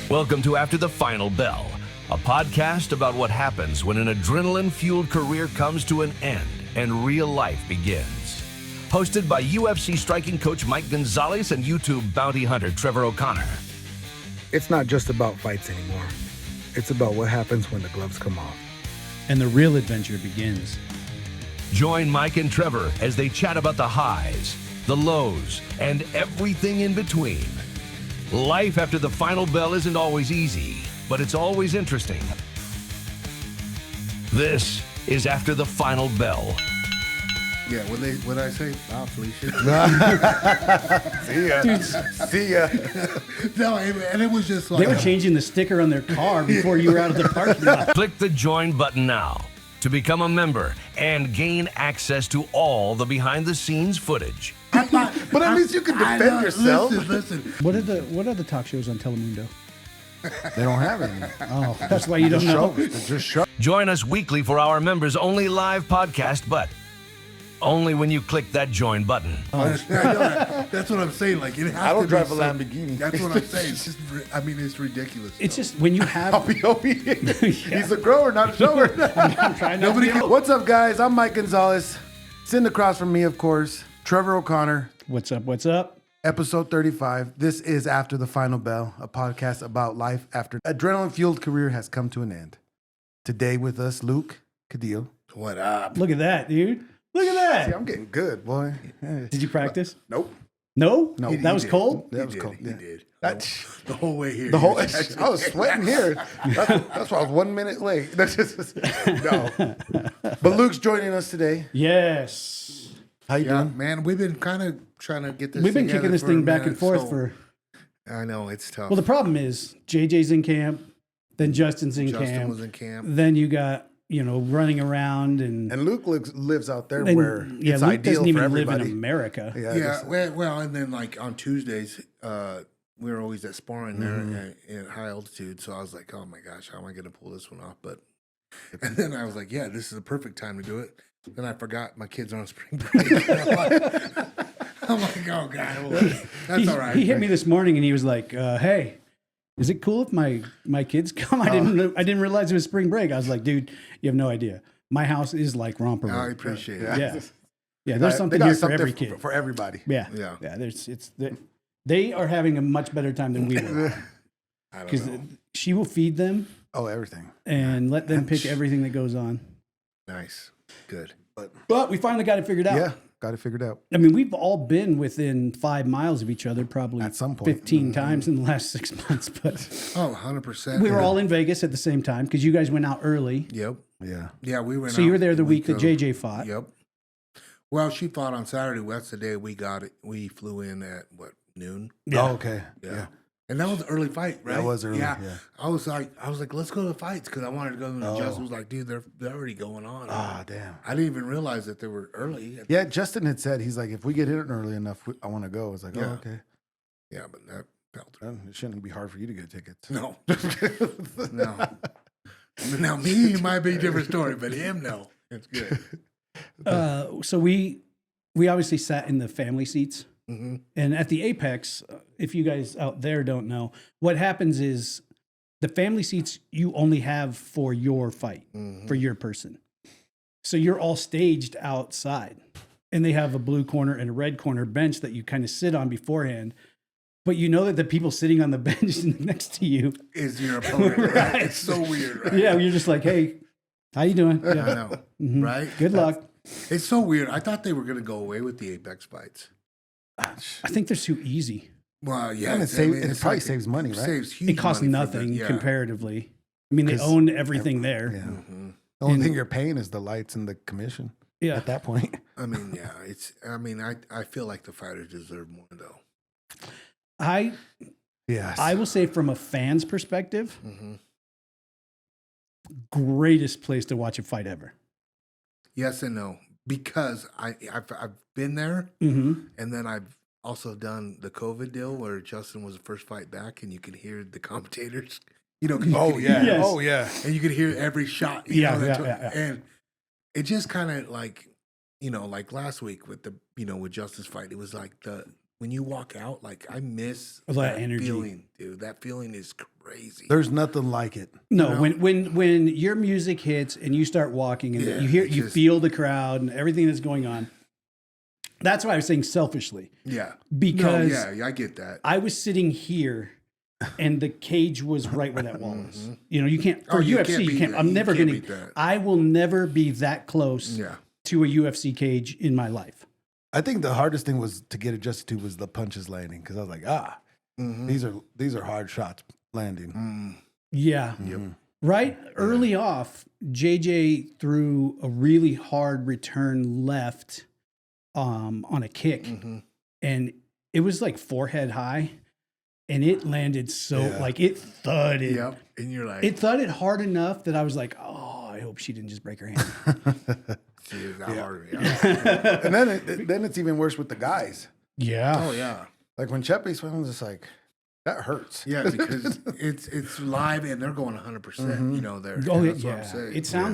Welcome to After the Final Bell, a podcast about what happens when an adrenaline-fueled career comes to an end and real life begins. Hosted by UFC striking coach Mike Gonzales and YouTube bounty hunter Trevor O'Connor. It's not just about fights anymore. It's about what happens when the gloves come off. And the real adventure begins. Join Mike and Trevor as they chat about the highs, the lows, and everything in between. Life after the final bell isn't always easy, but it's always interesting. This is After the Final Bell. Yeah, what I say? Wow, Felicia. See ya. Dude, See ya. No, and it was just like they were changing the sticker on their car before you were out of the parking lot. Click the join button now to become a member and gain access to all the behind-the-scenes footage. But at least you can defend yourself. Listen. What are the talk shows on Telemundo? They don't have any. Oh, that's why you don't know. Just show. Join us weekly for our members-only live podcast, but only when you click that join button. That's what I'm saying. Like, it has I don't to drive be a Lamborghini. That's what I'm saying. It's just, it's ridiculous. It's just when you have. He's a grower, not a shower. I'm trying not to be- What's up, guys? I'm Mike Gonzales. Sitting across from me, of course, Trevor O'Connor. What's up? What's up? Episode 35. This is After the Final Bell, a podcast about life after adrenaline-fueled career has come to an end. Today with us, Luke Caudillo. What up? Look at that, dude. Look at See, that. I'm getting good, boy. Did you practice? Nope. No? No. That was did. cold? That was He cold. did. Yeah. He did. That- The whole way here. The whole, I was sweating here. That's why I was 1 minute late. That's just, no. But Luke's joining us today. Yes. How you Yeah, doing? man, we've been kind of trying to get this. We've been together kicking this for thing a back and minute, forth so- for. I know it's tough. Well, the problem is JJ's in camp, then Justin's in Justin camp. was in camp. Then you got, running around and And Luke lives out there then- where yeah, it's Luke ideal doesn't even for live everybody. in America. Yeah, Yeah, well, and then like on Tuesdays, we were always at sparring there at high altitude. So I was like, oh my gosh, how am I going to pull this one off? But and then I was like, yeah, this is the perfect time to do it. Then I forgot my kids are on spring break. I'm like, oh god, well, that's all right. He hit me this morning and he was like, "Hey, is it cool if my kids come?" I didn't realize it was spring break. I was like, "Dude, you have no idea. My house is like romper I room." appreciate it. Yeah. There's They something got here for something every kid. for everybody. Yeah. They are having a much better time than we will I don't because know. she will feed them Oh, everything. and let them pick everything that goes on. Nice, good. But we finally got it figured out. Yeah, got it figured out. I mean, we've all been within 5 miles of each other probably At some point. 15 times in the last 6 months. But Oh, 100%. we were all in Vegas at the same time because you guys went out early. Yep. Yeah. Yeah, we went. So you out were there the week that of- JJ fought. Yep. Well, she fought on Saturday. That's the day we got it. We flew in at noon. Yeah. Oh, okay. Yeah. And that was an early fight, right? That was early, yeah. I was like, let's go to the fights because I wanted to go. And Oh. Justin was like, dude, they're already going on. Ah, damn. I didn't even realize that they were early. Yeah, Justin had said, he's like, if we get in early enough, I want to go. I was like, Yeah. oh, okay. Yeah, but that felt It shouldn't be hard for you to get tickets. no, no. Now me it might be a different story, but him no. It's good. So we obviously sat in the family seats. hmm And at the Apex, if you guys out there don't know, what happens is the family seats you only have for your fight, for your person. So you're all staged outside. And they have a blue corner and a red corner bench that you kind of sit on beforehand. But you know that the people sitting on the bench next to you, Is your opponent? Right? Right. It's so weird, right? yeah, you're just like, hey, how you doing? I Yeah. know, Mhm. right? Good luck. It's so weird. I thought they were going to go away with the Apex fights. I think they're too easy. Well, yeah, And I mean, it it's probably like- saves money, it right? Saves huge It costs money for nothing yeah. comparatively. I mean, they 'Cause own everything there. Yeah. Mhm. The only And- thing you're paying is the lights and the commission Yeah. at that point. I mean, yeah, it's. I mean, I feel like the fighters deserve more though. Yes. I will say from a fan's perspective, Mm-hmm. greatest place to watch a fight ever. Yes and no, because I've been there, Mm-hmm. and then I've also done the COVID deal where Justin was the first fight back, and you could hear the commentators. 'cause you Oh, could yeah. Yes. Oh, yeah. and you could hear every shot. Yeah, yeah. And it just kind of like, like last week with with Justin's fight, it was like when you walk out, like I miss That energy. feeling, dude. That feeling is crazy. There's nothing like it. No, when your music hits and you start walking and you feel the crowd and everything that's going on. That's why I was saying selfishly. Yeah. Because yeah, I get that. I was sitting here and the cage was right where that wall is. You know, you can't for you UFC. can't You beat can't. that. I'm You never can't gonna. beat that. I will never be that close to a UFC cage in my life. I think the hardest thing was to get adjusted to was the punches landing because I was like, these are hard shots landing. Yeah. Yep. Right early off, JJ threw a really hard return left on a kick, and it was like forehead high, and it landed like it thudded. Yep. And you're like, It thudded hard enough that I was like, oh, I hope she didn't just break her hand. "Dude, that hard." And then it's even worse with the guys. Yeah. Oh yeah. Like when Chepe swim, just like that hurts. Yeah, because it's live and they're going 100%. You know, there. Oh That's what yeah. I'm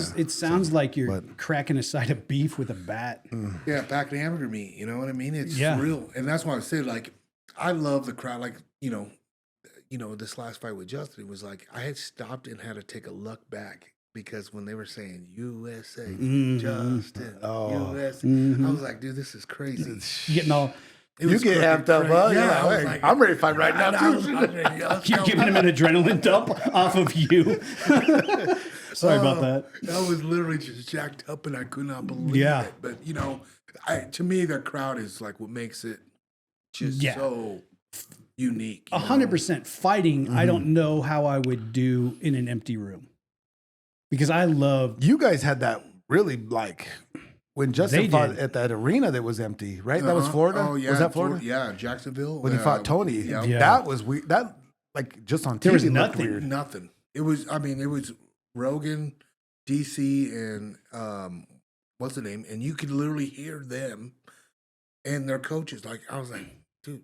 saying. It sounds like you're cracking a side of beef with a bat. Yeah, back to hamburger meat. You know what I mean? It's Yeah. real, and that's why I say like I love the crowd. Like you know, this last fight with Justin, it was like I had stopped and had to take a look back because when they were saying USA, Justin, USA, I was like, dude, this is crazy. Getting all You get amped up, huh? Yeah, I was Hey, like, I'm ready to fight right now, too. you're giving him an adrenaline dump off of you. Sorry about that. I was literally just jacked up, and I could not believe it. But to me, the crowd is like what makes it just so unique. 100% fighting. I don't know how I would do in an empty room because I love. You guys had that really like when Justin They fought did. at that arena that was empty, right? That was Florida. Oh yeah, was that Florida? Yeah, Jacksonville. When he fought Tony, yeah. that was weird. That like just on TV There was looked nothing. weird. Nothing. It was. I mean, it was Rogan, DC, and what's the name? And you could literally hear them and their coaches. Like I was like, dude,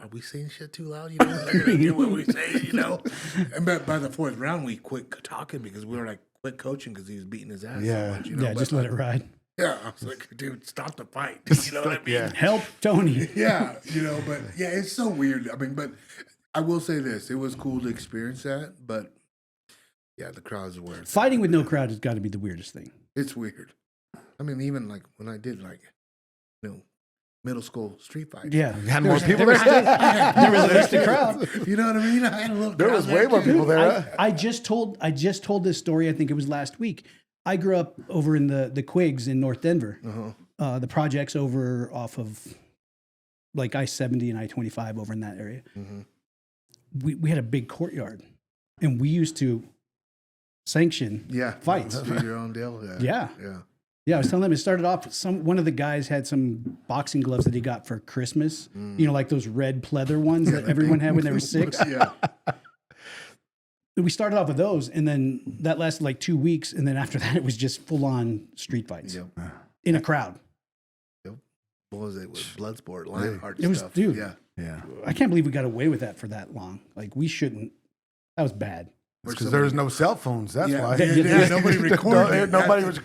are we saying shit too loud? You know, they're gonna hear what we say. You know. And by the fourth round, we quit talking because we were like, quit coaching because he was beating his ass. Yeah. So much, you know? Yeah, just let it ride. Yeah, I was like, dude, stop the fight. You know what I mean? Yeah. Help Tony. Yeah, but yeah, it's so weird. I mean, but I will say this: it was cool to experience that, but yeah, the crowds are weird. Fighting with no crowd has got to be the weirdest thing. It's weird. I mean, even like when I did middle school street fights. Yeah. You had more people there. There was at least a crowd. You know what I mean? I had a little. There crowd was way more too. people there. Huh? I just told this story. I think it was last week. I grew up over in the Quigs in North Denver. The projects over off of like I-70 and I-25 over in that area. We had a big courtyard, and we used to sanction fights. Do your own deal. Yeah. I was telling them it started off. One of the guys had some boxing gloves that he got for Christmas. You know, like those red pleather ones that everyone had when they were 6. Yeah. We started off with those, and then that lasted like 2 weeks, and then after that, it was just full on street fights in a crowd. What was it? With Bloodsport, Lionheart It was, stuff. dude. Yeah. I can't believe we got away with that for that long. Like we shouldn't. That was bad. Because there was no cell phones. That's why. Nobody recorded. it. Nobody's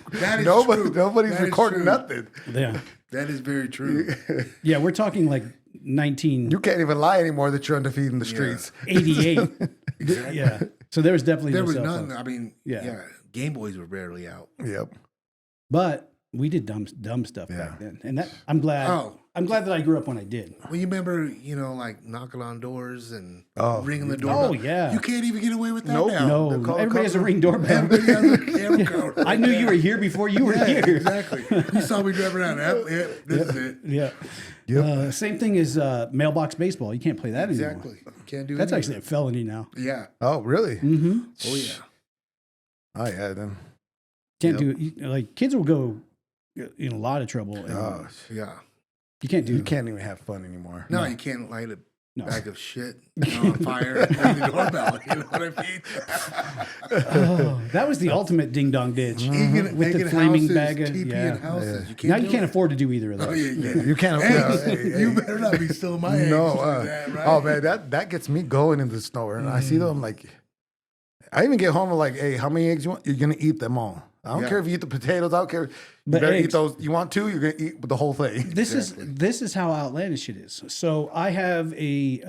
Nobody's recording true. nothing. Yeah, That is very true. yeah. We're talking like 1988. You can't even lie anymore that you're undefeated in the streets. Yeah. So there was definitely There no was cell none. phones. I mean, Game Boys were barely out. Yep. But we did dumb stuff back then, and that I'm glad. Oh. I'm glad that I grew up when I did. Well, you remember, like knocking on doors and ringing the Oh doorbell. yeah. You can't even get away with that Nope. now. No, They'll call everybody has a cover. ring doorbell. Everybody has a camera code. I knew you were here before you were here. Exactly. You saw me driving around. This is it. Yeah. Yep. Same thing as mailbox baseball. You can't play that anymore. Exactly. Can't do That's anything. actually a felony now. Yeah. Oh, really? Mm-hmm. Oh, yeah. Oh, yeah. Then. Can't do it. Like kids will go in a lot of trouble. And Oh, Yeah. you can't do you it. can't even have fun anymore. No, you can't light a No. bag of shit on fire and ring the doorbell. You know what I mean? Oh, that was the ultimate ding dong ditch. Egging- With the egging flaming houses, bag of- TP yeah. in houses. You can't Now you do can't it. afford to do either of those. Oh, yeah. You can't. Hey, you better not be stealing my eggs. No. with that, right? Oh man, that gets me going in the store, and I see them like. I even get home and like, hey, how many eggs you want? You're gonna eat them all. I don't Yeah. care if you eat the potatoes. I don't care. You But better eat eggs. those. You want two, you're going to eat the whole thing. This is how outlandish it is. So I have a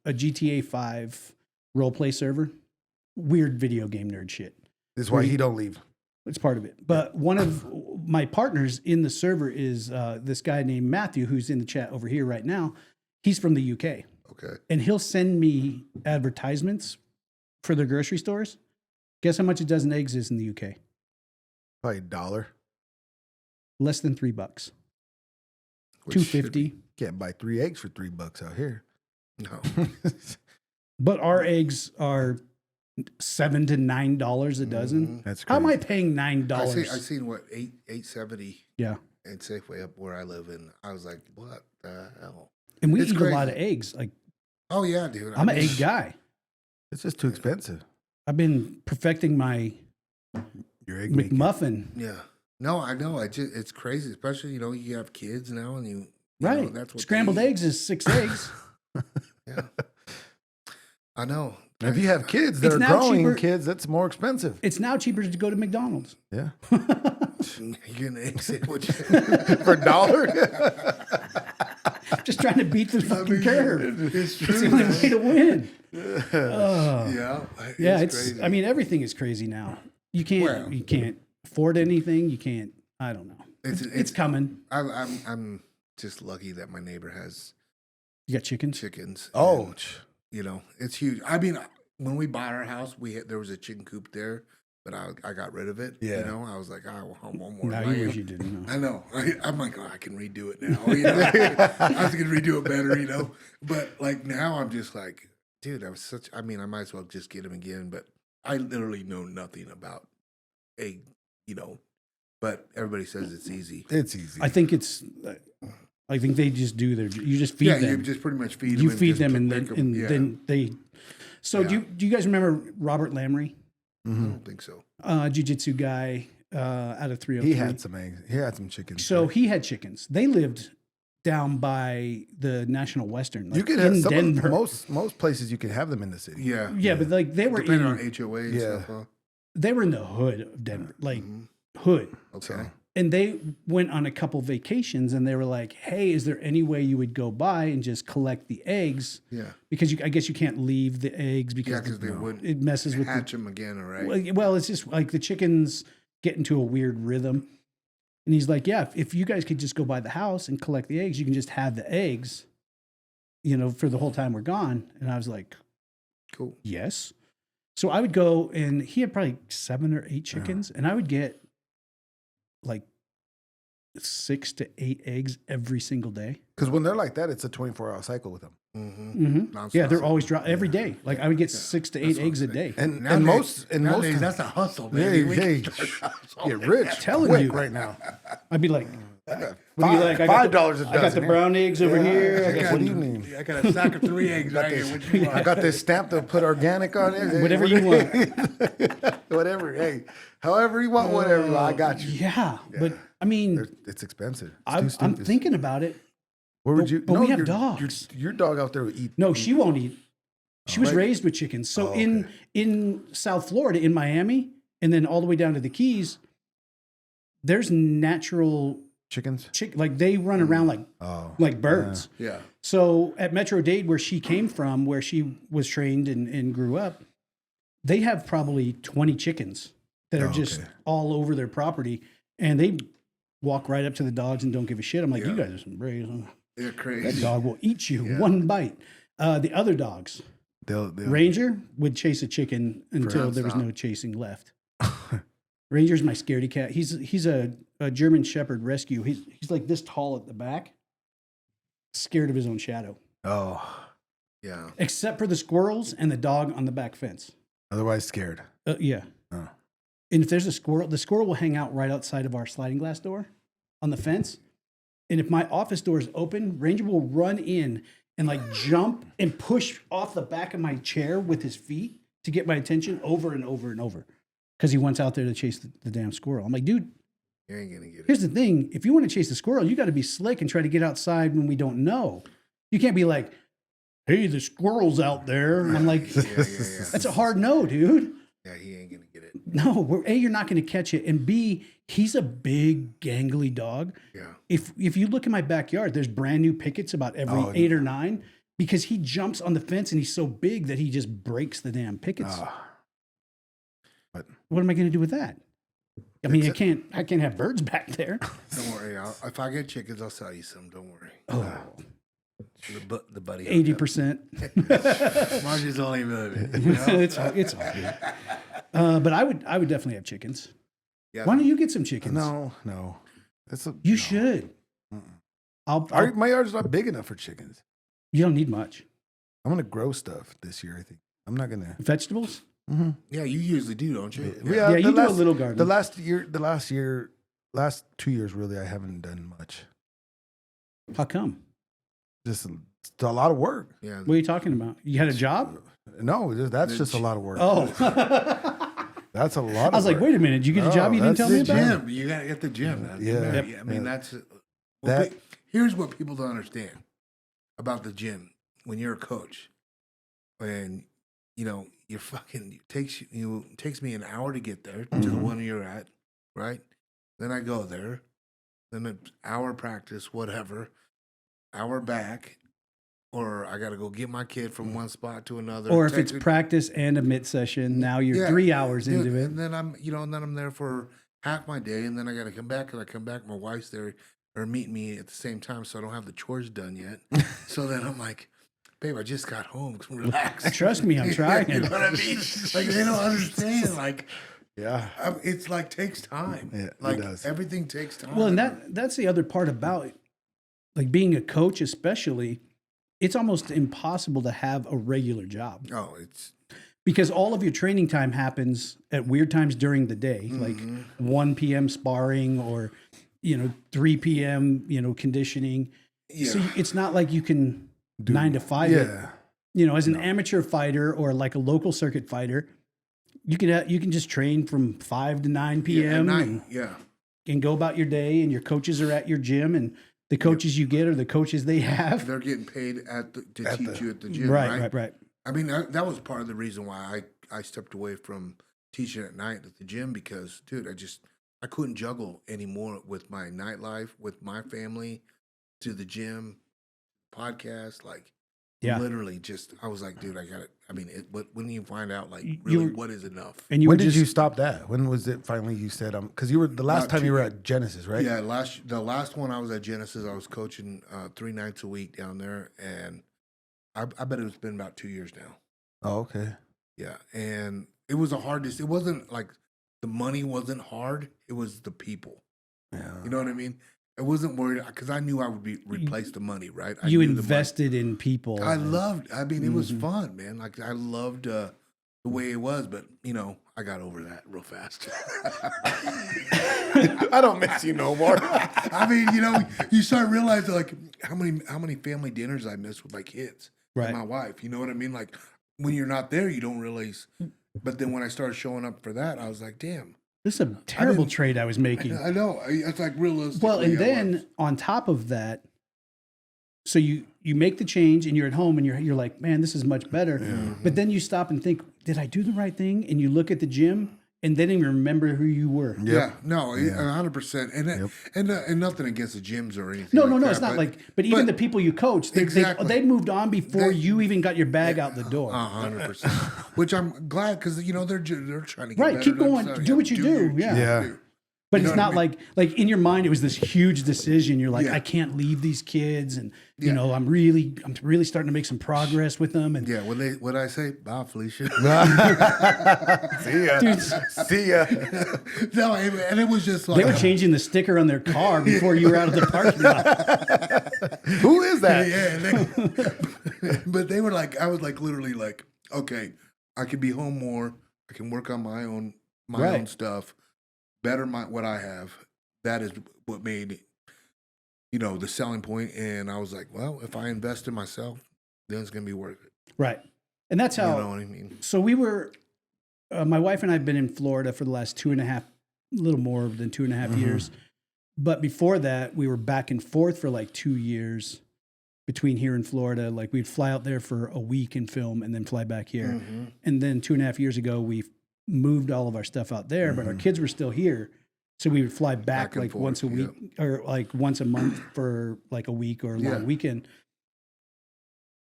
GTA 5 role play server. Weird video game nerd shit. This is why he don't leave. It's part of it. But one of my partners in the server is this guy named Matthew, who's in the chat over here right now. He's from the UK. Okay. And he'll send me advertisements for the grocery stores. Guess how much a dozen eggs is in the UK? Probably $1. Less than $3. Which should $2.50. Can't buy 3 eggs for $3 out here. No. But our eggs are $7 to $9 a dozen. That's How am I crazy. paying $9? I seen what $8.70 Yeah. in Safeway up where I live, and I was like, what the hell? And we It's eat a lot of crazy. eggs. Like, Oh yeah, dude. I'm an egg guy. It's just too expensive. I've been perfecting my Your egg making. McMuffin. Yeah. No, I know. It's crazy, especially you have kids now, and you Right. know, that's what Scrambled they eat. eggs is 6 eggs. Yeah. I know. If you have kids that It's are now growing cheaper- kids, that's more expensive. It's now cheaper to go to McDonald's. Yeah. You get an egg sandwich. For $1? Just trying to beat the fucking curve. It's It's true. the only man. way to win. Yeah. Yeah, crazy. I mean, everything is crazy now. You Well- can't afford anything. You can't. I don't know. It's coming. I'm just lucky that my neighbor has You got chickens. chickens. Oh, and, it's huge. I mean, when we bought our house, there was a chicken coop there, but I got rid of it. Yeah. I was like, I want more. Now you wish you didn't know. I know. I'm like, I can redo it now. I was gonna redo it better, But like now, I'm just like, dude, I might as well just get him again. But I literally know nothing about egg, But everybody says it's easy. it's easy. I think they just do you just feed them. You just pretty much feed them. You and feed just them and pick then 'em. and then they. So do you guys remember Robert Lamry, I don't think so. jiu-jitsu guy out of 303? he had some eggs. He had some chickens. So he had chickens. They lived down by the National Western. Like you could have in some Denver. most places you can have them in the city. Yeah. Yeah, but like they were Depending in on HOA and Yeah. stuff. Huh? they were in the hood of Denver, like hood. Okay. And they went on a couple vacations and they were like, "Hey, is there any way you would go by and just collect the eggs? Yeah. Because I guess you can't leave the eggs because Yeah, because they wouldn't it messes with hatch them again, all right? well, it's just like the chickens get into a weird rhythm." And he's like, "Yeah, if you guys could just go by the house and collect the eggs, you can just have the eggs, for the whole time we're gone." And I was like, Cool. "Yes." So I would go, and he had probably 7 or 8 chickens, and I would get like 6 to 8 eggs every single day. Because when they're like that, it's a 24-hour cycle with them. Mm-hmm. Yeah, they're always every day. Like I would get 6 to 8 eggs a day. And Nowadays, most that's a hustle, Hey, man. We hey, can start out get rich telling quick you. right now. I'd be like, $5 I got $5 a I got dozen the here. brown eggs over here. I got What do you mean? I got a sack of 3 eggs right here. What you want? I got this stamp to put organic on it. Hey, Whatever you want. Whatever. Hey, however you want, whatever. you want, I got you. Yeah, but I mean, It's expensive. It's too I'm stupid. thinking about it. Where would you? but we have your- dogs. Your dog out there would eat. No, she won't eat. She was right. raised with chickens. So Oh, in South Florida, in Miami, and then all the way down to the Keys, there's natural Chickens. like they run around like birds. Yeah. So at Metro Dade, where she came from, where she was trained and grew up, they have probably 20 chickens that are just all over their property, and they walk right up to the dogs and don't give a shit. I'm like, you guys are some braves. They're That crazy. dog will eat you one bite. The other dogs, They'll Ranger would chase a chicken until there was no chasing left. Ranger's my scaredy cat. He's a German Shepherd rescue. He's like this tall at the back, scared of his own shadow. Oh, Yeah. Except for the squirrels and the dog on the back fence. otherwise scared. Yeah. Oh. And if there's a squirrel, the squirrel will hang out right outside of our sliding glass door on the fence. And if my office door is open, Ranger will run in and like jump and push off the back of my chair with his feet to get my attention over and over and over. Because he wants out there to chase the damn squirrel. I'm like, dude, You ain't going to get it. here's the thing. If you want to chase the squirrel, you got to be slick and try to get outside when we don't know. You can't be like, hey, the squirrel's out there. And I'm like, Yeah. that's a hard no, dude. Yeah, he ain't gonna get it. No, A, you're not going to catch it, and B, he's a big, gangly dog. Yeah. If you look in my backyard, there's brand new pickets about every 8 or 9 because he jumps on the fence and he's so big that he just breaks the damn pickets. But what am I going to do with that? I mean, I can't have birds back there. Don't worry. If I get chickens, I'll sell you some. Don't worry. Oh, The buddy. 80%. Margie's only moving. it's all good. But I would definitely have chickens. Yeah. Why don't you get some chickens? no. You should. My yard's not big enough for chickens. You don't need much. I'm gonna grow stuff this year. I think I'm not gonna. Vegetables? Yeah, you usually do, don't you? Yeah, you do a little garden. The last 2 years, really, I haven't done much. How come? Just it's a lot of work. Yeah. What are you talking about? You had a job? No, that's just a lot of work. Oh. That's a lot of I was like, work. wait a minute. Did you get a job you didn't tell me The about? gym. You gotta get the gym. Yeah. I mean, that's That- here's what people don't understand about the gym. When you're a coach, when you're fucking takes me an hour to get there to the one you're at, right? Then I go there, then an hour practice, whatever, hour back, or I got to go get my kid from one spot to another. Or if it's practice and a mid session, now you're 3 hours into it. And then I'm there for half my day, and then I got to come back. And I come back, my wife's there or meeting me at the same time, so I don't have the chores done yet. So then I'm like, babe, I just got home. Relax. Trust me, I'm trying. You know what I mean? Like they don't understand. Like, Yeah. it's like takes time. Yeah, it like does. everything takes time. Well, and that's the other part about it. Like being a coach, especially, it's almost impossible to have a regular job Oh, it's because all of your training time happens at weird times during the day, like 1 p.m. sparring or 3 p.m. conditioning. yeah. So it's not like you can 9 to 5 it. Yeah. As an amateur fighter or like a local circuit fighter, you can just train from 5 to 9 Yeah, at p.m. night. Yeah. and go about your day, and your coaches are at your gym, and the coaches you get are the coaches they have. They're getting paid to teach you at the gym. Right. I mean, that was part of the reason why I stepped away from teaching at night at the gym because, dude, I couldn't juggle anymore with my nightlife, with my family, to the gym, podcast. Like, literally, I was like, dude, I got it. I mean, when you find out, like, really, what is enough? And When did you stop that? When was it finally you said because you were the last time you were at Genesis, right? Yeah, the last one I was at Genesis, I was coaching 3 nights a week down there, and I bet it's been about 2 years now. Oh, okay. Yeah, and it was a hard decision. It wasn't like the money wasn't hard. It was the people. Yeah. You know what I mean? I wasn't worried because I knew I would replace the money, right? I You knew the money. invested in people. I mean, it was fun, man. Like I loved the way it was, but I got over that real fast. I don't miss you no more. I mean, you start realizing like how many family dinners I missed with my kids and my wife. You know what I mean? Like when you're not there, you don't realize. But then when I started showing up for that, I was like, damn. This is a terrible trade I was making. I know. It's like realistic. Well, and then on top of that, so you make the change and you're at home and you're like, man, this is much better. Mm-hmm. But then you stop and think, did I do the right thing? And you look at the gym and then you remember who you were. Yeah, no, 100%. And nothing against the gyms or anything. No, like it's not but even the people you coach, they moved on before you even got your bag out the door. 100%. Which I'm glad because they're trying to get better Keep going, themselves. do what you do. Yeah. But You it's know not what I like in your mind, it was this huge decision. You're like, I can't leave these kids. And, I'm really starting to make some progress with them. And Yeah, when I say, bye, Felicia. See ya. dude, See ya. No, and it was just like. they were changing the sticker on their car before you were out of the parking lot. Who is that? But they were like, I was like literally like, okay, I can be home more. I can work on my own stuff, better what I have. That is what made the selling point. And I was like, well, if I invest in myself, then it's gonna be worth it. Right. And that's how. You know what I mean? So we were, my wife and I have been in Florida for the last 2.5, a little more than 2.5 years. But before that, we were back and forth for like 2 years between here and Florida. Like we'd fly out there for a week and film and then fly back here. And then 2.5 years ago, we moved all of our stuff out there, but our kids were still here. So we would fly back and like forth, once a week or like once a month for like a week or a long weekend.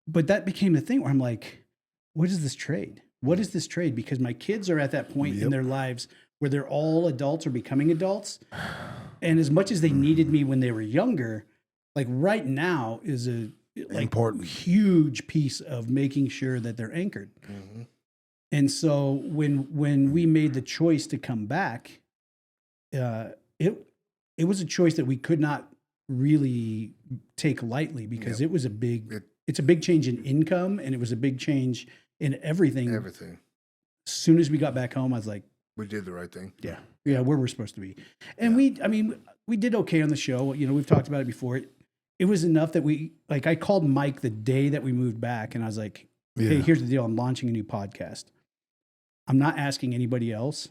But that became the thing where I'm like, what is this trade? What is this trade? Because my kids are at that point in their lives where they're all adults or becoming adults. And as much as they needed me when they were younger, like right now is a important, huge piece of making sure that they're anchored. Mm-hmm. And so when we made the choice to come back, it was a choice that we could not really take lightly because it was it's a big change in income, and it was a big change in everything. Everything. As soon as we got back home, I was like, we did the right thing. Yeah, where we're supposed to be. And we did okay on the show. You know, we've talked about it before. It was enough that I called Mike the day that we moved back, and I was like, hey, here's the deal. I'm launching a new podcast. I'm not asking anybody else.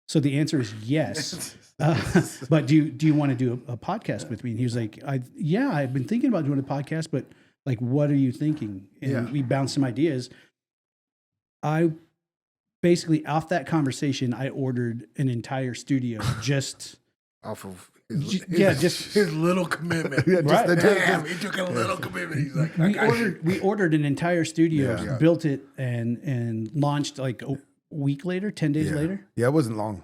So the answer is yes. But do you want to do a podcast with me? And he was like, I've been thinking about doing a podcast, but like, what are you thinking? And we bounced some ideas. I basically, off that conversation, I ordered an entire studio just off of his little commitment. Right. He took a little commitment. He's like, we ordered an entire studio, built it, and launched like a week later, 10 days later. Yeah, it wasn't long.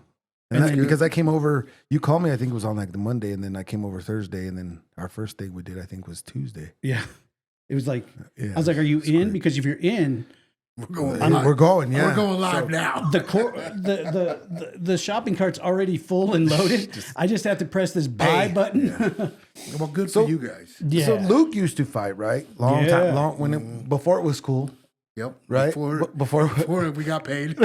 And because I came over, you called me, I think it was on like the Monday, and then I came over Thursday, and then our first thing we did, I think, was Tuesday. Yeah. It was like, I was like, are you in? Great. Because if you're in, we're going live. We're going live now. The shopping cart's already full and loaded. I just have to press this buy button. Yeah. Well, good for you guys. Yeah. So Luke used to fight, right? Time, before it was cool. Yep. Right? Before we got paid.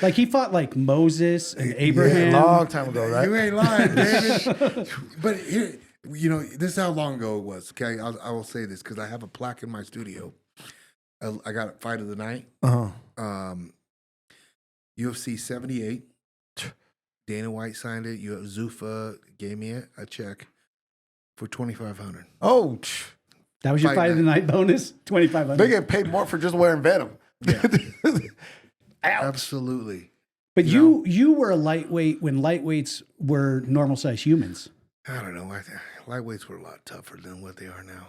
Like he fought like Moses and Abraham. A long time ago, right? You ain't lying, David. But here, this is how long ago it was. Okay, I will say this because I have a plaque in my studio. I got a fight of the night. UFC 78. Dana White signed it. Zuffa gave me a check for $2,500. Oh, that was your fight of the night bonus? $2,500. They get paid more for just wearing Venom. Yeah. Absolutely. But you were a lightweight when lightweights were normal size humans. I don't know. Lightweights were a lot tougher than what they are now.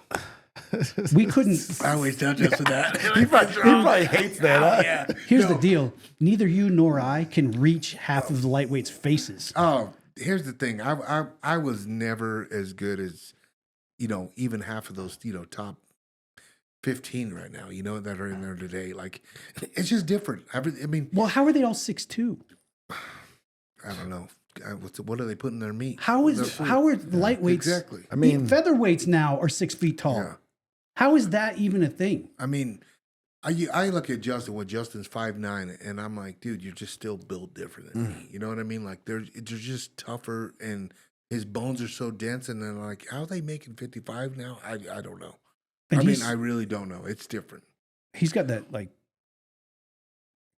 We couldn't. I always tell Justin that. he probably hates that. Huh? Yeah. Here's the deal. Neither you nor I can reach half of the lightweights' faces. Oh, here's the thing. I was never as good as, even half of those, top 15 right now, that are in there today. Like, it's just different. I mean. Well, how are they all 6'2"? I don't know. What are they putting in their meat? How are lightweights? Exactly. I mean, featherweights now are 6 feet tall. Yeah. How is that even a thing? I mean, I look at Justin when Justin's 5'9", and I'm like, dude, you're just still built different than me. You know what I mean? Like they're just tougher, and his bones are so dense. And then like, how are they making 55 now? I don't know. I really don't know. It's different. He's got that like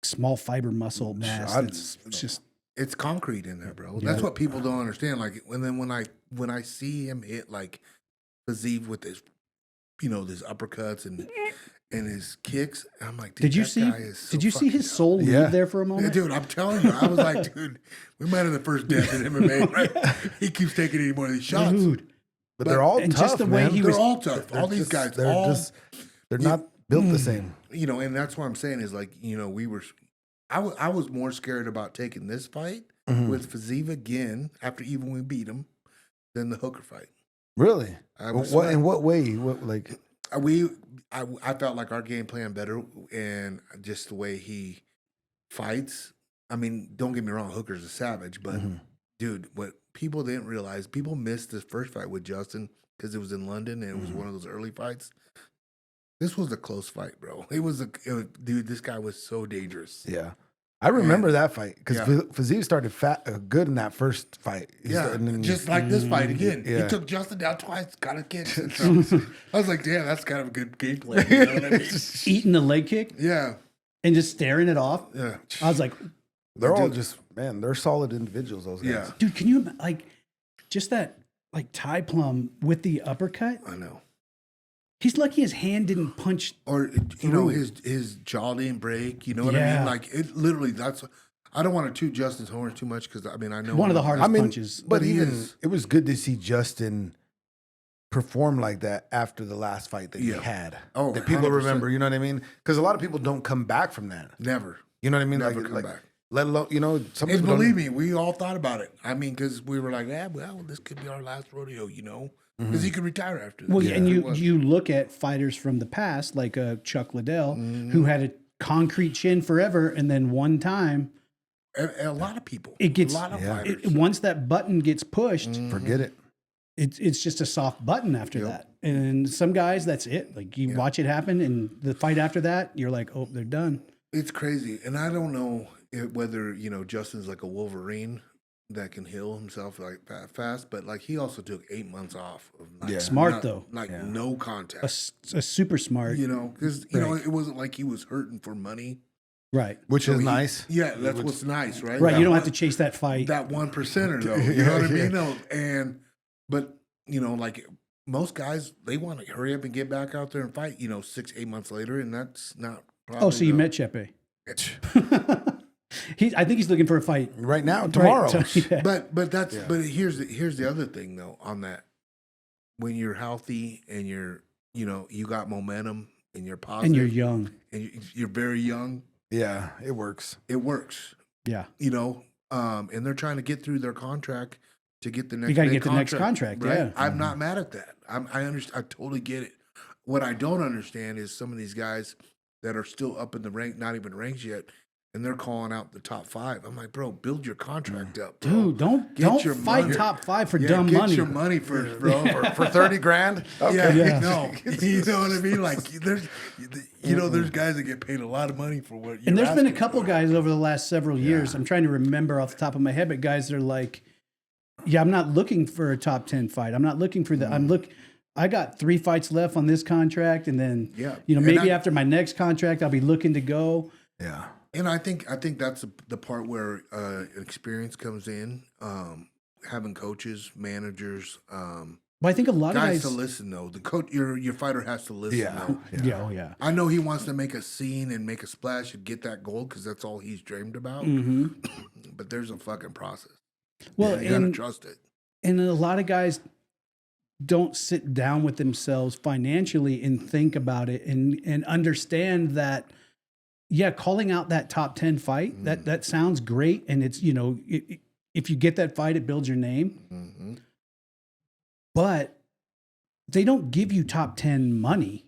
small fiber muscle mass. It's just. It's concrete in there, bro. That's what people don't understand. Like, and then when I see him hit like Fazeev with his, his uppercuts and his kicks, I'm like, dude, did you see his soul leave there for a moment? Yeah, dude, I'm telling you, I was like, dude, we might have the first death in MMA. Right? He keeps taking any more of these shots, dude. But they're all tough, just the way they're all tough. All these guys, they're not built the same. And that's what I'm saying is like, we were. I was more scared about taking this fight with Fazeev again after even we beat him than the Hooker fight. Really? In what way? I felt like our game plan better and just the way he fights. I mean, don't get me wrong, Hooker's a savage, but dude, what people didn't realize, people missed this first fight with Justin because it was in London and it was one of those early fights. This was a close fight, bro. Dude, this guy was so dangerous. Yeah. I remember that fight because Fazeev started good in that first fight. Just like this fight again. Yeah. He took Justin down twice, got a kick. I was like, damn, that's kind of a good game plan. You know what I mean? Eating the leg kick? Yeah. And just staring it off? Yeah. I was like... They're all just, man, they're solid individuals, those guys. Yeah. Dude, can you, just that, Thai plum with the uppercut? I know. He's lucky his hand didn't punch. Or you know, his jaw didn't break. You know what I mean? Like it literally. That's. I don't want to toot Justin's horn too much because I mean I know One of the hardest punches. But he even is. it was good to see Justin perform like that after the last fight that he Yeah. had. Oh, that people 100%. remember. You know what I mean? Because a lot of people don't come back from that. Never. You know what I mean? Never like, come back. Let alone, you know, some And people don't- believe me, we all thought about it. I mean, because we were like, yeah, well, this could be our last rodeo, you know, because he could retire after this. Well, and If it was. you look at fighters from the past, like Chuck Liddell, who had a concrete chin forever, and then one time a lot of people, it gets a lot of fighters. once that button gets pushed, forget it. it's just a soft button after that. And some guys, that's it. Like you watch it happen, and the fight after that, you're like, oh, they're done. It's crazy, and I don't know whether you know Justin's like a Wolverine that can heal himself like fast, but like he also took 8 months off. Of like, Smart though, no contact. a super smart, You know, because you know it wasn't like he was hurting for money. right? Which is nice. Yeah, that's what's nice, right? Right, That you don't one- have to chase that fight. that 1%er though. You know what I mean? No, but you know, like most guys, they want to hurry up and get back out there and fight. You know, 6-8 months later, and that's not. Oh, so you met Chepe? I think he's looking for a fight Right now, tomorrow. Right, so, yeah. But here's the other thing though on that. When you're healthy and you're you got momentum and you're positive and you're young. and you're very young, Yeah, it works. it works. Yeah. You know, and they're trying to get through their contract to get the next. You got to big get the next contract. right? Yeah. I'm not mad at that. I understand. I totally get it. What I don't understand is some of these guys that are still up in the rank, not even ranks yet, and they're calling out the top 5. I'm like, bro, build your contract up, bro. Dude, don't Get your fight money. top 5 for Yeah, dumb get money. your money first, bro. For 30 grand? Yeah, Yeah. no, you know what I mean. Like, there's guys that get paid a lot of money for what. And you're there's been a asking couple for. guys over the last several years. I'm trying to remember off the top of my head, but guys are like, yeah, I'm not looking for a top 10 fight. I'm not looking for the. I got 3 fights left on this contract, and then Yeah. maybe And after my next contract, I'll be looking to go. Yeah. And I think that's the part where experience comes in. Having coaches, managers, But I think a lot of guys guys. to listen though. The coach, your fighter has to listen. Though. Yeah, oh yeah. I know he wants to make a scene and make a splash and get that gold because that's all he's dreamed about. Mm-hmm. But there's a fucking process. Well, You gotta and trust it. a lot of guys don't sit down with themselves financially and think about it and understand that. Yeah, calling out that top 10 fight, that sounds great. And it's, if you get that fight, it builds your name. Mm-hmm. But they don't give you top 10 money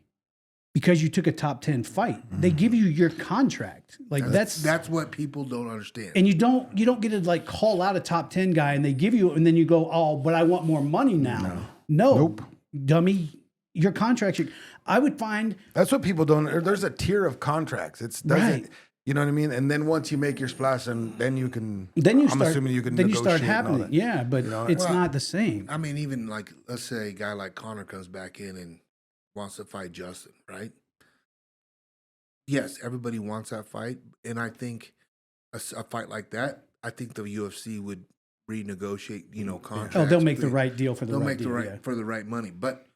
because you took a top 10 fight. They give you your contract. Like That's what people don't understand. and you don't get to like call out a top 10 guy and they give you, and then you go, oh, but I want more money now. No, Nope. dummy. Your contract, I would find. That's what people don't. There's a tier of contracts. It's doesn't. Right. You know what I mean? And then once you make your splash, and then you can. Then you I'm start. assuming you can. Then you start negotiate and all happening. that. Yeah, but You know, it's well, not the same. I mean, even like, let's say a guy like Connor comes back in and wants to fight Justin, right? Yes, everybody wants that fight. And I think a fight like that, I think the UFC would renegotiate, contracts. Oh, they'll make the right deal for the They'll right make deal. the right Yeah. for the right money. But,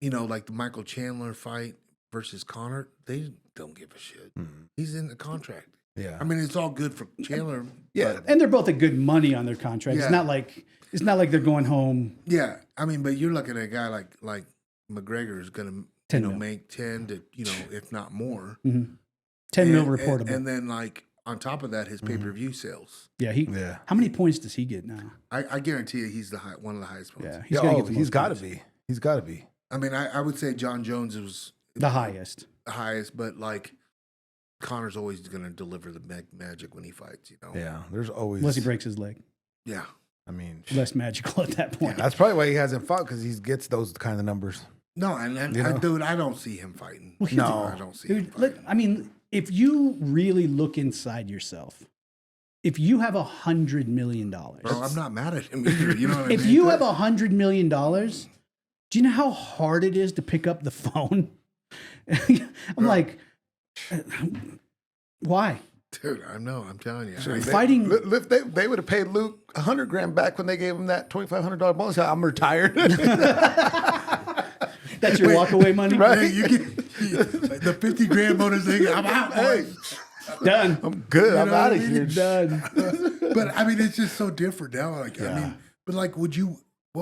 like the Michael Chandler fight versus Connor, they don't give a shit. He's in the contract. Yeah. I mean, it's all good for Chandler. Yeah. but- And they're both at good money on their contract. Yeah. It's not like they're going home. Yeah, I mean, but you're looking at a guy like McGregor is going to 10 mil. make 10 to if not more. 10 and, mil reportable. and then like on top of that, his pay per view sales. yeah, Yeah. How many points does he get now? I guarantee you, he's one of the highest points. Yeah, Yeah, gonna oh, get the he's most got to points. be. He's got to be. I mean, I would say John Jones was The highest. the highest, but like Connor's always going to deliver the magic when he fights. Yeah. There's always. Unless he breaks his leg. Yeah. I mean, Less magical at that point. that's probably why he hasn't fought because he gets those kind of numbers. No, and You know? dude, I don't see him fighting. Well, here's No. I don't see him Dude, fighting. I mean, if you really look inside yourself, if you have $100 million, Bro, I'm not mad at him either. You know what I mean? if you have $100 million, do you know how hard it is to pick up the phone? I'm like, why? Dude, I know. I'm telling you. Fighting- They would have paid Luke $100,000 back when they gave him that $2,500 bonus. I'm retired. That's your walk away money, Right. Hey, you get the 50 grand bonus thing. I'm out. Boy. Done. I'm good. I'm know out what of I mean? here. Done. But I mean, it's just so different now. Like, I Yeah. mean, but like, what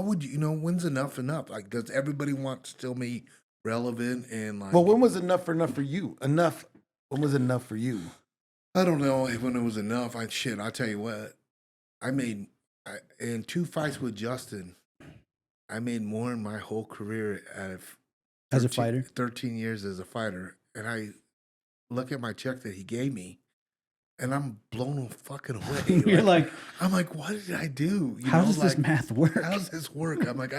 would you, when's enough enough? Like, does everybody want to still be relevant and like, Well, when was enough for you? Enough. When was enough for you? I don't know if when it was enough. I'll tell you what, in 2 fights with Justin, I made more in my whole career As a fighter? 13 years as a fighter. And I look at my check that he gave me and I'm blown fucking away. You're like, I'm like, what did I do? how does this math work? How does this work? I'm like,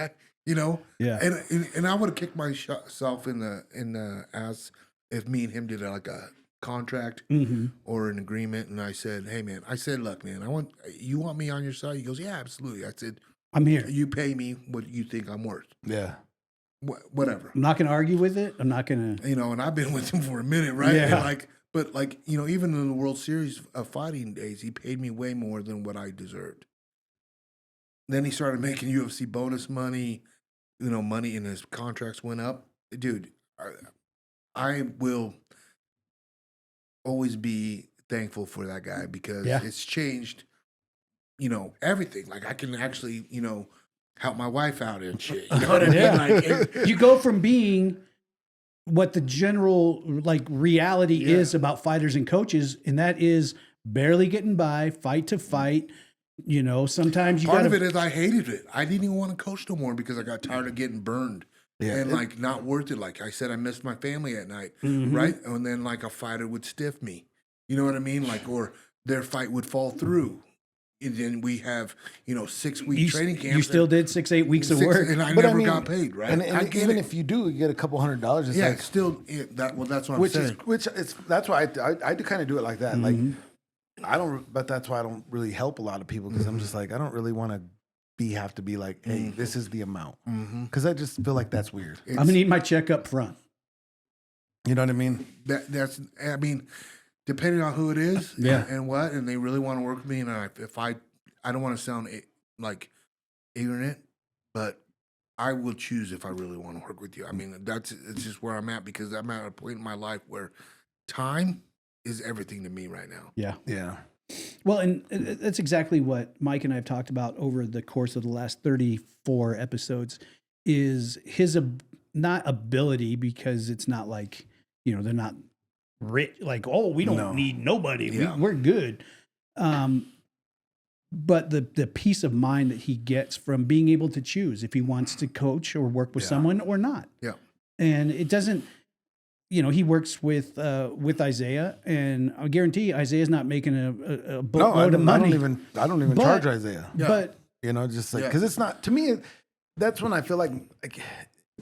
Yeah. and I would have kicked myself in the ass if me and him did like a contract or an agreement. And I said, hey man, look, man, you want me on your side? He goes, yeah, absolutely. I said, I'm here. you pay me what you think I'm worth. Yeah. Whatever. I'm not going to argue with it. I'm not going to. And I've been with him for a minute, right? Yeah. And but even in the World Series of fighting days, he paid me way more than what I deserved. Then he started making UFC bonus money, money, and his contracts went up. Dude, I will always be thankful for that guy because it's changed, everything. Like I can actually, help my wife out and shit. You know what I mean? Like, you go from being what the general reality is about fighters and coaches, and that is barely getting by, fight to fight. Sometimes you part of it is I hated it. I didn't even want to coach no more because I got tired of getting burned. Yeah. And not worth it. Like I said, I missed my family at night, right? And then a fighter would stiff me. You know what I mean? Or their fight would fall through. And then we have, 6-week training camps. You still did 6-8 weeks of work. And I never got paid, right? And even it. if you do, you get a couple $100. It's It's still, that's what I'm saying. That's why I do kind of do it like that. Like, but that's why I don't really help a lot of people because I'm just like, I don't really want to have to be like, hey, this is the amount. Because I just feel like that's weird. I'm going to need my check up front. You know what I mean? Depending on who it is Yeah. and they really want to work with me, and I don't want to sound like ignorant, but I will choose if I really want to work with you. I mean, it's just where I'm at because I'm at a point in my life where time is everything to me right now. Yeah. Yeah. Well, and that's exactly what Mike and I have talked about over the course of the last 34 episodes is his not ability, because it's not like, they're not rich, like, oh, we don't need nobody. Yeah. We're good. But the peace of mind that he gets from being able to choose if he wants to coach or work with someone or not. Yeah. And it doesn't, he works with Isaiah, and I guarantee Isaiah's not making a boatload of money. I don't even charge Isaiah. Yeah. But Just like, because it's not, to me, that's when I feel like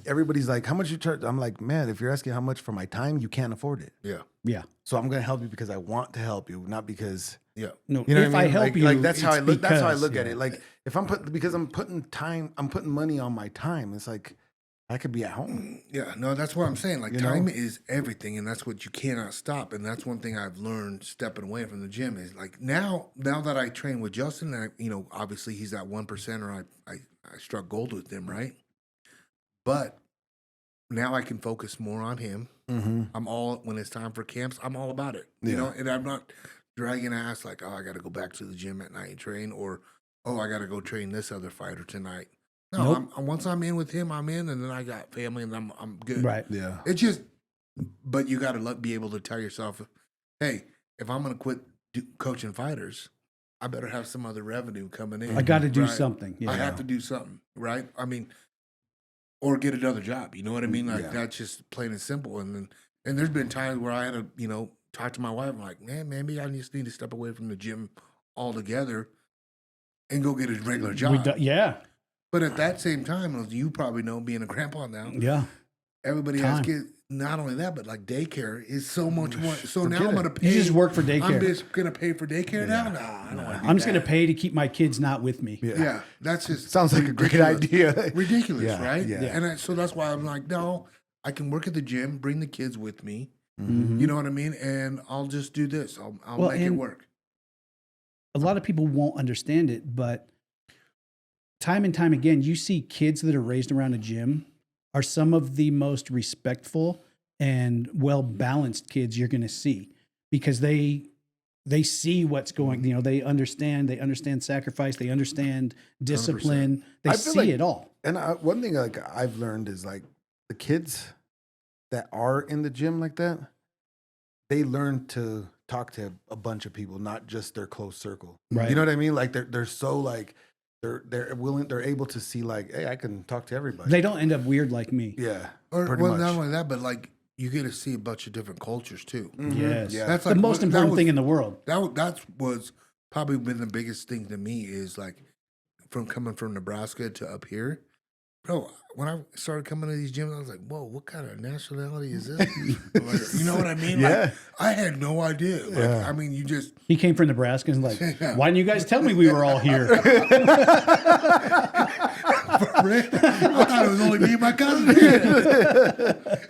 everybody's like, how much you charge? I'm like, man, if you're asking how much for my time, you can't afford it. Yeah. yeah, So I'm going to help you because I want to help you, not because, Yeah. no. you know If what I mean? help you, like that's how I it's look. That's how I because, look at yeah. it. Like if I'm putting money on my time. It's like I could be at home. Yeah, no, that's what I'm saying. Like, You know? time is everything, and that's what you cannot stop. And that's one thing I've learned stepping away from the gym is like now that I train with Justin, and obviously he's that 1%er. I struck gold with him, right? But now I can focus more on him. I'm when it's time for camps, I'm all about it. You know, and I'm not dragging ass like, oh, I got to go back to the gym at night and train, or oh, I got to go train this other fighter tonight. No, Nope. once I'm in with him, I'm in, and then I got family, and I'm good. Right. Yeah. It's just, but you got to be able to tell yourself, hey, if I'm going to quit coaching fighters, I better have some other revenue coming in. I got to do right? something. Yeah. I have to do something, right? I mean, or get another job. You know what I mean? Like that's just plain and simple. And there's been times where I had to, talk to my wife. I'm like, man, maybe I just need to step away from the gym altogether and go get a regular job. Yeah. But at that same time, as you probably know, being a grandpa now, Yeah. everybody Time. has kids. Not only that, but like daycare is so much more. So Forget now I'm it. going to pay. You just work for daycare. I'm just going to pay for daycare now? Nah, I don't want to do I'm just going to that. pay to keep my kids not with me. Yeah, that's just Sounds like a great ridiculous. idea. Ridiculous, Yeah, right? yeah. And so that's why I'm like, no, I can work at the gym, bring the kids with me. Mm-hmm. You know what I mean? And I'll just do this. I'll Well, make it and- work. A lot of people won't understand it, but time and time again, you see kids that are raised around a gym are some of the most respectful and well-balanced kids you're going to see, because they see what's going, they understand sacrifice, they understand discipline, 100%. they I feel see like- it all. And one thing like I've learned is like the kids that are in the gym like that, they learn to talk to a bunch of people, not just their close circle. Right. You know what I mean? Like they're so like they're able to see like, hey, I can talk to everybody. They don't end up weird like me. Yeah. Or pretty well, much. not only that, but like you get to see a bunch of different cultures too. Yes. Yeah. That's The like most that important was- thing in the world. That was probably been the biggest thing to me is like from coming from Nebraska to up here. Bro, when I started coming to these gyms, I was like, whoa, what kind of nationality is this? Like, you know what I mean? Yeah. Like, I had no idea. Like, Yeah. I mean, you just, He came from Nebraska and was like, Yeah. why didn't you guys tell me we were all here? I thought it was only me and my cousin.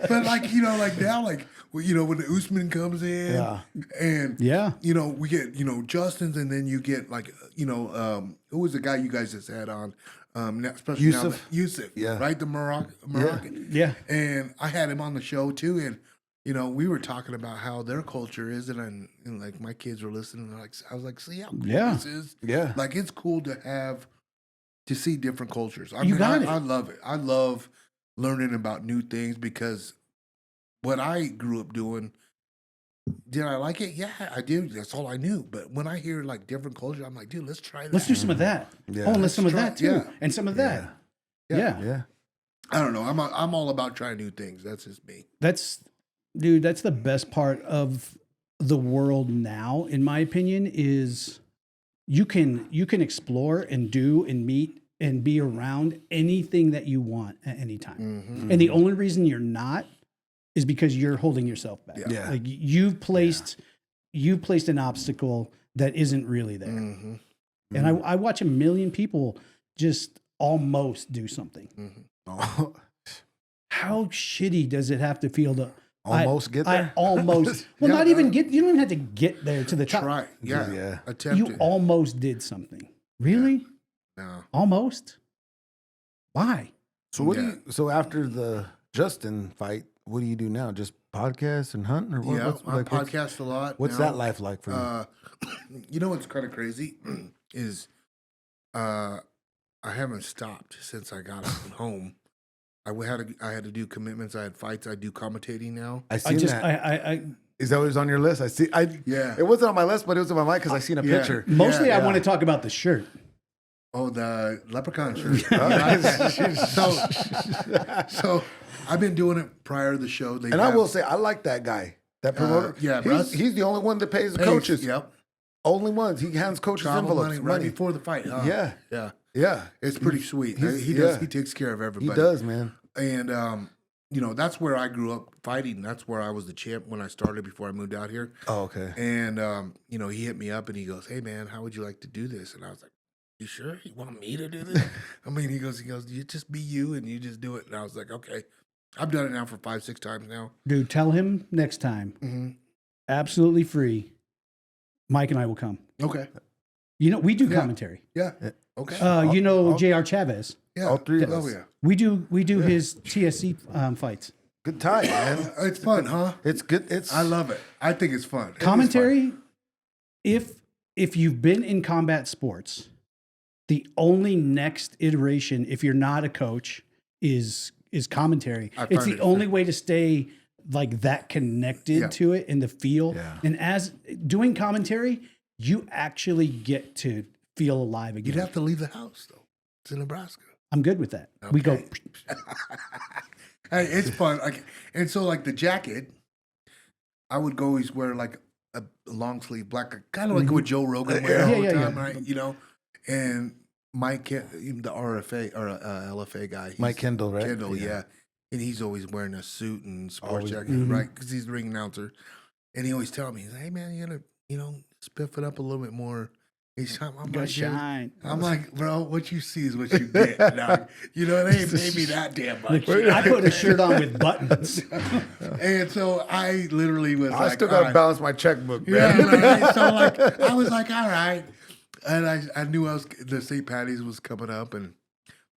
But like, like now, like, when the Usman comes in Yeah. and, Yeah. we get, Justin's and then you get like, who was the guy you guys just had on? Especially Yusuf. Yusuf, Yeah. right? The Moroccan. Yeah. And I had him on the show too. And, we were talking about how their culture is. And like my kids were listening. And I was like, see how cool Yeah. this is? Yeah. Like it's cool to see different cultures. I You mean, got it. I love it. I love learning about new things because what I grew up doing, did I like it? Yeah, I did. That's all I knew. But when I hear like different culture, I'm like, dude, let's try that. Let's do some of that. Yeah. Oh, and let's some of Try- that too. yeah. And some of that. Yeah. Yeah. I don't know. I'm all about trying new things. That's just me. That's the best part of the world now, in my opinion, is you can explore and do and meet and be around anything that you want at any time. Mm-hmm. And the only reason you're not is because you're holding yourself back. Yeah. Like you've placed an obstacle that isn't really there. Mm-hmm. And I watch a million people just almost do something. Mm-hmm. Oh, How shitty does it have to feel to almost get I there. almost well, Yeah, not even get. You don't even have to get there to the top. Try. Yeah. Yeah. Attempt You it. almost did something. Really? No. Almost? Why? So what Yeah. do you? So after the Justin fight, what do you do now? Just podcast and hunt, or what? Yeah, what's, I like, what's- podcast a lot. What's now. that life like for you? You know what's kind of crazy is I haven't stopped since I got home. I had to do commitments. I had fights. I do commentating now. I I seen just that. I Is that what was on your list? I see. Yeah. It wasn't on my list, but it was on my mind because I seen a Yeah. picture. mostly I yeah. want to talk about the shirt. Oh, the leprechaun shirt. Oh. So I've been doing it prior to the show. They And I have- will say, I like that guy. That promoter. yeah, Russ. he's the only one that pays the Pays, coaches. Yep. Only ones. He hands coaches Travel envelopes. money right before the fight. Huh? Yeah. Yeah. Yeah. It's pretty sweet. he's- He yeah. does. He takes care of He everybody. does, man. And that's where I grew up fighting. That's where I was the champ when I started before I moved out here. Oh, okay. And he hit me up and he goes, "Hey man, how would you like to do this?" And I was like, "You sure you want me to do this?" I mean, he goes, "You just be you and you just do it." And I was like, "Okay." I've done it now for 5-6 times now. Dude, tell him next time. Mm-hmm. Absolutely free. Mike and I will come. Okay. We do Yeah. commentary. Yeah. Okay. J.R. Chavez. yeah. all three of Oh us. yeah. We do his TSC fights. Good time, man. It's fun, huh? It's good. It's I love it. I think it's fun. It is Commentary, if you've been in combat sports, the only next iteration, if you're not a coach, is commentary. I It's find the it- only way to stay like that connected Yeah. to it in the feel. Yeah. And as doing commentary, you actually get to feel alive fun. again. You'd have to leave the house though. It's in Nebraska. I'm good with that. We go. Okay. Hey, it's fun. Like, and so like the jacket, I would always wear like a long sleeve black, kind of like what Joe Rogan wears all the Yeah, time, yeah. right? And Mike, the RFA or LFA guy, he's- Mike Kendall, right? Kendall, yeah. And he's always wearing a suit and sports Always. jacket, Mhm. right? Because he's the ring announcer. And he always tell me, he's like, "Hey man, you gotta, spiff it up a little bit more." I'm Go like, "Dude," shine. I'm like, bro, what you see is what you get, dog. They ain't pay me that damn much. I put a shirt on with buttons. And so I literally was I like, still all got to right. balance my checkbook, Yeah, man. right. So I was like, all right. And I knew the St. Patty's was coming up, and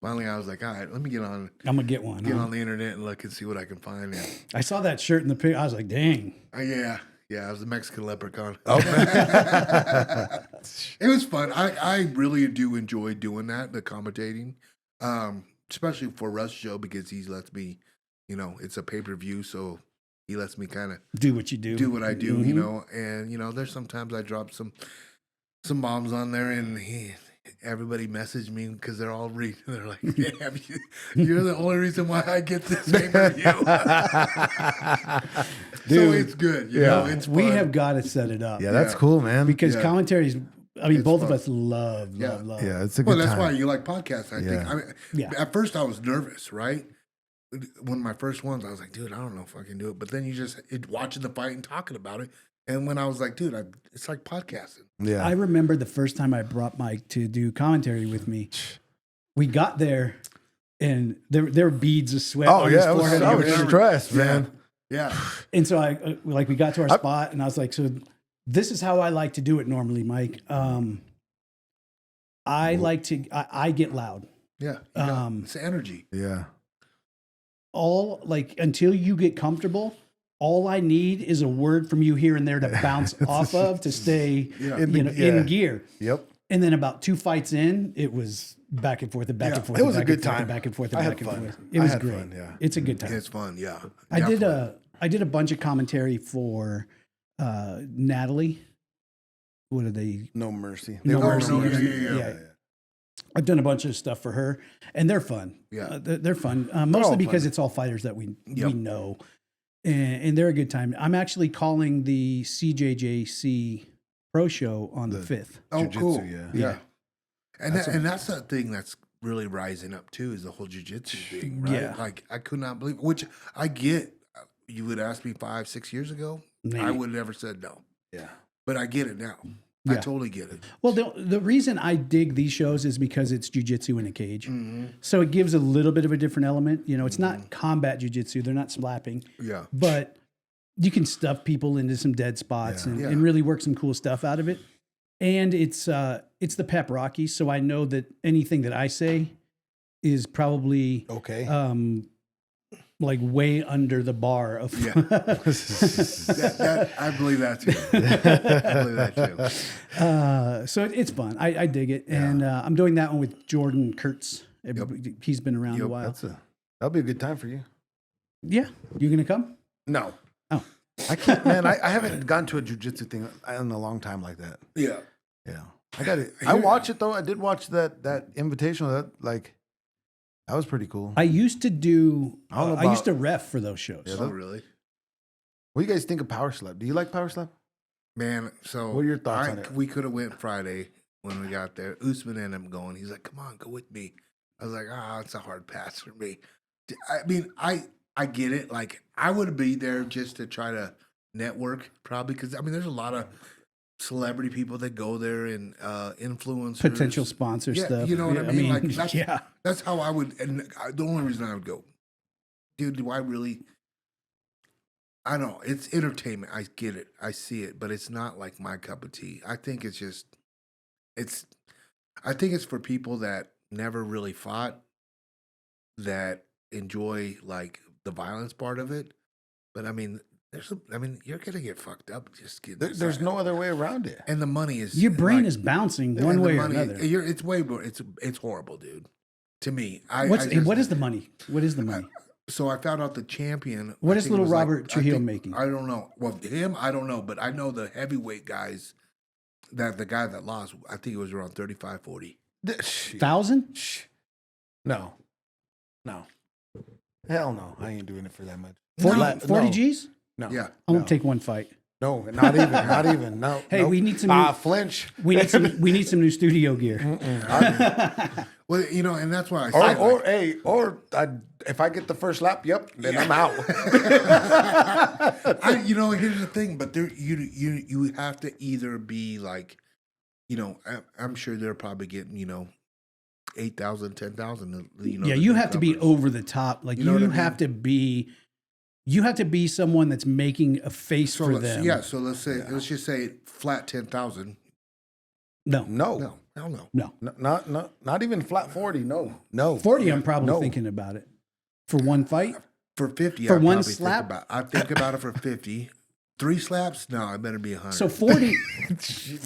finally I was like, all right, let me get on get one. on the internet and look and see what I can find. And, I saw that shirt in the pic. I was like, dang. yeah, I was a Mexican leprechaun. Oh, It was fun. I really do enjoy doing that, the commentating, especially for Russ show because he lets me, it's a pay-per-view, so he lets me kind of Do what you do. do what I do, Mm-hmm. and there's sometimes I drop some bombs on there, and everybody messaged me because they're all reading. They're like, "Yeah, you're the only reason why I get this pay-per-view." So it's good, it's fun. We have got to set it up. Yeah, that's cool, man. Because Yeah. commentaries, I mean, It's both fun. of us love. Yeah, it's a good Well, that's time. why you like podcasts, I think. I mean, Yeah. At first, I was nervous, right? One of my first ones, I was like, dude, I don't know if I can do it. But then you just watching the fight and talking about it. And when I was like, dude, it's like podcasting. Yeah. I remember the first time I brought Mike to do commentary with me. We got there, and there were beads of sweat on his forehead. I was stressed, man. Yeah. And so we got to our spot, and I was like, so this is how I like to do it normally, Mike. I get loud. Yeah. It's energy. Yeah. Until you get comfortable, all I need is a word from you here and there to bounce off of to stay in gear. Yep. And then about 2 fights in, it was back and forth and back and forth. It was and a back good and forth time. and back and forth and I had back and fun. forth. It was I had great. fun, yeah. It's a good time. It's fun. Yeah. I did Definitely. a bunch of commentary for Natalie. What are they? No Mercy. No They were Mercy. No Yeah. I've done a bunch of stuff for her, and they're fun. Yeah. They're fun. Mostly all because fun. it's all fighters that we Yep. know, and they're a good time. I'm actually calling the CJJC Pro Show on the 5th. Oh, Jiu-jitsu, cool. yeah. And that's the thing that's really rising up too is the whole jiu-jitsu thing, right? Yeah. Like I could not believe, which I get. You would ask me 5-6 years ago, Nah. I would have never said no. Yeah. But I get it now. I Yeah. totally get it. Well, the reason I dig these shows is because it's jujitsu in a cage, so it gives a little bit of a different element. It's not combat jujitsu; they're not slapping, Yeah. but you can stuff people into some dead spots Yeah. and really work some cool stuff out of it. And it's the pep Rocky, so I know that anything that I say is probably Okay. like way under the bar of. Yeah. I believe that too. I believe that too. So it's fun. I dig it, and I'm doing that one with Jordan Kurtz. He's been around a while. That'll be a good time for you. Yeah, you gonna come? No. Oh, I can't, man. I haven't gone to a jiu-jitsu thing in a long time like that. Yeah. Yeah. I got it. I watch it though. I did watch that invitational. That was pretty cool. I used to do. I don't know I used about- to ref for those shows. Yeah, Oh, really? What do you guys think of Power Slap? Do you like Power Slap? Man, so What are your thoughts on it? We could have went Friday when we got there. Usman ended up going. He's like, "Come on, go with me." I was like, it's a hard pass for me." I mean, I get it. Like, I would be there just to try to network, probably because there's a lot of celebrity people that go there and influencers, Potential sponsor Yeah, stuff. you know what I mean? Like, that's- yeah. That's how I would. And the only reason I would go, dude, do I really? I don't know. It's entertainment. I get it. I see it, but it's not like my cup of tea. I think it's just, I think it's for people that never really fought, that enjoy like the violence part of it. But you're gonna get fucked up just getting. There's no other way around it. And the money is Your brain like, is bouncing and one the way or money- another. It's way more. It's horrible, dude. To me, What is the money? What is the money? So I found out the champion. What I is think it little was like- Robert I Trujillo think- making? I don't know. Well, him, I don't know, but I know the heavyweight guys. That the guy that lost, I think it was around 35, 40. 1,000? No. Hell no. I ain't doing it for that much. 40 No. G's? No. Yeah. I won't take one fight. No, not even. Not even. No. Hey, nope. we need some. Flinch. We need some new studio gear. Well, and that's why I said, If I get the first lap, then I'm out. here's the thing, but there, you have to either be like, I'm sure they're probably getting, 8,000, 10,000. Yeah, you have to be over the top. Like You know what I mean? have to be. You have to be someone that's making a face for them. Yeah, so let's just say flat 10,000. No. No. Hell no. No. Not even flat 40. No. 40, I'm probably No. thinking about it. For one fight? For 50, For I one probably slap? I think about it for 50. 3 slaps? No, I better be 100. So 40,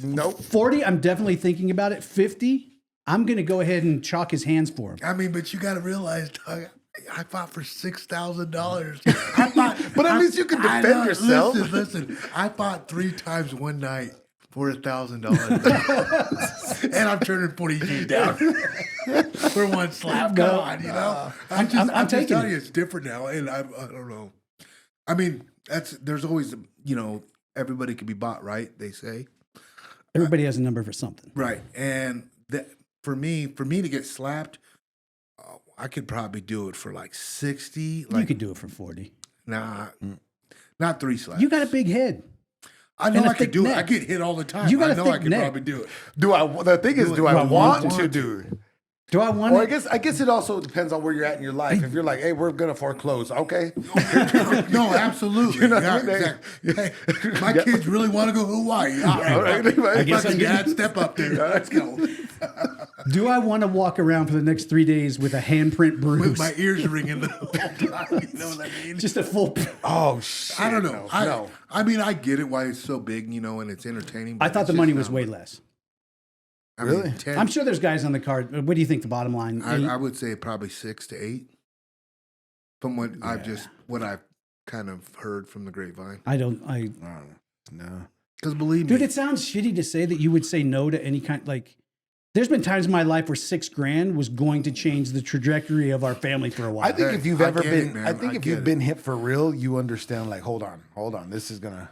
Nope. 40, I'm definitely thinking about it. 50, I'm going to go ahead and chalk his hands for him. I mean, but you got to realize, Doug, I fought for $6,000. I fought, But at least you can defend yourself. Listen, I fought 3 times one night for $1,000. And I'm turning 40G down for one slap. Come on, you know? I'm just taking telling it. you, it's different now. And I don't know. I mean, there's always, you know, everybody can be bought, right? They say. Everybody has a number for something. Right. And that, for me to get slapped, I could probably do it for like 60. Like, You could do it for 40. Nah, not 3 slaps. You got a big head. I know and a I could thick do it. neck. I get hit all the time. You got I a know I thick could neck. probably do it. The thing is, do I want to to? do? Do I want Or I it? guess it also depends on where you're at in your life. If you're like, hey, we're gonna foreclose, okay. No, absolutely. You know what Yeah, I mean? exactly. Hey, my kids really want to go Hawaii. All right, I guess fucking I'm dad, step up there. Let's go. Do I want to walk around for the next 3 days with a handprint bruise? With my ears ringing the whole time. You know what I mean? Just a full. Oh shit! I don't know. No. I mean, I get it why it's so big, you know, and it's entertaining. I but thought it's the just money was not- way less. I mean, Really? 10, I'm sure there's guys on the card. What do you think the bottom line? I would say probably 6 to 8. From what I've kind of heard from the grapevine. No. Because believe me, Dude, it sounds shitty to say that you would say no to any kind. Like, there's been times in my life where $6,000 was going to change the trajectory of our family for a while. I think if you've I ever get been, it, man. I think I if get you've it. been hit for real, you understand. Like, hold on, this is gonna.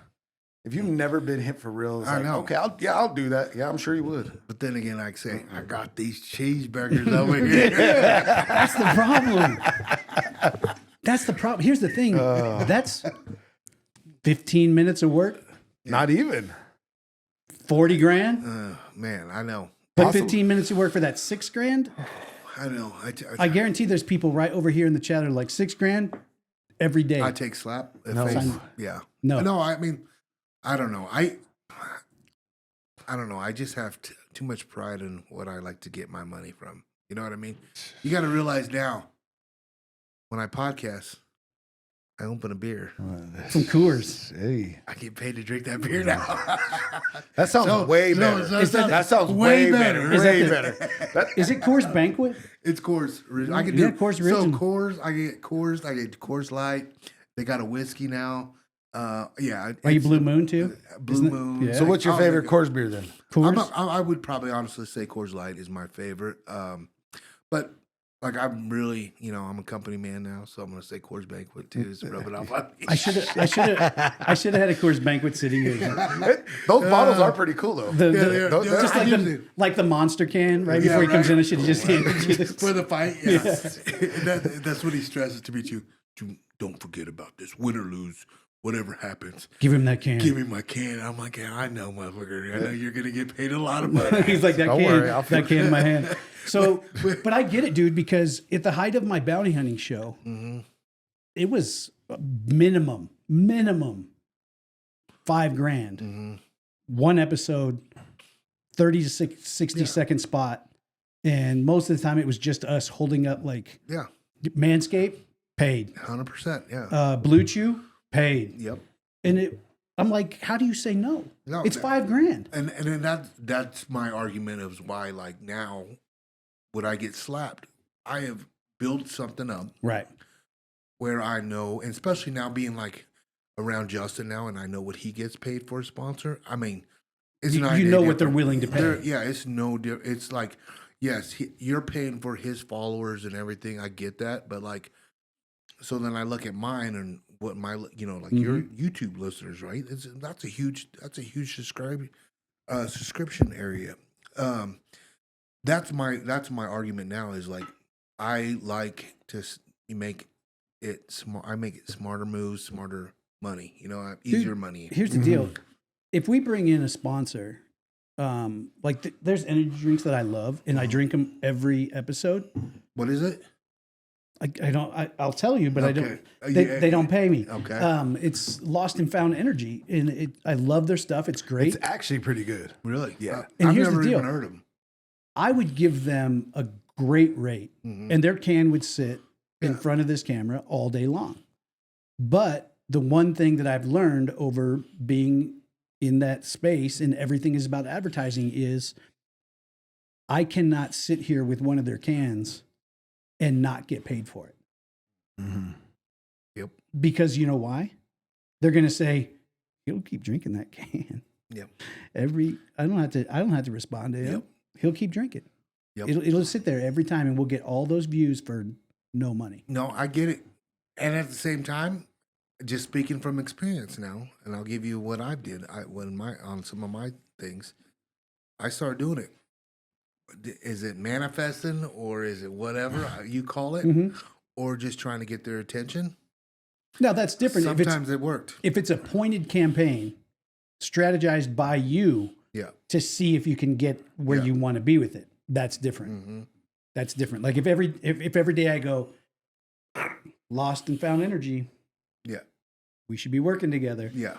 If you've never been hit for real, it's I like, know. okay, I'll do that. Yeah, I'm sure you would. but then again, I say, I got these cheeseburgers over here. That's the problem. That's the problem. Here's the thing. That's 15 minutes of work, Not even. 40 grand. Man, I know. But Awesome. 15 minutes of work for that $6,000. I know. I guarantee there's people right over here in the chat that are like $6,000 every day. I take slap. No. Face. Yeah. No. No, I mean, I don't know. I don't know. I just have too much pride in what I like to get my money from. You know what I mean? You got to realize now, when I podcast, I open a beer. From Coors. Hey, I get paid to drink that beer now. that sounds way better. That sounds way better. Is that Way the- better. Is it Coors Banquet? It's Coors. I can Yeah, do Coors So Original. Coors, I get Coors Light. They got a whiskey now. Yeah. Are you it's Blue Moon too? Blue Isn't it? Moon. Yeah. So, what's your Oh, favorite yeah. Coors beer then? Coors? I would probably honestly say Coors Light is my favorite. But like I'm really, I'm a company man now, so I'm gonna say Coors Banquet too. Just rub it off on me. I should have had a Coors Banquet sitting here. Those bottles are pretty cool though. The- Those- yeah. just I like usually- like the monster can, right? Yeah, Before he comes right. in, I should have just handed you this. For the fight, yeah. That's what he stresses to me too. Don't forget about this. Win or lose, whatever happens, Give him that can. give me my can. I'm like, yeah, I know, motherfucker. I know you're gonna get paid a lot of money. He's like, that Don't can, worry, I'll that can in my hand. So, but I get it, dude, because at the height of my bounty hunting show, it was minimum $5,000. One episode, 30 to 60 second spot. And most of the time it was just us holding up like Yeah, Manscaped, paid. 100%. Yeah. Blue Chew, paid. Yep. And I'm like, how do you say no? No, It's that- $5,000. And then that's my argument of why, like, now would I get slapped? I have built something up Right. where I know, and especially now being like around Justin now, and I know what he gets paid for a sponsor. I mean, it's You not know what they're different. willing to pay. Yeah, it's no different. It's like, yes, you're paying for his followers and everything. I get that, but like, so then I look at mine and what my, like your YouTube listeners, right? That's a huge subscription area. That's my argument now is like, I like to make it smart. I make it smarter moves, smarter money, easier money. Here's the deal. If we bring in a sponsor, there's energy drinks that I love and I drink them every episode. What is it? I'll tell you, but I don't, Okay. they don't pay me. Okay. It's Lost and Found Energy and I love their stuff. It's great. It's actually pretty good. Really? Yeah. And I've here's the never deal. even heard of them. I would give them a great rate, and their can would sit in front of this camera all day long. But the one thing that I've learned over being in that space, and everything is about advertising, is I cannot sit here with one of their cans and not get paid for it. Yep. Because you know why? They're going to say, he'll keep drinking that can. Yep. I don't have to respond to him. Yep. He'll keep drinking. Yep. It'll sit there every time, and we'll get all those views for no money. No, I get it. And at the same time, just speaking from experience now, and I'll give you what I did. On some of my things, I started doing it. Is it manifesting, or is it whatever you call it, or just trying to get their attention? Now that's different. Sometimes it worked. If it's a pointed campaign, strategized by you, to see if you can get where you want to be with it, that's different. That's different. Like if every day I go, lost and found energy, we should be working together. Yeah.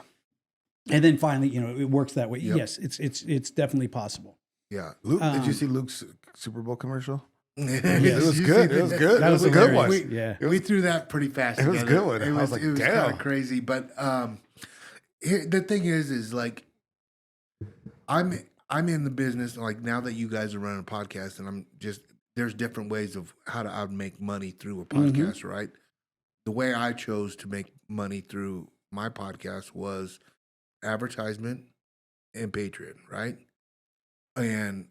And then finally, it works that way. Yep. Yes, it's definitely possible. Yeah. Luke, did you see Luke's Super Bowl commercial? Yes. It was good. It was good. That was a good one. We threw that pretty fast. It was a good one. It was kind damn. of crazy, but the thing is like I'm in the business. Like now that you guys are running a podcast, and there's different ways of how to make money through a podcast, right? The way I chose to make money through my podcast was advertisement and Patreon, right? And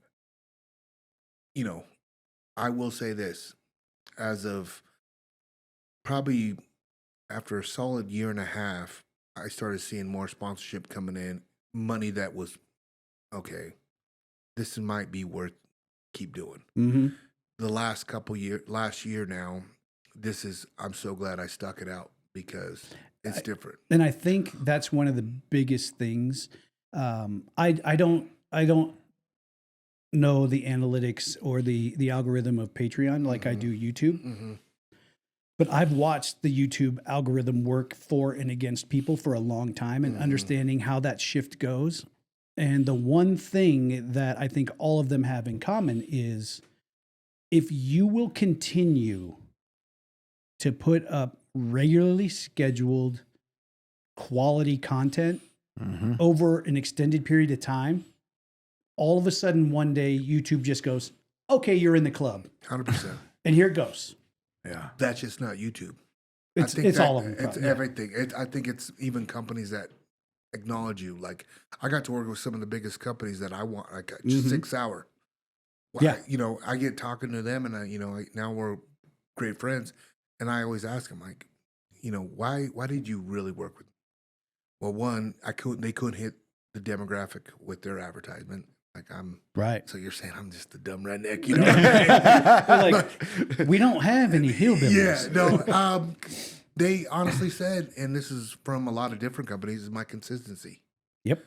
I will say this, as of probably after a solid year and a half, I started seeing more sponsorship coming in, money that was, okay, this might be worth keep doing. The last year now, I'm so glad I stuck it out because it's different. And I think that's one of the biggest things. I don't know the analytics or the algorithm of Patreon like I do YouTube. But I've watched the YouTube algorithm work for and against people for a long time, and understanding how that shift goes. And the one thing that I think all of them have in common is if you will continue to put up regularly scheduled quality content over an extended period of time, all of a sudden one day YouTube just goes, okay, you're in the club. 100%. And here it goes. Yeah. That's just not YouTube. It's all of them. It's everything. I think it's even companies that acknowledge you. Like I got to work with some of the biggest companies that I want, like 6 hour. Well, I get talking to them, and now we're great friends. And I always ask them, like, why did you really work with me? Well, one, they couldn't hit the demographic with their advertisement. Like I'm right. So you're saying I'm just a dumb redneck, you know what I mean? Like, we don't have any hillbillies. Yeah, no. They honestly said, and this is from a lot of different companies, is my consistency. Yep.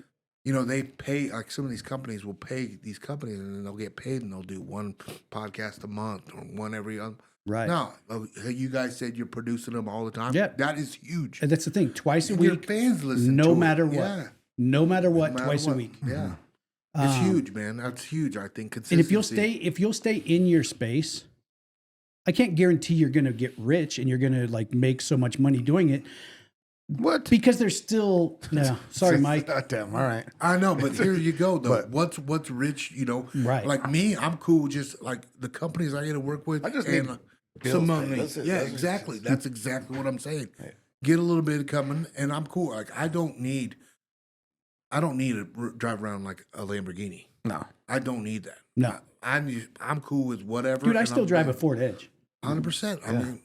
They pay, like some of these companies will pay these companies, and then they'll get paid, and they'll do one podcast a month or one every other. Right. No, you guys said you're producing them all the time. Yeah. That is huge. And that's the thing. Twice a And week. your fans listen no to matter it. what. Yeah. No matter what, No matter twice a what. week. Yeah. It's huge, man. That's huge. I think consistency. And if you'll stay in your space, I can't guarantee you're going to get rich and you're going to like make so much money doing it. What? Because there's still no. Sorry, Mike. Damn. All right. I know, but here you go though. But- what's rich? Right. Like me, I'm cool. Just like the companies I get to work with. I just and need some bills, money. man. That's it. Yeah, That's it. exactly. That's exactly what I'm saying. Get a little bit coming, and I'm cool. Like I don't need to drive around like a Lamborghini. No. I don't need that. No. I'm cool with whatever. Dude, I still drive a Ford Edge. 100%. I mean,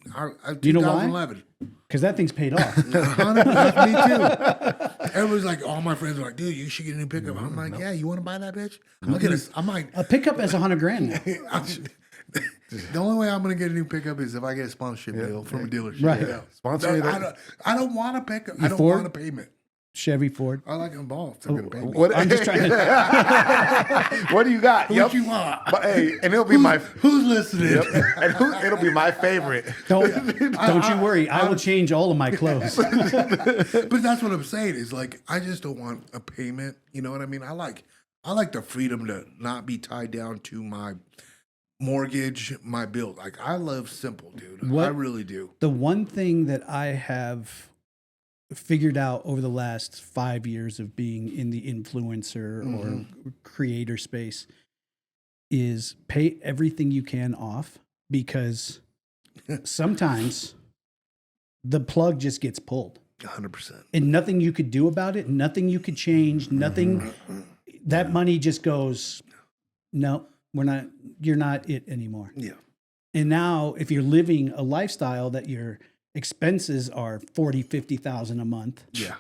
You know why? 2011. Because that thing's paid off. 100%. Me too. Everyone's like, all my friends are like, dude, you should get a new pickup. I'm like, yeah, you want to buy that bitch? I'm like, A pickup has $100,000 now. the only way I'm going to get a new pickup is if I get a sponsorship deal from a dealership. Right. Yeah. Sponsor me No, that. I don't want a pickup. I don't Ford? want a payment. Chevy, Ford. I like them both. They're going to pay me. What? I'm just trying to. What do you got? What you want? But, hey, and it'll be my. Who's listening? Yep. And it'll be my favorite. Don't you worry. I will change all of my clothes. But that's what I'm saying is like, I just don't want a payment. You know what I mean? I like I like the freedom to not be tied down to my mortgage, my bill. Like I love simple, dude. I really do. The one thing that I have figured out over the last 5 years of being in the influencer or creator space is pay everything you can off, because sometimes the plug just gets pulled. 100%. And nothing you could do about it, nothing you could change, nothing. That money just goes, no, you're not it anymore. Yeah. And now if you're living a lifestyle that your expenses are 40, 50,000 a month. Yeah.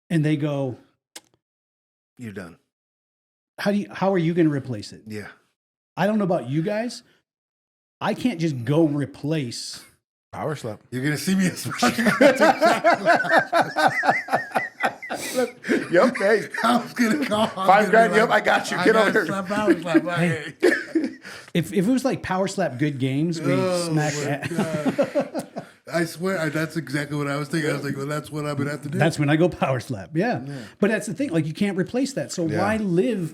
And they go, you're done. How are you going to replace it? Yeah. I don't know about you guys. I can't just go replace. Power slap. You're going to see me as Yep. Hey. I was going to call. $5,000. Yep. I got you. Get over here. Power slap. Hey. If it was like Power Slap Good Games, we smack that. I swear, that's exactly what I was thinking. I was like, well, that's what I'm going to have to do. That's when I go Power Slap. Yeah. But that's the thing. Like, you can't replace that. So why live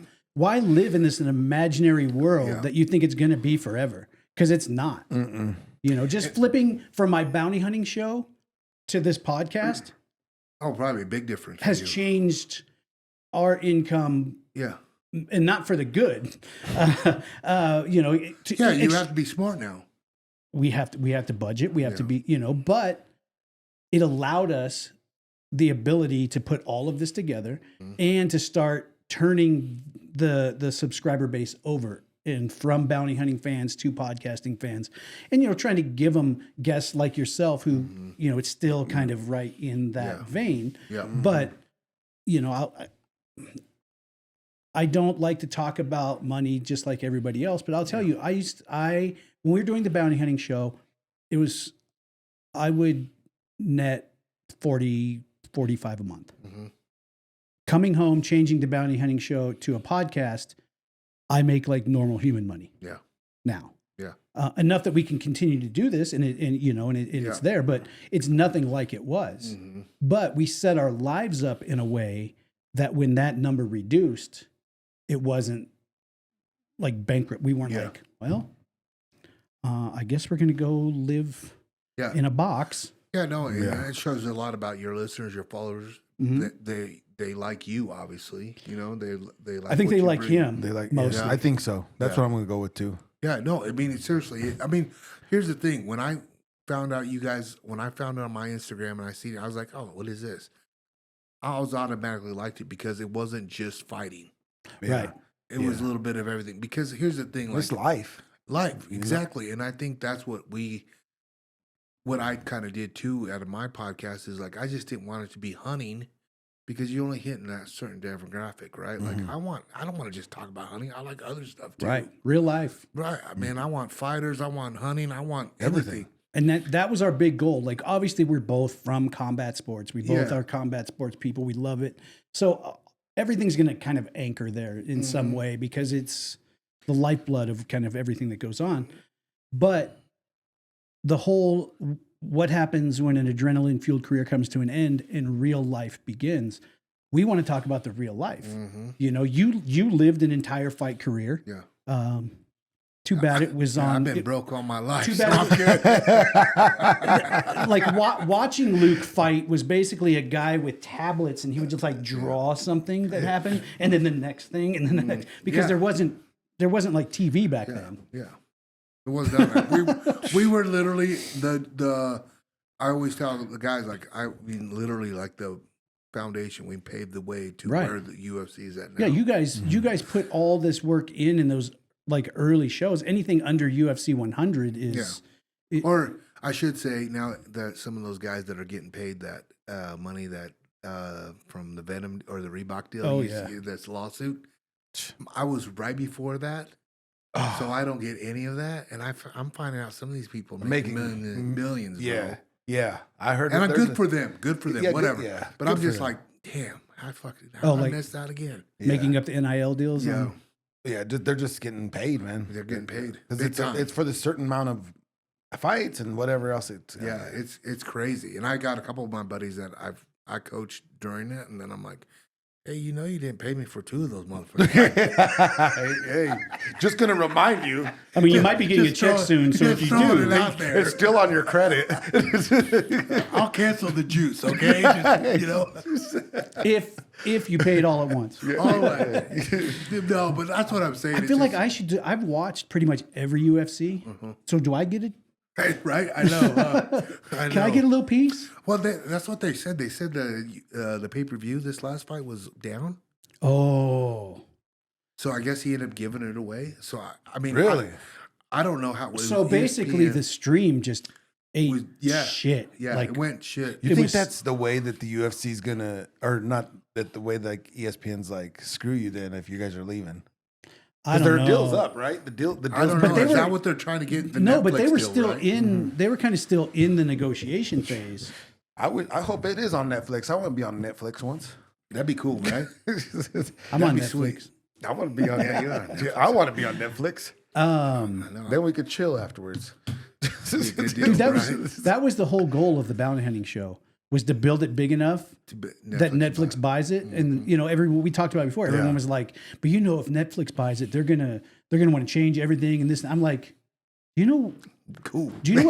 in this an imaginary world that you think it's going to be forever? Because it's not. You know, just flipping from my bounty hunting show to this podcast. Oh, probably a big difference. Has changed our income. Yeah. And not for the good. You know. You have to be smart now. We have to budget. We have to be, you know, but it allowed us the ability to put all of this together and to start turning the subscriber base over and from bounty hunting fans to podcasting fans, and, you know, trying to give them guests like yourself who, you know, it's still kind of right in that vein. Yeah. But, you know, I don't like to talk about money just like everybody else, but I'll tell you, when we were doing the bounty hunting show, I would net 40, 45 a month. Coming home, changing the bounty hunting show to a podcast, I make like normal human money. Yeah. Now. Yeah. Enough that we can continue to do this, and it's there, but it's nothing like it was. But we set our lives up in a way that when that number reduced, it wasn't like bankrupt. We weren't like, well, I guess we're going to go live in a box. Yeah, no, it shows a lot about your listeners, your followers. They like you, obviously. You know, they like. I think they like him. They like mostly. I think so. That's what I'm going to go with too. Yeah, no, I mean, seriously. I mean, here's the thing. When I found out you guys, when I found it on my Instagram and I seen it, I was like, oh, what is this? I was automatically liked it because it wasn't just fighting. Right. It was a little bit of everything. Because here's the thing. Like, it's life. Life, exactly. And I think that's what I kind of did too out of my podcast is like, I just didn't want it to be hunting because you're only hitting that certain demographic, right? Like I don't want to just talk about hunting. I like other stuff too. Right. Real life. Right. I mean, I want fighters. I want hunting. I want everything. And that was our big goal. Like, obviously we're both from combat sports. We both are combat sports people. We love it. So everything's going to kind of anchor there in some way because it's the lifeblood of kind of everything that goes on. But the whole, what happens when an adrenaline fueled career comes to an end and real life begins? We want to talk about the real life. You know, you lived an entire fight career. Yeah. Too bad it was on. I've been broke all my life. Too bad. Like watching Luke fight was basically a guy with tablets, and he would just like draw something that happened, and then the next thing, and then the next, because there wasn't like TV back then. Yeah, it was that. we were literally the. I always tell the guys literally like the foundation. We paved the way to where the UFC is at now. Yeah, you guys put all this work in those like early shows. Anything under UFC 100 is, or I should say now that some of those guys that are getting paid that money that from the Venom or the Reebok deal, that's lawsuit. I was right before that, so I don't get any of that, and I'm finding out some of these people making millions. Yeah, bro. Yeah, I heard, and I'm good for them. Good for them. Yeah, whatever. But I'm just them. like, damn, I missed out again. Making up the NIL deals. Yeah. Yeah, they're just getting paid, man. They're getting paid. It's for the certain amount of fights and whatever else. It's crazy. And I got a couple of my buddies that I coached during it, and then I'm like, Hey, you know you didn't pay me for 2 of those motherfuckers. hey, just gonna remind you, I mean, you might be getting a Just check throw- soon, so just if you throwing do, it out there. it's still on your credit. I'll cancel the juice, okay? Just, you know, if you pay it all at once. all right. No, but that's what I'm saying. I feel like I should do. I've watched pretty much every UFC. So do I get it? right. I know. I know. Can I get a little piece? Well, that's what they said. They said the pay-per-view this last fight was down, Oh. so I guess he ended up giving it away. So I mean, Really? I don't know how. It was So basically, ESPN. the stream just ate Was- shit. Yeah, Like, it went shit. You It think was- that's the way that the UFC's gonna, or not that the way like ESPN's like screw you then if you guys are leaving? I Because don't their know. deal's up, right? The I deal's don't But know. they Is were- that what they're trying to get? The No, but Netflix they were deal, still right? in. They were kind of still in the negotiation phase. I hope it is on Netflix. I want to be on Netflix once. That'd be cool, right? I'm on be Netflix. sweet. I want to be on. I want to be on Netflix. Then we could chill afterwards. Good deal, Dude, right? that was the whole goal of the bounty hunting show, was to build it big enough that Netflix buys it. And you know, we talked about it before. Everyone was like, but you know, if Netflix buys it, they're gonna want to change everything and this. I'm like, you know, Cool. do you know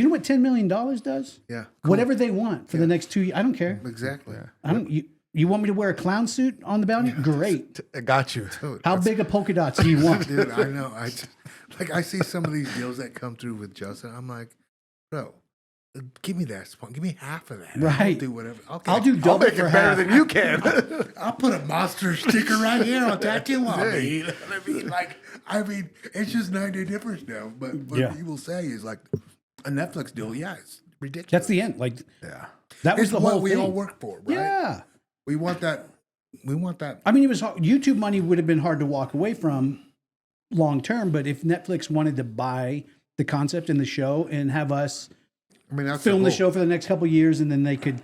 what $10 million does? Yeah. Whatever they want for the next 2 years. I don't care. Exactly. I don't. You want me to wear a clown suit on the bounty? Great. I got you. Dude, How big a polka dots do you want? Dude, I know. I see some of these deals that come through with Justin. I'm like, bro, give me that. Give me half of that. I'll Right. do whatever. Okay. I'll do I'll double make for it better half. than you can. I'll put a monster sticker right here on tattoo on me. You know what I mean? Like, it's just 9-day difference now. But what Yeah. people say is like a Netflix deal. Yeah, it's ridiculous. That's the end. Like Yeah. that was It's the what whole we thing. all work for, right? Yeah. We want that. We want that. I mean, it was YouTube money would have been hard to walk away from long term, but if Netflix wanted to buy the concept and the show and have us I mean, that's film the goal. show for the next couple of years, and then they could,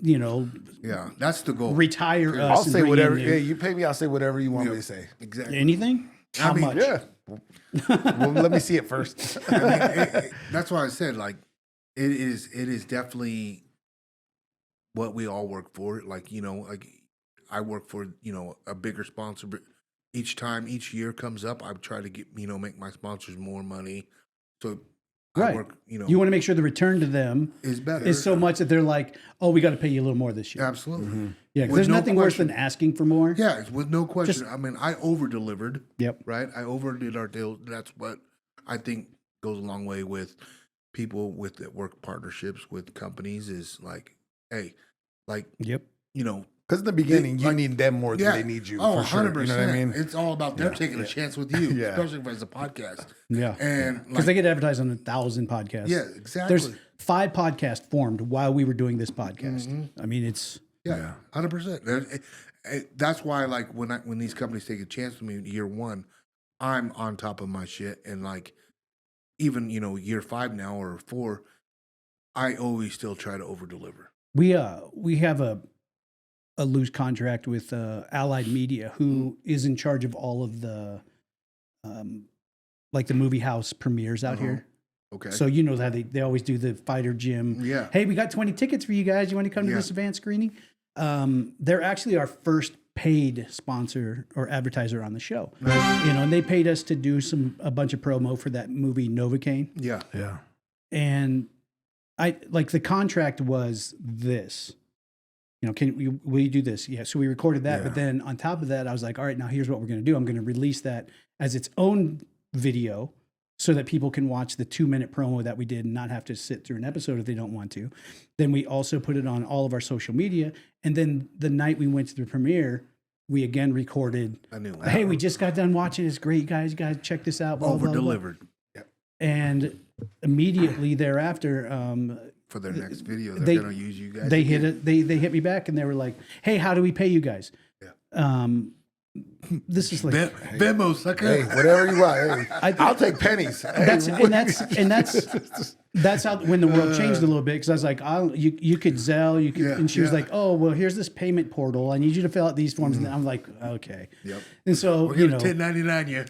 you know, Yeah, that's the goal. retire us. I'll and say bring whatever. in Yeah, you pay me. I'll say whatever you want me to say. Exactly. anything. How mean, much? Yeah. Well, let me see it first. I mean, that's why I said like it is definitely what we all work for. Like, you know, like I work for, you know, a bigger sponsor, but each year comes up, I try to get, you know, make my sponsors more money. So I Right. work, you know, You want to make sure the return to them is better. is so much that they're like, oh, we got to pay you a little more this year. Absolutely. Yeah, because With there's no nothing worse question. than asking for more. Yeah, it's with no question. I mean, I over delivered. Yep. Right? I overdid our deal. That's what I think goes a long way with people with that work partnerships with companies is like, hey, like, Yep. you know, Because in the beginning, you like- need them more than yeah. they need you. Oh, for sure. 100%. You know what I mean? It's all about them taking a chance with you, Yeah. especially if it's a podcast. Yeah. And Because like, they get advertised on 1,000 podcasts. yeah, exactly. There's 5 podcasts formed while we were doing this podcast. Mm-hmm. I mean, it's Yeah, 100%. That's why, like, when these companies take a chance with me in year one, I'm on top of my shit, and like, even you know, year 5 now or 4, I always still try to over deliver. we have a loose contract with Allied Media, who is in charge of all of the like the movie house premieres out here. Okay. So you know how they always do the fighter gym. Yeah. Hey, we got 20 tickets for you guys. You want to come to Yeah. this advanced screening? They're actually our first paid sponsor or advertiser on the show. You know, and they paid us to do a bunch of promo for that movie Novocaine. Yeah. Yeah. And I like the contract was this. You know, will you do this? Yeah. So we recorded that, but then on top of that, I was like, all right, now here's what we're going to do. I'm going to release that as its own video so that people can watch the 2-minute promo that we did and not have to sit through an episode if they don't want to. Then we also put it on all of our social media. And then the night we went to the premiere, we again recorded, I knew. hey, we just got done watching. It's great, guys. You guys check this out. Blah, blah, over blah, blah. delivered And immediately thereafter, for their next video. they- They're gonna use you guys. they again. hit it. They hit me back and they were like, "Hey, how do we pay you guys?" Yeah. this is like Venmo, sucker. Hey, whatever you want. Hey, I'll take pennies. Hey, that's how when the world changed a little bit, because I was like, you could Zelle, you could, and she was like, oh well, here's this payment portal. I need you to fill out these forms, and I'm like, okay. Yep. And so We're gonna 1099 you.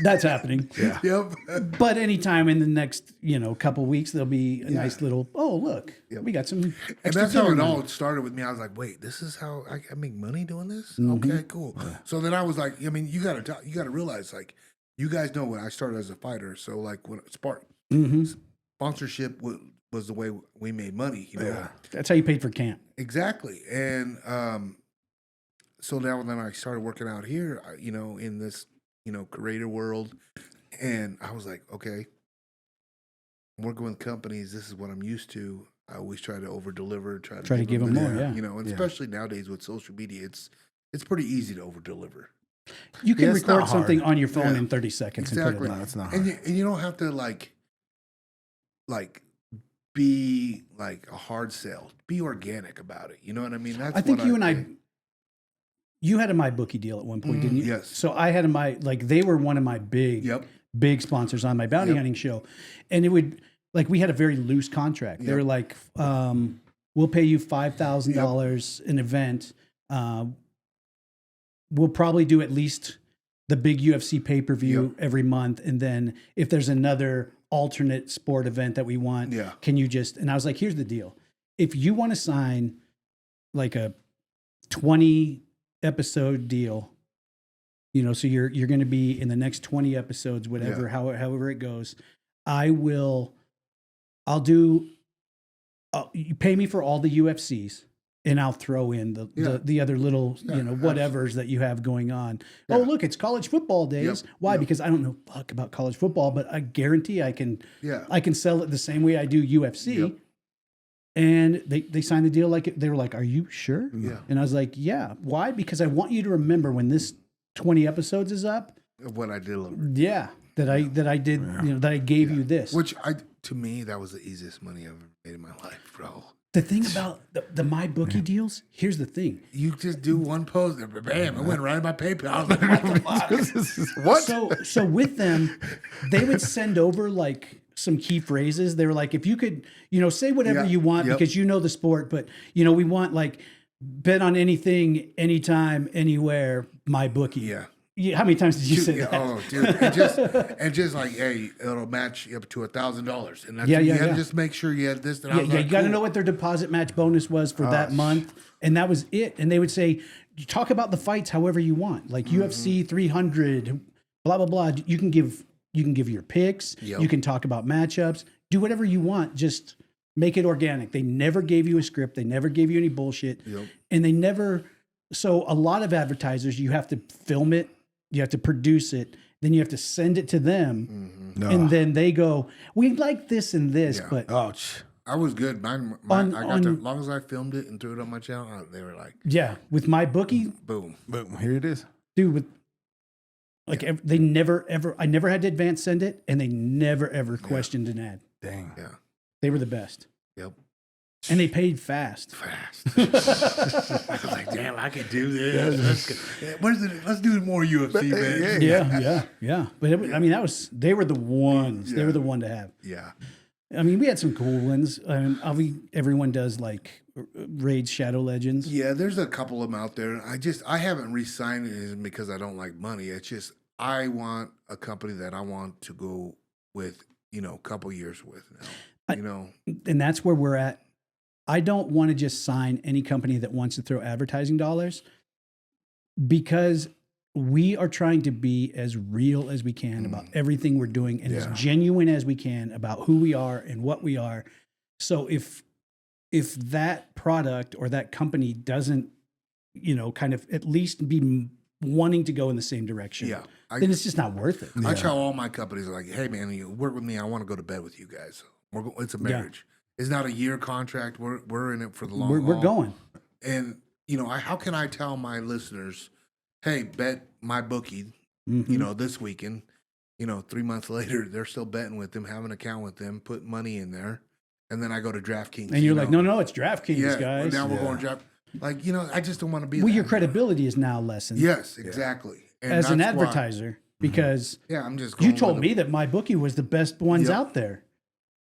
that's happening. Yeah. Yep. But anytime in the next couple weeks, there'll be a nice little look, we got some. And that's how it all started with me. I was like, wait, this is how I make money doing this? Okay, cool. So then I was like, I mean, you gotta realize, like, you guys know when I started as a fighter. So like when sponsorship was the way we made money. You know? Yeah. That's how you paid for camp. Exactly. And so now then I started working out here, in this, creator world. And I was like, okay, I'm working with companies. This is what I'm used to. I always try to over deliver, try to give them more. Yeah. and especially nowadays with social media, it's pretty easy to over deliver. You can it's not record something hard. on your phone in 30 seconds. Exactly. And put it It's not And hard. you don't have to like be like a hard sell. Be organic about it. You know what I mean? That's I think what you and think. you had a MyBookie deal at one point, didn't you? Yes. So I had they were one of my big sponsors on my bounty hunting show. And it would, we had a very loose contract. They were like, we'll pay you $5,000 an event. We'll probably do at least the big UFC pay-per-view every month. And then if there's another alternate sport event that we want, can you just, and I was like, here's the deal. If you want to sign like a 20 episode deal, so you're going to be in the next 20 episodes, whatever, however it goes, you pay me for all the UFCs. And I'll throw in the other little, whatevers that you have going on. Yeah. Oh, look, it's college football days. Yep. Why? Yep. Because I don't know fuck about college football, but I guarantee I can sell it the same way I do UFC. Yep. And they signed the deal they were like, are you sure? Yeah. And I was like, yeah. Why? Because I want you to remember when this 20 episodes is up. What I did. Yeah. That I did, that I gave you this. Which to me, that was the easiest money I've ever made in my life, bro. The thing about the MyBookie deals, here's the thing. You just do one post, and bam, it went right in my PayPal. I was like, what? So with them, they would send over some key phrases. They were like, if you could, say whatever you want because you know the sport, but we want bet on anything, anytime, anywhere, MyBookie. Yeah. How many times did you say that? Oh, dude, and just like, hey, it'll match up to $1,000, and that's you had to just make sure you had this. And you got to know what their deposit match bonus was for that month, and that was it. And they would say, talk about the fights however you want, UFC 300, blah blah blah. You can give your picks. Yep. You can talk about matchups. Do whatever you want. Just make it organic. They never gave you a script. They never gave you any bullshit, and they never. So a lot of advertisers, you have to film it. You have to produce it, then you have to send it to them, and then they go, "We like this and this." But I was good. As long as I filmed it and threw it on my channel, they were like, with MyBookie, boom, here it is, dude. They never ever. I never had to advance send it, and they never ever questioned an ad. Dang, they were the best. Yep. And they paid fast. I was like, damn, I can do this. Let's do more UFC, man. Yeah. But they were the ones. They were the one to have. Yeah. I mean, we had some cool ones. Everyone does Raid Shadow Legends. Yeah, there's a couple of them out there. I haven't re-signed it because I don't like money. It's just I want a company that I want to go with, a couple years with now. And that's where we're at. I don't want to just sign any company that wants to throw advertising dollars, because we are trying to be as real as we can about everything we're doing and as genuine as we can about who we are and what we are. So if that product or that company doesn't, kind of at least be wanting to go in the same direction, then it's just not worth it. I tell all my companies, like, hey man, you work with me. I want to go to bed with you guys. It's a marriage. It's not a year contract. We're in it for the long haul. We're going. And, how can I tell my listeners, hey, bet MyBookie, this weekend, 3 months later, they're still betting with them, have an account with them, put money in there. And then I go to DraftKings. And you're like, no, it's DraftKings, guys. Now we're going draft. Like, you know, I just don't want to be. Well, that. your credibility is now lessened. Yes, exactly. And as an that's why- advertiser, because Yeah, I'm just. you going told with me that my bookie was the best ones Yep. out there.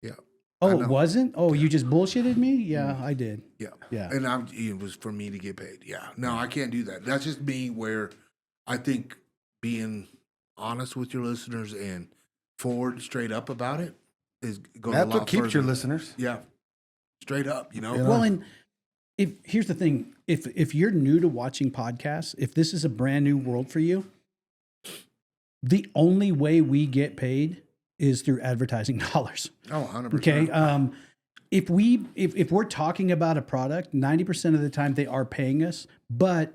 Yeah. Oh, I it know. wasn't? Oh, you just bullshitted me? Yeah, I did. Yeah. Yeah. And it was for me to get paid. Yeah. No, I can't do that. That's just me where I think being honest with your listeners and forward straight up about it is going That's a lot what keeps your further. listeners. Yeah. Straight up, you know? Yeah. Well, and here's the thing. If you're new to watching podcasts, if this is a brand new world for you, the only way we get paid is through advertising dollars. Oh, 100%. Okay. If we're talking about a product, 90% of the time they are paying us. But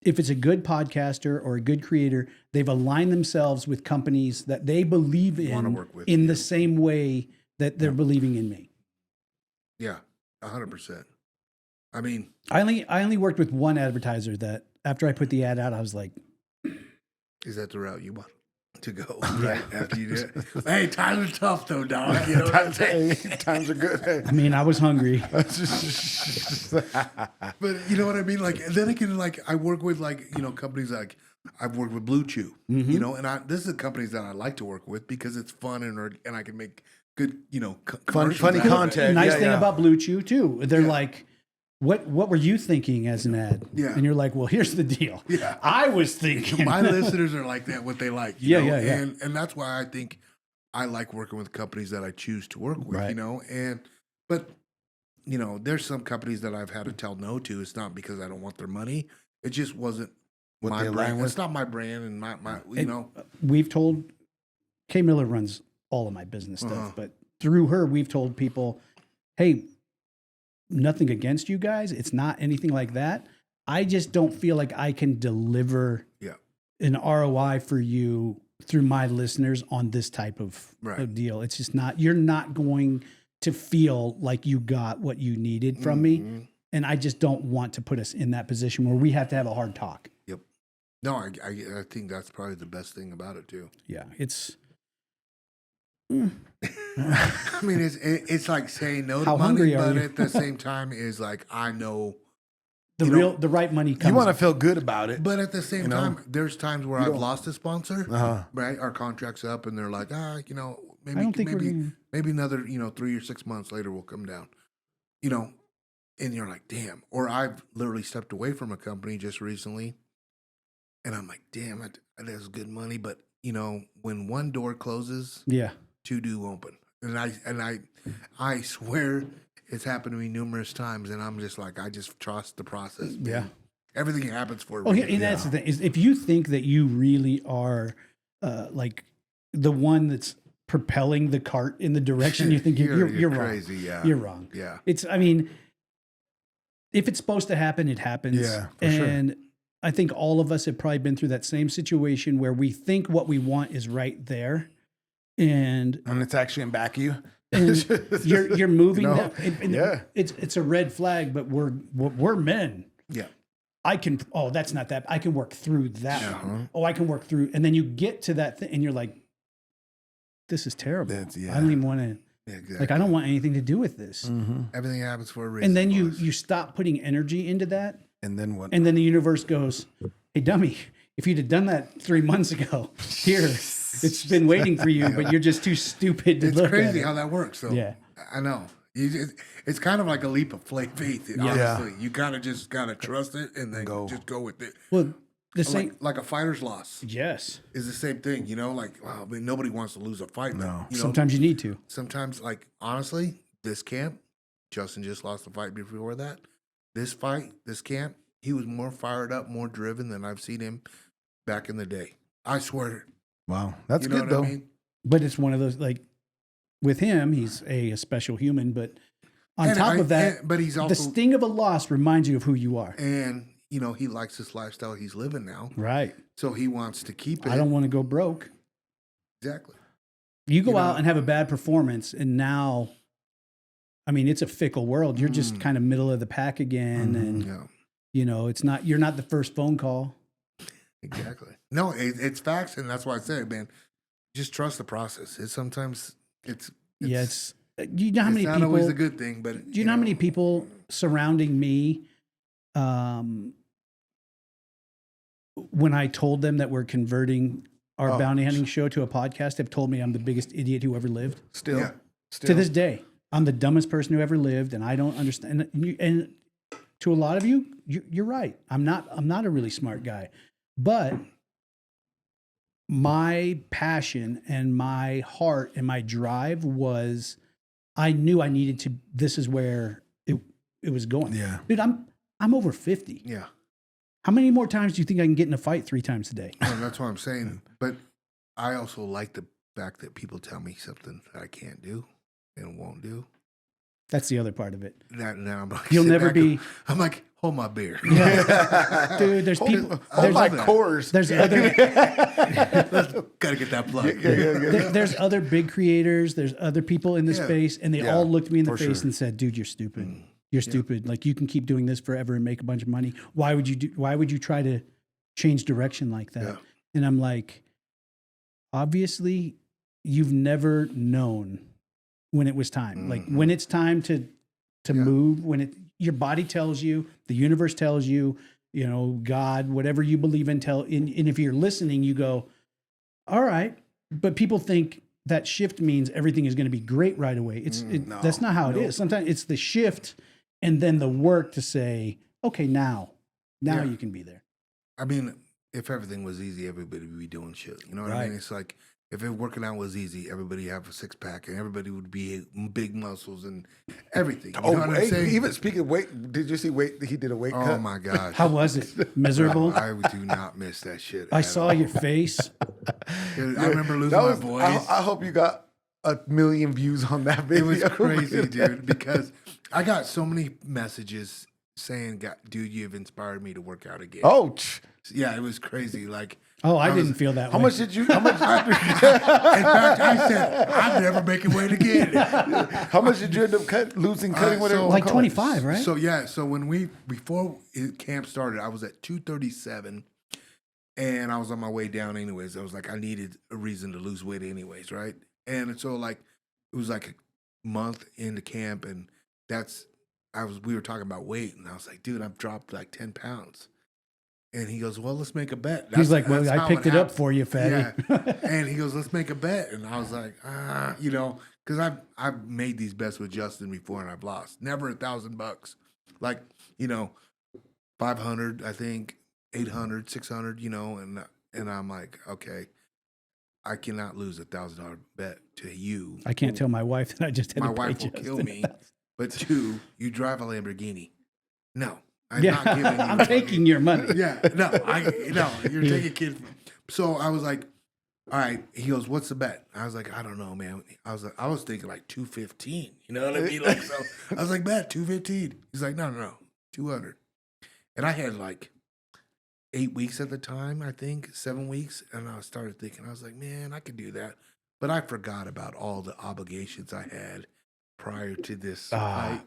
if it's a good podcaster or a good creator, they've aligned themselves with companies that they believe Wanna in work with, in yeah. the same way that they're believing in me. Yeah. 100%. I mean, I only worked with one advertiser that after I put the ad out, I was like, is that the route you want to go? Right after you did it? Hey, times are tough though, dog. You know what I'm saying? Times are good. Hey. I mean, I was hungry. But you know what I mean? Like, then again, like I work with like, you know, companies like I've worked with Blue Chew, you know, and this is companies that I like to work with because it's fun and I can make good, you know, commercials funny out of it. content. Nice Yeah, thing yeah. about Blue Chew too, they're Yeah. like, what were you thinking as an ad? Yeah. And you're like, well, here's the deal. Yeah. I was thinking. My listeners are like that, what they like. You know? Yeah. And that's why I think I like working with companies that I choose to work with, Right. you know? But, you know, there's some companies that I've had to tell no to. It's not because I don't want their money. It just wasn't What my they align brand. with? It's not my brand and my you And know. we've told Kay Miller runs all of my business stuff, Uh-huh. but through her, we've told people, hey, nothing against you guys. It's not anything like that. I just don't feel like I can deliver Yeah. an ROI for you through my listeners on this type of Right. deal. It's just not, you're not going to feel like you got what you needed from me. Mhm. And I just don't want to put us in that position where we have to have a hard talk. Yep. No, I think that's probably the best thing about it too. Yeah. It's, I mean, it's like saying no to How money, hungry are but you? at the same time, is like I know. the right money comes. You want to feel good about it. But at the same You know? time, there's times where I've lost a sponsor. Uh-huh. Right, our contract's up, and they're like, you know, I don't think we're maybe gonna- maybe another, you know, 3 or 6 months later we'll come down. You know, and you're like, damn. Or I've literally stepped away from a company just recently, and I'm like, damn, that's good money, but you know, when one door closes, Yeah. two do open, and I swear it's happened to me numerous times, and I'm just like, I just trust the process. Man. Yeah. Everything happens for a Oh, yeah, reason. and that's the thing is if you think that you really are like the one that's propelling the cart in the direction you think you're wrong. crazy. Yeah, You're wrong. Yeah, It's, I mean, if it's supposed to happen, it happens. Yeah, for sure. And I think all of us have probably been through that same situation where we think what we want is right there. And And it's actually in back of you. you're moving You know? down. And Yeah. It's a red flag, but we're men. yeah. I can, oh, that's not that. I can work through that Uh-huh. one. Oh, I can work through. And then you get to that thing and you're like, this is terrible. That's- I don't even want to, Yeah, exactly. like, I don't want anything to do with this. Mm-hmm. Everything happens for a reason. And then boys. you stop putting energy into that. And then what? And then the universe goes, hey, dummy, if you'd have done that 3 months ago, here, it's been waiting for you, but you're just too stupid to It's look crazy at how it. that works. So Yeah. I know. It's kind of like a leap of faith. Yeah. Honestly, you kind of just gotta trust it and then just go with it. Well, the same, Like a fighter's loss yes. is the same thing. You know, like wow, I mean, nobody wants to lose a fight. But, No. you know, Sometimes you need to. sometimes, like honestly, this camp, Justin just lost the fight before that. This fight, this camp, he was more fired up, more driven than I've seen him back in the day. I swear. Wow. That's You know good, what though. I mean? But it's one of those, like, with him, he's a special human, but on top of that, but he's the also sting of a loss reminds you of who you are. and you know he likes this lifestyle he's living now, Right. so he wants to keep it. I don't want to go broke. exactly. You go You know- out and have a bad performance, and now, I mean, it's a fickle world. You're just kind of middle of the pack again, and Yeah, you know, you're not the first phone call. exactly. No, it's facts, and that's why I say, man, just trust the process. It's sometimes it's Yeah, it's you know how it's many not people. always a good thing, but Do you know how many people surrounding me when I told them that we're converting our bounty hunting show to a podcast, they've told me I'm the biggest idiot who ever lived. Still. To this day, I'm the dumbest person who ever lived, and I don't understand. And to a lot of you, you're right. I'm not a really smart guy, but my passion and my heart and my drive was, I knew I needed to. This is where it was going. Yeah, dude, I'm over 50. Yeah. How many more times do you think I can get in a fight 3 times a day? Well, that's what I'm saying. But I also like the fact that people tell me something that I can't do and won't do. That's the other part of it. Now I'm like, You'll never be. I'm like, hold my beer. Yeah. Dude, there's people. Hold my cores. There's other. Gotta get that plug. There's other big creators. There's other people in the space, and they all looked me in the face and said, "Dude, you're stupid. You're stupid. Like, you can keep doing this forever and make a bunch of money. Why would you try to change direction like that?" Yeah. And I'm like, obviously, you've never known when it was time. Like, when it's time to move, when your body tells you, the universe tells you, God, whatever you believe in, and if you're listening, you go, all right. But people think that shift means everything is going to be great right away. That's not how it is. Sometimes it's the shift and then the work to say, okay, now you can be there. I mean, if everything was easy, everybody would be doing shit. You know what I mean? It's like, if working out was easy, everybody have a 6-pack and everybody would be big muscles and everything. You know what I'm saying? Even speaking of weight, did you see weight? He did a weight cut. Oh my gosh. How was it? Miserable? I do not miss that shit. I saw your face. Dude, I remember losing my voice. I hope you got 1 million views on that video. It was crazy, dude, because I got so many messages saying, dude, you've inspired me to work out again. Oh, yeah, it was crazy. Like, I didn't feel that way. How much did you? In fact, I said, I'm never making weight again. How much did you end up cutting? Whatever. Like 25, right? So yeah, so before camp started, I was at 237, and I was on my way down anyways. I was like, I needed a reason to lose weight anyways, right? And so like, it was like a month into camp, and we were talking about weight, and I was like, dude, I've dropped like 10 pounds. And he goes, well, let's make a bet. He's like, well, I picked it up for you, fatty. Yeah. And he goes, let's make a bet. And I was like, because I've made these bets with Justin before and I've lost. Never $1,000. Like, 500, I think, 800, 600, and I'm like, okay, I cannot lose $1,000 bet to you. I can't tell my wife that I just had my to pay wife will Justin. kill me. But 2, you drive a Lamborghini. No. I'm Yeah, not giving you I'm money. taking your money. Yeah, you're taking kids. So I was like, all right. He goes, what's the bet? I was like, I don't know, man. I was thinking like 215. You know what I mean? Like, so I was like, bet 215. He's like, no, 200. And I had like 8 weeks at the time, I think 7 weeks, and I started thinking, I was like, man, I could do that. But I forgot about all the obligations I had prior to this fight.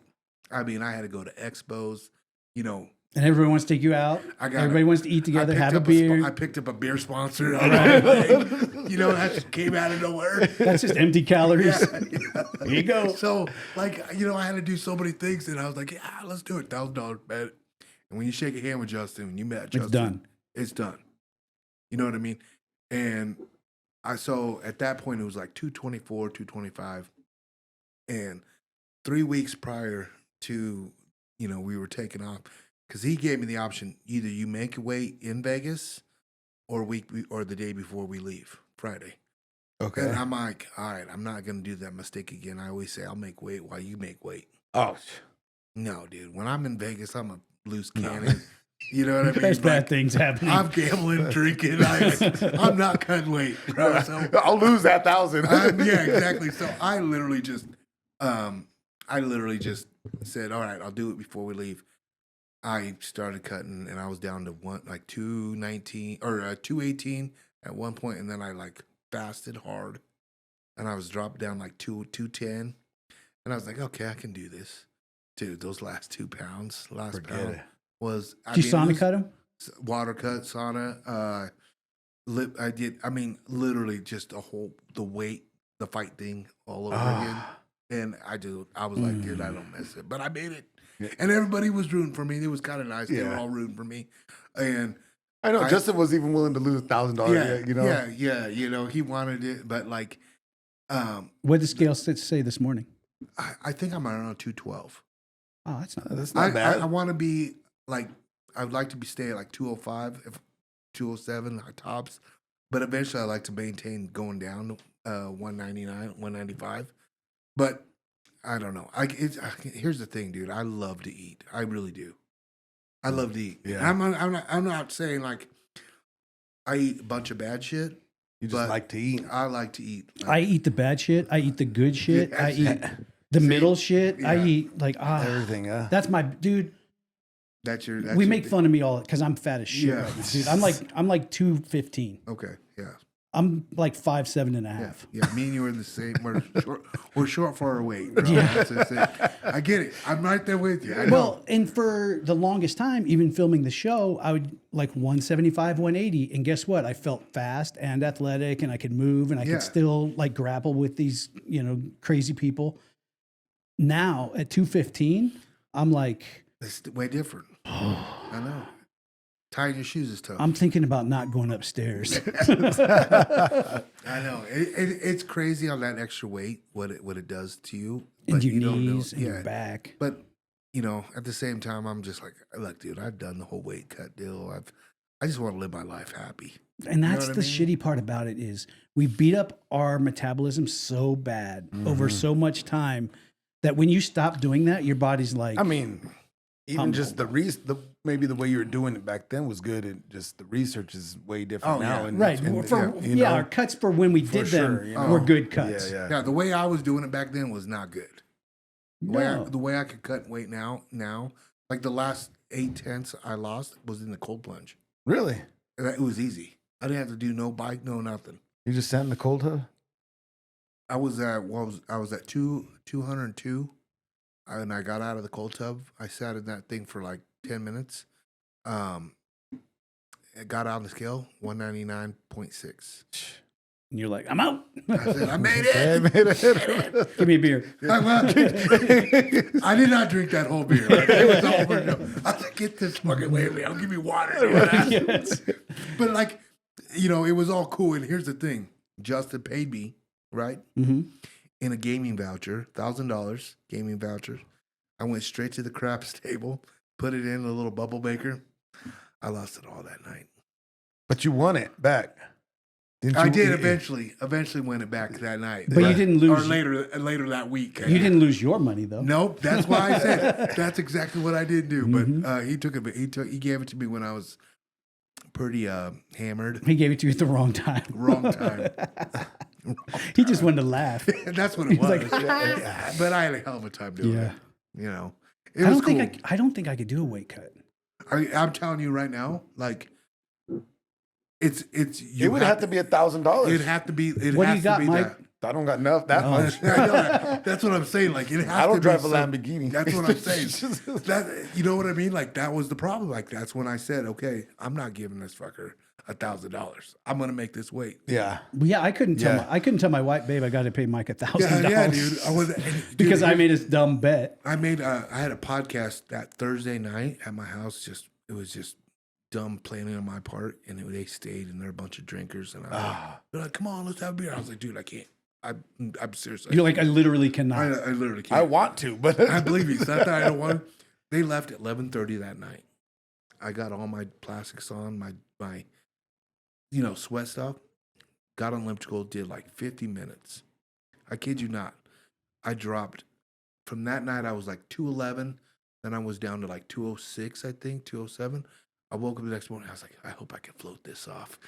I mean, I had to go to expos. And everyone wants to take you out. Everybody wants to eat together, have a beer. I picked up a beer sponsor. That came out of nowhere. That's just empty calories. Yeah. Here you go. So, I had to do so many things, and I was like, yeah, let's do it. $1,000 bet. And when you shake a hand with Justin, when you met Justin, it's done. It's done. You know what I mean? And so at that point, it was like 224, 225. And 3 weeks prior to, we were taking off, because he gave me the option, either you make weight in Vegas or the day before we leave, Friday. Okay. And I'm like, all right, I'm not going to do that mistake again. I always say I'll make weight while you make weight. Oh. No, dude. When I'm in Vegas, I'm a loose cannon. You know what I mean? There's bad things happening. I'm gambling, drinking. I'm not cutting weight, bro. So I'll lose that 1,000. yeah, exactly. So I literally just said, all right, I'll do it before we leave. I started cutting, and I was down to 219 or 218 at one point, and then I fasted hard, and I was dropped down 210, and I was like, okay, I can do this. Dude, those last 2 pounds, pound was. Did you sauna cut him? Water cut, sauna. I did. I mean, literally just the weight, the fight thing all over again. And I was like, dude, I don't miss it, but I made it. And everybody was rooting for me. It was kind of nice. They were all rooting for me. And I know Justin was even willing to lose $1,000. yeah, You know, yeah. You know, he wanted it, but like, What did the scale say this morning? I think I'm around 212. Oh, that's not. that's not bad. I want to be like, I would like to stay at like 205, if 207 tops, but eventually I like to maintain going down 199, 195. But I don't know. Here's the thing, dude. I love to eat. I really do. I love to eat. Yeah. I'm not saying like I eat a bunch of bad shit. You just but like to eat. I like to eat. I eat the bad shit. I eat the good shit. I eat the middle shit. I eat like Everything. That's my dude. We make fun of me all because I'm fat as shit. Yeah. Right now, dude. I'm like 215. Okay. Yeah. I'm like 5'7" and a half. Yeah. Me and you are in the same. We're short for our weight. Bro. Yeah. That's it. I get it. I'm right there with you. I know. Well, and for the longest time, even filming the show, I would like 175, 180. And guess what? I felt fast and athletic and I could move and I could still like grapple with these, crazy people. Now at 215, I'm like, it's way different. I know. Tying your shoes is tough. I'm thinking about not going upstairs. I know. It's crazy on that extra weight, what it does to you. And your you don't know. knees and your back. But, at the same time, I'm just like, look, dude, I've done the whole weight cut deal. I just want to live my life happy. And that's the shitty part about it is we beat up our metabolism so bad over so much time that when you stop doing that, your body's like... I mean, even just maybe the way you were doing it back then was good. And just the research is way different now. And, right. Our cuts for when we did them were good cuts. Yeah, the way I was doing it back then was not good. The way I could cut weight now, like the last 8/10 I lost was in the cold plunge. Really? It was easy. I didn't have to do no bike, no nothing. You just sat in the cold tub? I was at 202, and I got out of the cold tub. I sat in that thing for like 10 minutes. I got on the scale, 199.6. And you're like, I'm out. I said, I made it. Give me a beer. I did not drink that whole beer. Right? It was over. No. I was like, get this fucking away from me. I'll give you water. Yes. But like, it was all cool. And here's the thing. Justin paid me, right? Mm-hmm. In a gaming voucher, $1,000 gaming voucher. I went straight to the craps table, put it in a little bubble maker. I lost it all that night. But you won it back. I did eventually win it back that night. But you didn't lose. Or later that week. You didn't lose your money though. Nope. That's why I said that's exactly what I did do. But he took it. He gave it to me when I was pretty hammered. He gave it to you at the wrong time. Wrong time. He just wanted to laugh. That's what it was. Like, but I had a hell of a time doing it. It I was don't cool. I don't think I could do a weight cut. I'm telling you right now, like it would have to be $1,000. It'd have to be. What do you got, Mike? I don't got enough that much. I know that. That's what I'm saying. Like it has I don't to drive be a Lamborghini. That's what I'm saying. You know what I mean? Like that was the problem. Like that's when I said, okay, I'm not giving this fucker $1,000. I'm gonna make this weight. Yeah. Yeah, I couldn't tell my wife, babe, I got to pay Mike $1,000. Yeah, dude. Because I made this dumb bet. I had a podcast that Thursday night at my house. It was just dumb planning on my part, and they stayed, and they're a bunch of drinkers, and they're like, "Come on, let's have a beer." I was like, "Dude, I can't. I'm seriously." You're like, I literally cannot. I literally can't. I want to, but I believe you. It's not that I don't want to. They left at 11:30 that night. I got all my plastics on, my sweat stuff. Got on elliptical, did like 50 minutes. I kid you not. I dropped from that night. I was like 211. Then I was down to like 206, I think 207. I woke up the next morning. I was like, I hope I can float this off.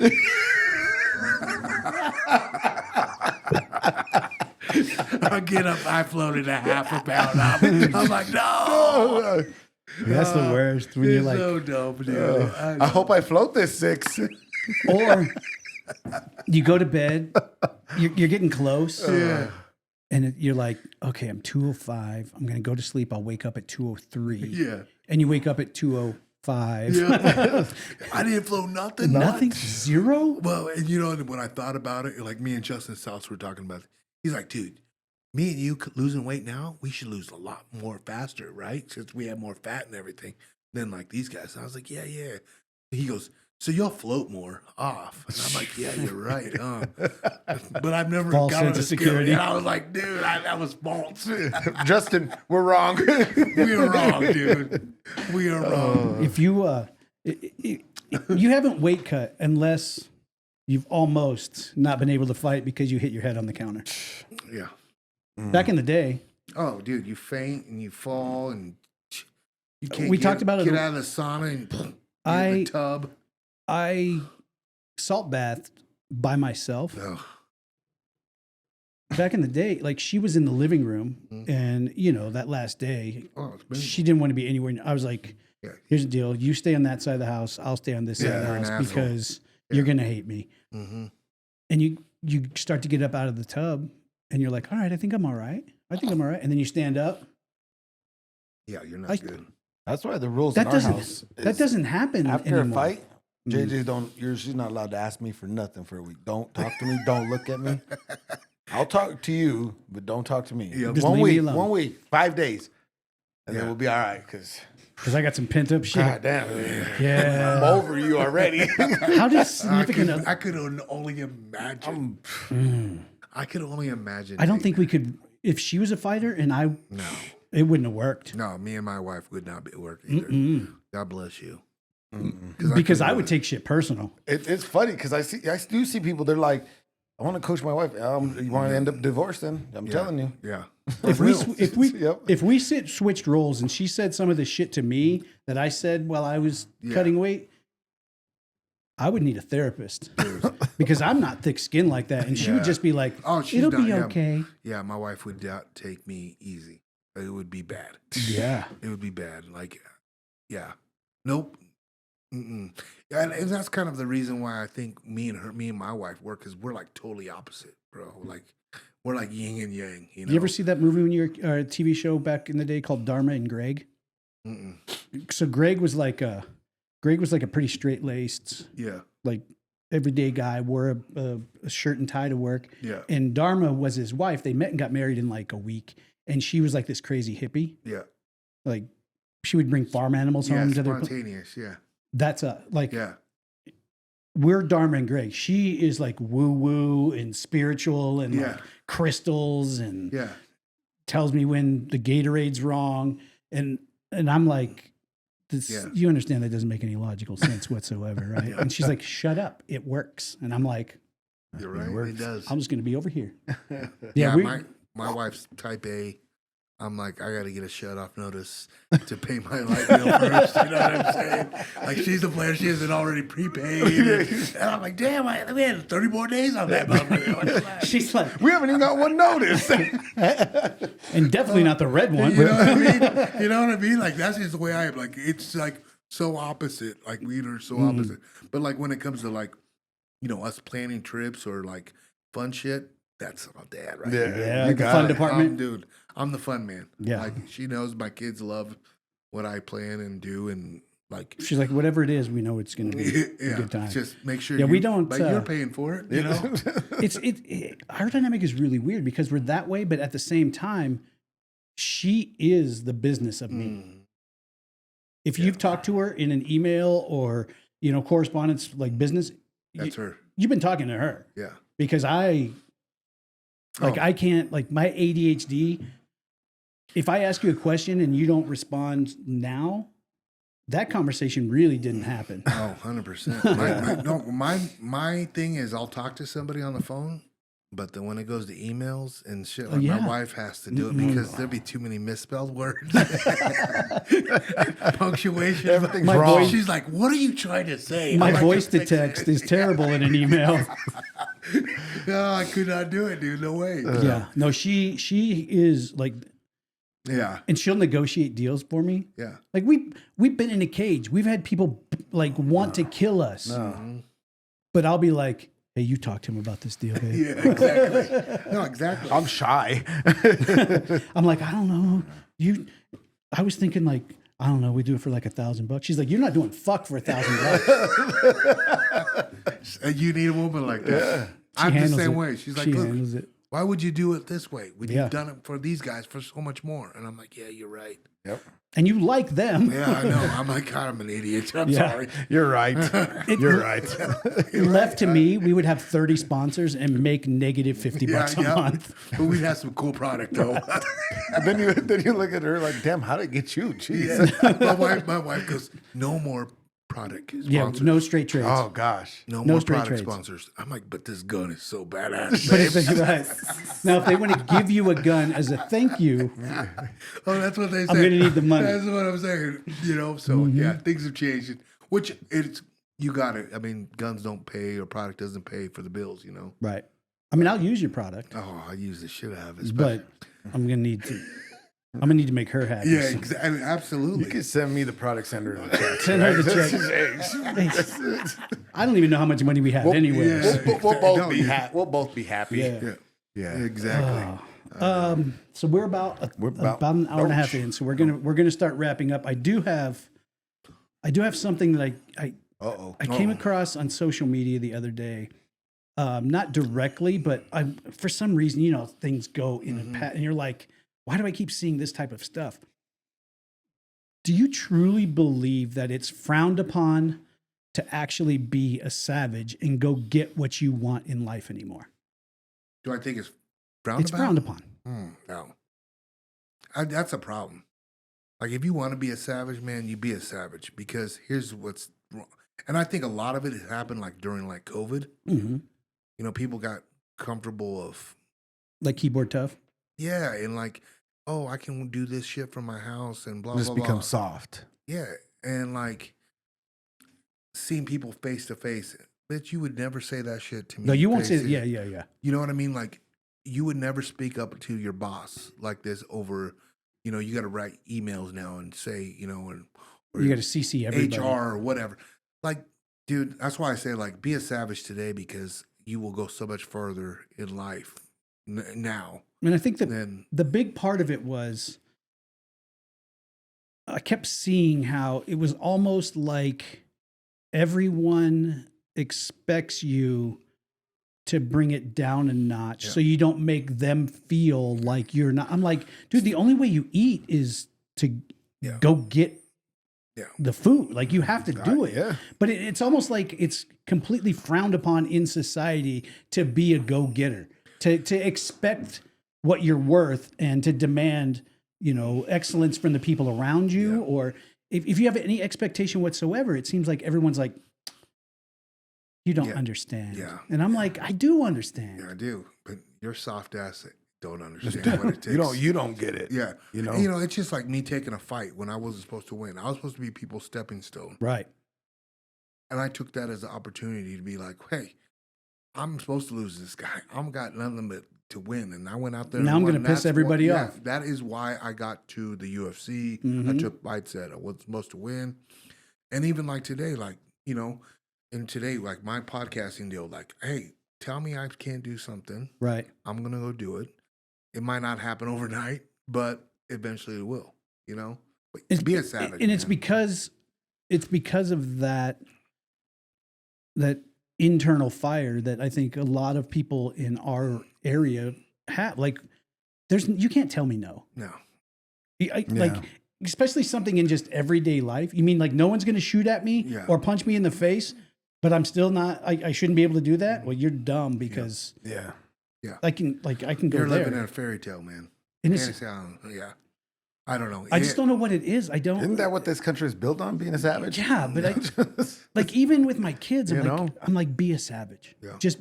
I get up. I floated a half a pound off. I'm like, no. That's the worst. When you're like, so dope, dude. I hope I float this 6. or you go to bed, you're getting close. Yeah. And you're like, okay, I'm 205. I'm going to go to sleep. I'll wake up at 203. Yeah. And you wake up at 205. Yeah. I didn't float nothing. Nothing? Zero? Well, and when I thought about it, like me and Justin South were talking about it, he's like, dude, me and you losing weight now, we should lose a lot more faster, right? Since we have more fat and everything than like these guys. And I was like, yeah. He goes, so you'll float more off. And I'm like, yeah, you're right. But I've never False got sense on of the security. security. And I was like, dude, that was false. Justin, we're wrong. We are wrong, dude. We are wrong. If you you haven't weight cut unless you've almost not been able to fight because you hit your head on the counter. Yeah. Back in the day, Oh, dude, you faint and you fall and you can't We talked about it. get out of the sauna and get in the tub. I salt bathed by myself. Ugh. Back in the day, like she was in the living room, and that last day, Oh, it's miserable. she didn't want to be anywhere. I was like, Yeah. "Here's the deal: you stay on that side of the house, I'll stay on this side of the you're an house asshole. because you're gonna hate me." Mhm. And you start to get up out of the tub, and you're like, "All right, I think I'm all right. I think I'm all right." And then you stand up. Yeah, you're not I- good. That's why the rules That in our doesn't house. that is doesn't happen after anymore. a fight. JJ, she's not allowed to ask me for nothing for a week. Don't talk to me. Don't look at me. I'll talk to you, but don't talk to me. Yep. Just One leave me week, alone. 1 week, 5 days, and then Yeah. we'll be all right. Because Because I got some pent up shit. God damn, Yeah. I'm over you already. How does significant other? I could only imagine. I could only imagine. I don't think we could. If she was a fighter and I, No, it wouldn't have worked. no. Me and my wife would not be work either. Mm-mm. God bless you. Because I couldn't would do take shit personal. It's funny because I do see people. They're like, I want to coach my wife. You want to end up divorced? Then I'm it. telling you. Yeah. If we Yep. if we switched roles and she said some of the shit to me that I said while I was cutting weight, I would need a therapist because I'm not thick skinned like that, and she would just be like, Oh, she's "It'll not, be yeah. okay." Yeah, my wife would not take me easy. It would be bad. Yeah, It would be bad. Like, yeah. Nope. Mm-mm. And that's kind of the reason why I think me and my wife work, because we're like totally opposite, bro. Like, we're like yin and yang. You know? You ever see that movie when you were a TV show back in the day called Dharma and Greg? Mm-mm. So Greg was like a pretty straight laced, Yeah. like everyday guy, wore a shirt and tie to work. Yeah. And Dharma was his wife. They met and got married in like a week. And she was like this crazy hippie. Yeah. Like she would bring farm animals Yeah. home to their. Spontaneous. Yeah. That's like Yeah. we're Dharma and Greg. She is like woo woo and spiritual and Yeah. like crystals and Yeah. tells me when the Gatorade's wrong. And I'm like, this, Yeah. you understand that doesn't make any logical sense whatsoever, right? Yeah. And she's like, shut up, it works. And I'm like, You're right. It does. I'm just going to be over here. Yeah. we, My wife's type A. I'm like, I got to get a shut off notice to pay my light bill first. You know what I'm saying? Like, she's the player. She hasn't already prepaid. And I'm like, damn, we had 30 more days on that. she's like, We haven't even got one notice. and definitely not the red one. You know what I mean? You know what I mean? Like, that's just the way I am. Like, it's like so opposite. Like, we are so opposite. But like, when it comes to like, us planning trips or like fun shit, that's my dad, right? Yeah, you the got fun it. department. Dude, I'm the fun man. Yeah. Like, she knows my kids love what I plan and do, and like, She's like, whatever it is, we know it's going to be a good time. just make sure. Yeah, we don't, But you're paying for it, you know. Our dynamic is really weird because we're that way, but at the same time, she is the business of me. If you've talked to her in an email or correspondence like business, That's her. you've been talking to her Yeah. because I can't, like, my ADHD. If I ask you a question and you don't respond now, that conversation really didn't happen. Oh, 100%. My thing is, I'll talk to somebody on the phone, but then when it goes to emails and shit, like yeah. my wife has to do it because there'll be too many misspelled words, punctuation, everything's wrong. She's like, "What are you trying to say?" My I'm like, voice to "Just fix text it." is terrible in an email. No, I could not do it, dude. No way. Yeah. No, she is like, Yeah. and she'll negotiate deals for me. Yeah. Like we've been in a cage. We've had people like want to kill us. But I'll be like, hey, you talk to him about this deal, babe. Yeah, exactly. No, exactly. I'm shy. I'm like, I don't know. I was thinking like, I don't know, we do it for like $1,000. She's like, you're not doing fuck for $1,000. You need a woman like that. I'm the handles same it. way. She's like, She look, handles it. Why would you do it this way? When Yeah. you've done it for these guys for so much more. And I'm like, yeah, you're right. Yep. And you like them. Yeah, I know. I'm like, God, I'm an idiot. I'm Yeah. sorry. You're right. You're right. Left to me, we would have 30 sponsors and make negative $50 a month. But we'd have some cool product though. then you look at her like, damn, how did it get you? Jeez. Yeah. My wife goes, no more product sponsors. Yeah, no straight trades. Oh gosh. No no more straight product trades. sponsors. I'm like, but this gun is so badass. But babe. if right. Now, if they want to give you a gun as a thank you, Oh, that's what they say. I'm going to need the money. That's what I'm saying. You know, so yeah, things have changed. Which you got it. I mean, guns don't pay or product doesn't pay for the bills, you know. Right. I mean, I'll use your product, Oh, I use the shit out of it. but I'm going to need to make her happy. yeah, so. exactly. I mean, absolutely. You can send me the product, send her the check. Send her the check. check. I don't even know how much money we have anyway. yeah. We'll both be we'll both be happy. Yeah. Yeah, exactly. So we're about an hour and a half in. So we're gonna start wrapping up. I do have something that I came across on social media the other day. Not directly, but for some reason, things go in a pat, and you're like, why do I keep seeing this type of stuff? Do you truly believe that it's frowned upon to actually be a savage and go get what you want in life anymore? Do I think it's frowned It's upon? frowned upon. No. That's a problem. Like, if you want to be a savage, man, you be a savage. Because here's what's wrong. And I think a lot of it has happened, like, during, like, COVID. Mm-hmm. You know, people got comfortable of, Like keyboard tough. yeah, and like, oh, I can do this shit from my house and blah, Just blah, become blah. soft. Yeah, and like seeing people face to face, bitch, you would never say that shit to me. No, you won't say face that. to- Yeah. You know what I mean? Like, you would never speak up to your boss like this over, you got to write emails now and say, or You got to CC everybody. HR or whatever. Like, dude, that's why I say, like, be a savage today because you will go so much further in life now. And I think that Then, the big part of it was I kept seeing how it was almost like everyone expects you to bring it down a notch so you don't make them feel like you're not. I'm like, dude, the only way you eat is to go get the food. Like, you have to do it. Yeah. But it's almost like it's completely frowned upon in society to be a go-getter, to expect what you're worth and to demand, excellence from the people around you. Or if you have any expectation whatsoever, it seems like everyone's like, you don't understand. Yeah. And I'm like, I do understand. yeah, I do. But your soft ass don't understand what it takes. You don't get it. Yeah. You know? It's just like me taking a fight when I wasn't supposed to win. I was supposed to be people's stepping stone. Right. And I took that as an opportunity to be like, hey, I'm supposed to lose this guy. I've got nothing but to win. And I went out there. Now and I'm won. gonna piss That's everybody what- off. That is why I got to the UFC. Mm-hmm. I took fights that I was supposed to win. And even like today, like, and today, like my podcasting deal, like, hey, tell me I can't do something. Right. I'm going to go do it. It might not happen overnight, but eventually it will, But be a savage. And it's man. because of that internal fire that I think a lot of people in our area have. Like, you can't tell me no. No. Like, especially something in just everyday life. You mean like no one's going to shoot at me or punch me in the face, but I'm still not. I shouldn't be able to do that. Well, you're dumb because I can go You're there. living in a fairy tale, man. And I don't know. I just don't know what it is. I don't. Isn't that what this country is built on? Being a savage? Yeah, but like even with my kids, I'm You like, be a savage. Yeah. Just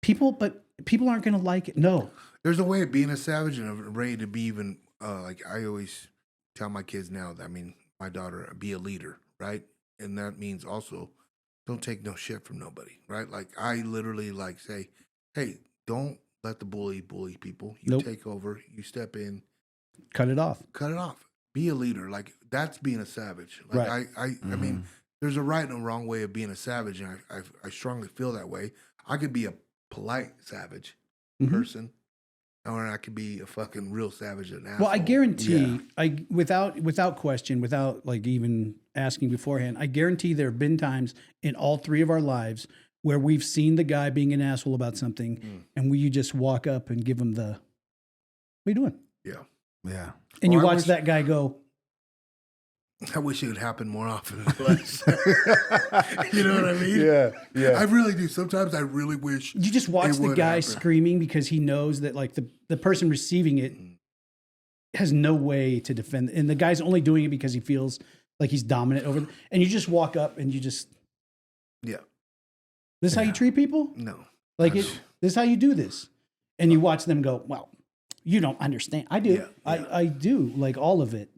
people aren't going to like it. No. There's a way of being a savage and ready to be even, like I always tell my kids now, that, I mean, my daughter, be a leader, right? And that means also don't take no shit from nobody, right? Like I literally like say, hey, don't let the bully people. You Nope. take over, you step in, Cut it off. cut it off. Be a leader. Like that's being a savage. Like Right. I mean, there's a right and a wrong way of being a savage, and I strongly feel that way. I could be a polite savage person, or I could be a fucking real savage and asshole. Well, I guarantee, without question, without like even asking beforehand, I guarantee there have been times in all three of our lives where we've seen the guy being an asshole about something, and you just walk up and give him the, "What are you doing?" Yeah. Yeah. And you Or I watch wish- that guy go, I wish it would happen more often. Less. You know what I mean? Yeah. I Yeah. really do. Sometimes I really wish. you just watch It the would guy happen. screaming because he knows that like the person receiving it has no way to defend. And the guy's only doing it because he feels like he's dominant over them. And you just walk up and you just, Yeah. this is how you treat people? No. Like this is how you do this. And you watch them go, well, you don't understand. I do. Yeah, yeah. I do, like all of it.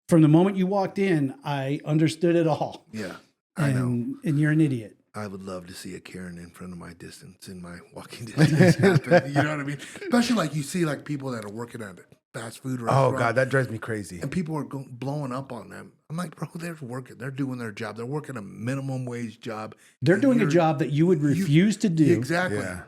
From the moment you walked in, I understood it all. Yeah. I know. And you're an idiot. I would love to see a Karen in front of my distance, in my walking distance happen. You know what I mean? Especially like you see like people that are working at a fast food Oh restaurant. God, that drives me crazy. And people are blowing up on them. I'm like, bro, they're working. They're doing their job. They're working a minimum wage job. They're And doing a you're- job that you would refuse to do. Exactly. Yeah.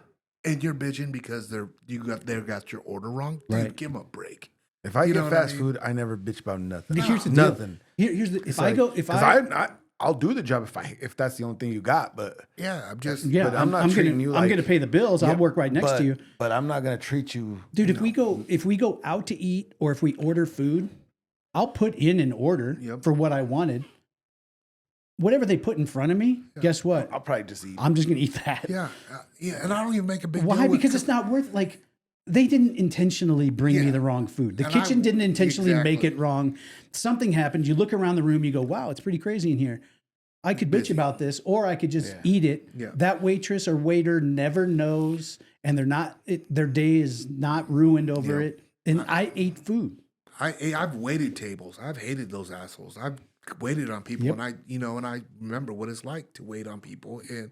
And you're bitching because they got your order wrong. Dude, Right. give them a break. If I You get know what I fast mean? food, I never bitch about nothing. Here's the deal. Nothing. Here's the, It's like- 'cause I'll do the job if that's the only thing you got, but Yeah, I'm just. yeah, but I'm not treating you I'm like- gonna pay the bills. I'll Yeah, work right next to you. But I'm not gonna treat you, Dude, if we go out to eat or if we order food, I'll put in an order Yep. for what I wanted. Whatever they put in front of me, guess what? I'll probably just eat. I'm just gonna eat that. Yeah, and I don't even make a big Why? deal with Because it's not worth like they didn't intentionally bring me Yeah. the wrong food. The And kitchen I- didn't intentionally make exactly. it wrong. Something happened. You look around the room, you go, wow, it's pretty crazy in here. I could bitch Busy. about this, or I could just Yeah. eat it. Yeah. That waitress or waiter never knows, and their day is not ruined over Yeah. it. And I ate food. I've waited tables. I've hated those assholes. I've waited on people, Yep. and I remember what it's like to wait on people. And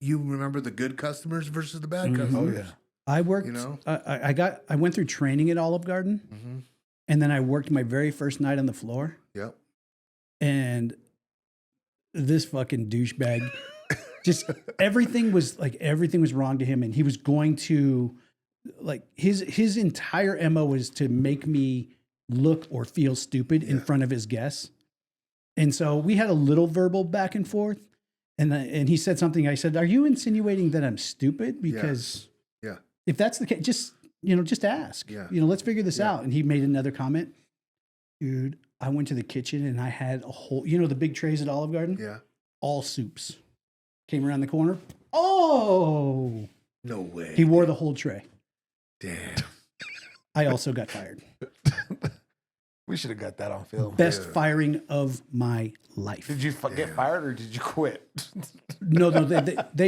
you remember the good customers versus the bad Mhm. Oh customers. yeah. I worked. You know? I went through training at Olive Garden, Mm-hmm. and then I worked my very first night on the floor. Yep. And this fucking douchebag, just everything was wrong to him, and he was going to, like, his entire MO was to make me look or feel stupid in front of his guests. And so we had a little verbal back and forth, and he said something. I said, "Are you insinuating that I'm stupid? Because Yeah. if that's the case, just ask. Yeah. Let's figure this Yeah. out." And he made another comment. Dude, I went to the kitchen and I had a whole, the big trays at Olive Garden, Yeah. all soups. Came around the corner. Oh, No way. he wore the whole tray. Damn. I also got fired. We should have got that on film. Best firing of my life. Did you get fired or did you quit? No, they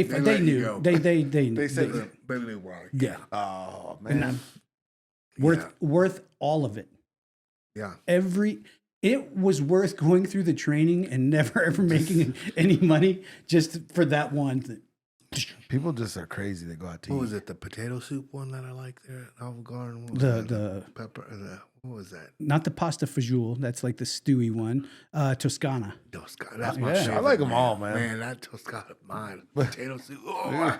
let you knew. go. They said Baby knew why. yeah. Oh And man. worth all of it. Yeah. It was worth going through the training and never ever making any money just for that one thing. People just are crazy. They go out to What eat. was it? The potato soup one that I like there at Olive Garden? What was The- that? the- pepper. What was that? Not the pasta fagioli. That's like the stewy one. Toscana. Toscana. That's my Yeah. I favorite. like 'em all, man. Man, that Toscana, mine. Potato soup. Oh,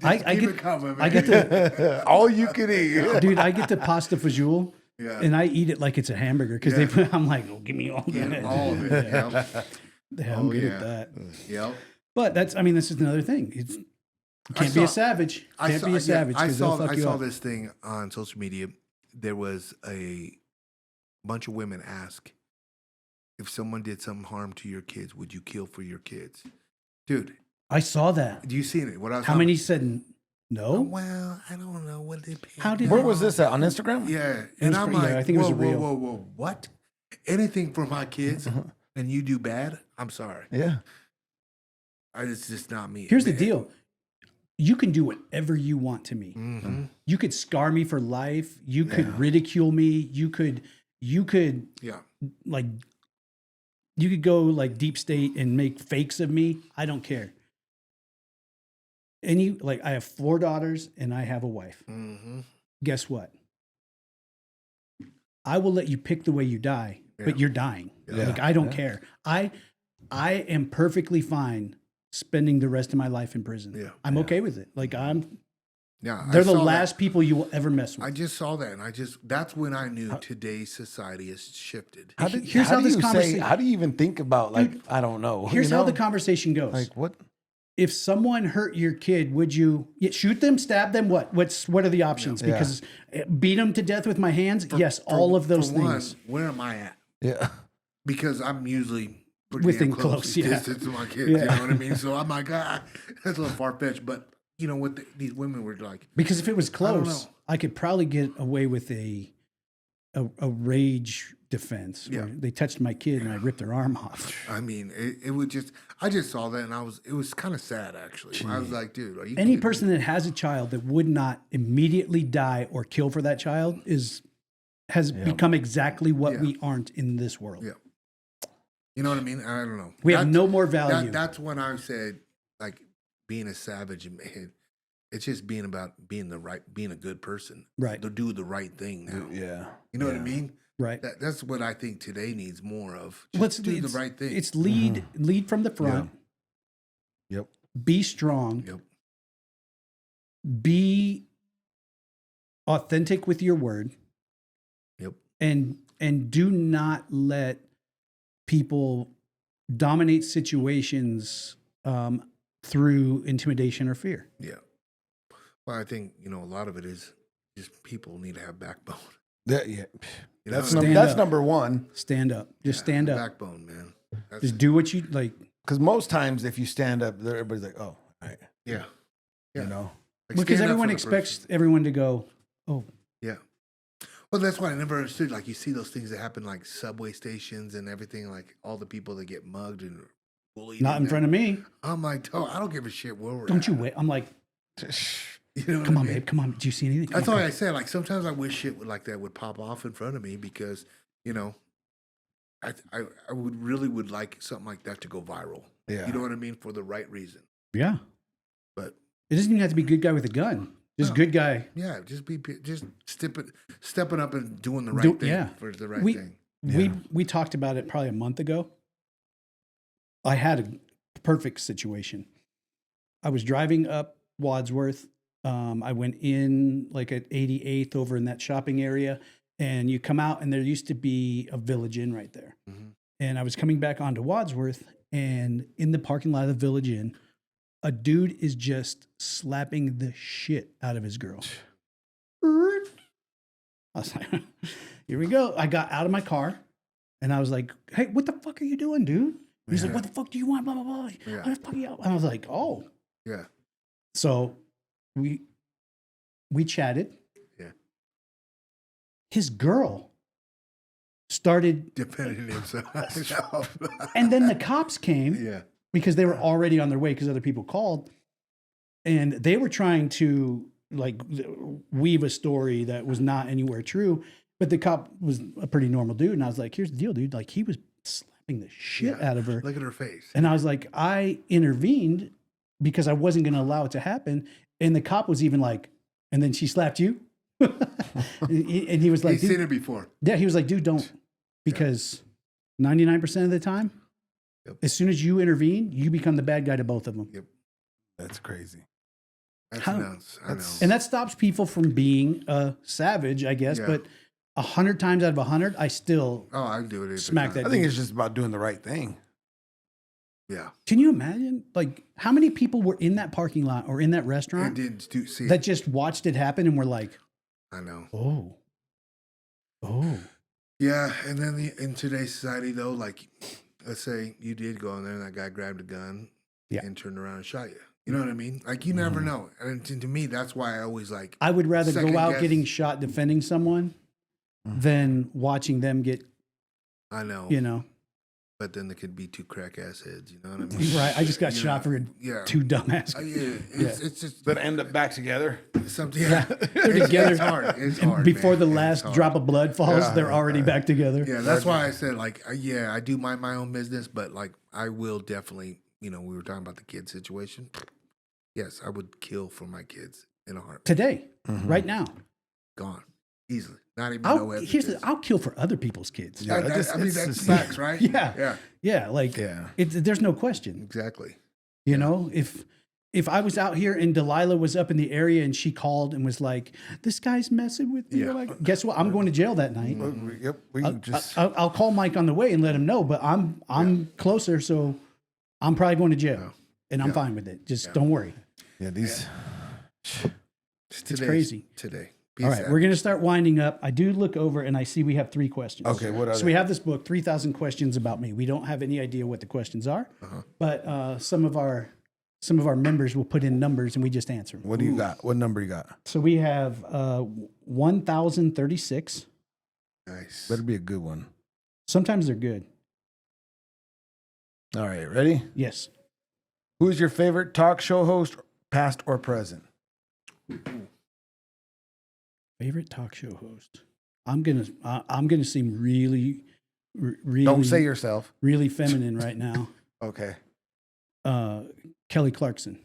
I keep get it coming, I man. get to All you can eat. dude. I get the pasta fagioli, Yeah. and I eat it like it's a hamburger because Yeah. I'm like, oh, give me all Yeah, that. all of it. Yeah. Yeah, I'm Oh, good yeah. at that. Yep. But this is another thing. It's you can't be a savage. Can't be a savage I because they'll fuck I you saw up. this thing on social media. There was a bunch of women ask if someone did some harm to your kids, would you kill for your kids? Dude, I saw that. you seen it? What I was How talking- many said no? Oh, well, I don't know what they paid. How did- Where was this at? On Instagram? Yeah, It and was I'm pretty- like, yeah, I think it was whoa, a reel. whoa, what? Anything for my kids, and you do bad? I'm sorry. Yeah. It's just not me. Here's the deal. You can do whatever you want to me. Mm-hmm. You could scar me for life. You could Yeah. ridicule me. You could Yeah. like you could go like deep state and make fakes of me. I don't care. I have 4 daughters and I have a wife. Mm-hmm. Guess what? I will let you pick the way you die, Yeah. but you're dying. Yeah. Like I don't Yeah. care. I am perfectly fine spending the rest of my life in prison. Yeah. I'm okay with it. Like Yeah. they're the saw that. last people you will ever mess with. I just saw that, and that's when I knew today's society has shifted. Here's how this conversation- How do you even think about like I don't know? Here's you how know? the conversation goes. Like what? if someone hurt your kid, would you shoot them, stab them? What are the options? Yeah. Because beat them to death with my hands? Yes, all of those things. Where am I at? Yeah. Because I'm usually pretty Within damn close, yeah. distance to my kids. Yeah. You know what I mean? So I'm like, that's a little far fetched. But you know what? These women were like, Because if it was don't close, know. I could probably get away with a rage defense. Where Yeah. they touched my kid and I ripped their arm off. I mean, it would just. I just saw that and it was kind of sad actually. I was like, dude, are you Any kidding person me? that has a child that would not immediately die or kill for that child has become exactly what Yeah. we aren't in this world. Yeah. You know what I mean? I don't know. We have That's- no more value. That's when I said, like, being a savage, man. It's just being about being a good person, Right. To do the right thing now. Yeah. You know what I mean? Right. That's what I think today needs more of. Just Let's do the right thing. It's lead from the front. Yep. Be strong. Yep. Be authentic with your word. Yep. And do not let people dominate situations through intimidation or fear. Yeah. Well, I think a lot of it is just people need to have backbone. Yeah. You know That's what I mean? Stand up. number one. Stand up. Just stand up. Backbone, man. That's Just do what you like. Because most times, if you stand up, everybody's like, "Oh, all right," yeah. you know. Like, Because stand up everyone for the expects person. everyone to go, oh, Yeah. Well, that's why I never understood. Like, you see those things that happen, like subway stations and everything, like all the people that get mugged and bullied. not in front of me. I'm like, oh, I don't give a shit where we're Don't at. you wait? I'm like, You know what come I on, mean? babe. Come on. Do you see anything? Come That's on, why come I said, like, sometimes I wish shit like that would pop off in front of me because, I would like something like that to go viral. Yeah. You know what I mean? For the right reason. Yeah. But It doesn't even have to be good guy with a gun. Just No. good guy. yeah, just stepping up and doing the right thing yeah. for the right We- thing. We talked about it probably a month ago. I had a perfect situation. I was driving up Wadsworth. I went in like at 88th over in that shopping area, and you come out and there used to be a Village Inn right there. Mhm. And I was coming back onto Wadsworth, and in the parking lot of the Village Inn, a dude is just slapping the shit out of his girl. I was like, here we go. I got out of my car and I was like, hey, what the fuck are you doing, dude? He's like, what the fuck do you want? Blah, blah, blah. Yeah. What the fuck are you? And I was like, oh. Yeah. So we chatted. Yeah. His girl started, Defending himself. and then the cops came yeah. because they were already on their way because other people called. And they were trying to like weave a story that was not anywhere true. But the cop was a pretty normal dude. And I was like, here's the deal, dude. Like, he was slapping the shit Yeah. out of her. Look at her face. And I was like, I intervened because I wasn't going to allow it to happen. And the cop was even like, and then she slapped you. and he was like, He's dude, seen it before. yeah, he was like, dude, don't. Because 99% of the time, Yep. as soon as you intervene, you become the bad guy to both of them. Yep. That's crazy. That's How- nuts. I know. And that stops people from being a savage, I guess. Yeah. But 100 times out of 100, I still Oh, I do it. every smack time. that. I think it's just about doing the right thing. Yeah. Can you imagine, like, how many people were in that parking lot or in that I restaurant did see that it. just watched it happen and were like, I know. oh, Yeah. And then in today's society, though, like, let's say you did go in there and that guy grabbed a gun Yeah. and turned around and shot you. You know what I mean? Like, you never know. And to me, that's why I always like, I would rather Second go out guess. getting shot defending someone than watching them get, I know. you know, But then there could be two crack ass heads. You know what I mean? right. I just got You shot know, for yeah. two dumbass. It's just That end up back together. something. Yeah. They're together. It's hard. It's And hard. before man. the It's last hard. drop of blood falls, Yeah. they're already back together. Yeah, that's why I said like, I do mind my own business, but like I will definitely, we were talking about the kid situation. Yes, I would kill for my kids in a heartbeat. Today, right now. Gone easily. Not even no evidence. I'll kill for other people's kids. Yeah. I it just- mean it's that's just- facts, right? Yeah. Yeah. Yeah, like Yeah. there's no question. Exactly. You know, if I was out here and Delilah was up in the area and she called and was like, "This guy's messing with me," Yeah. like, guess what? I'm going to jail that night. Yep. We can just. I'll call Mike on the way and let him know. But I'm closer, so I'm probably going to jail. and I'm fine with it. Just don't worry. Yeah, these. It's crazy. Today. All right, we're going to start winding up. I do look over and I see we have 3 questions. Okay, what are So they? we have this book, 3,000 Questions About Me. We don't have any idea what the questions are, but some of our members will put in numbers and we just answer them. What do you got? What number you got? So we have 1,036. Nice. Better be a good one. Sometimes they're good. All right, ready? Yes. Who is your favorite talk show host, past or present? Favorite talk show host. I'm gonna seem really. Don't say yourself. Really feminine right now. Okay. Kelly Clarkson,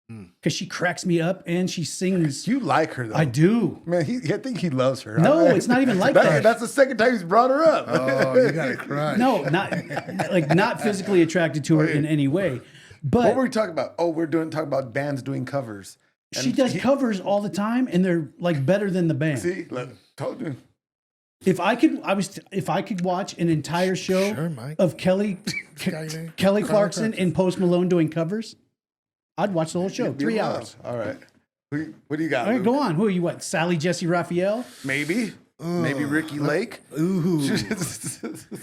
because she cracks me up and she sings. You like her though. I do. Man, I think he loves her. No, it's not even like that. That's the second time he's brought her up. Oh, you got to cry. No, not physically attracted to her in any way. But What were we talking about? Oh, we're talking about bands doing covers. she does covers all the time, and they're like better than the band. See, look, told you. If I could watch an entire show Sure, Mike. of Kelly Clarkson and Post Malone doing covers, I'd watch the whole show. 3 hours. All right. What do you got? All right, Luke? go on. Who are you? What? Sally Jesse Raphael? Maybe. Maybe Ricky Lake. Ooh.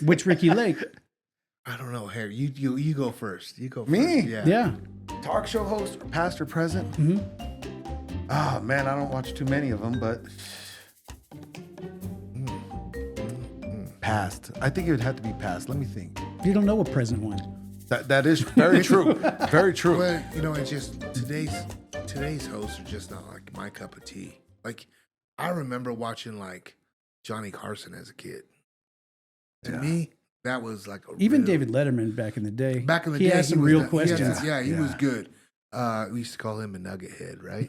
Which Ricky Lake? I don't know, Harry. You go first. You go first. Me? Yeah. Talk show host or past or present? Mm-hmm. Oh, man, I don't watch too many of them, but past. I think it would have to be past. Let me think. You don't know a present one. That is very true. Very true. Well, it's just today's hosts are just not like my cup of tea. Like, I remember watching like Johnny Carson as a kid. To me, that was like Even David Letterman back in the day. Back in the he day, had some real questions. He was good. We used to call him a nugget head, right?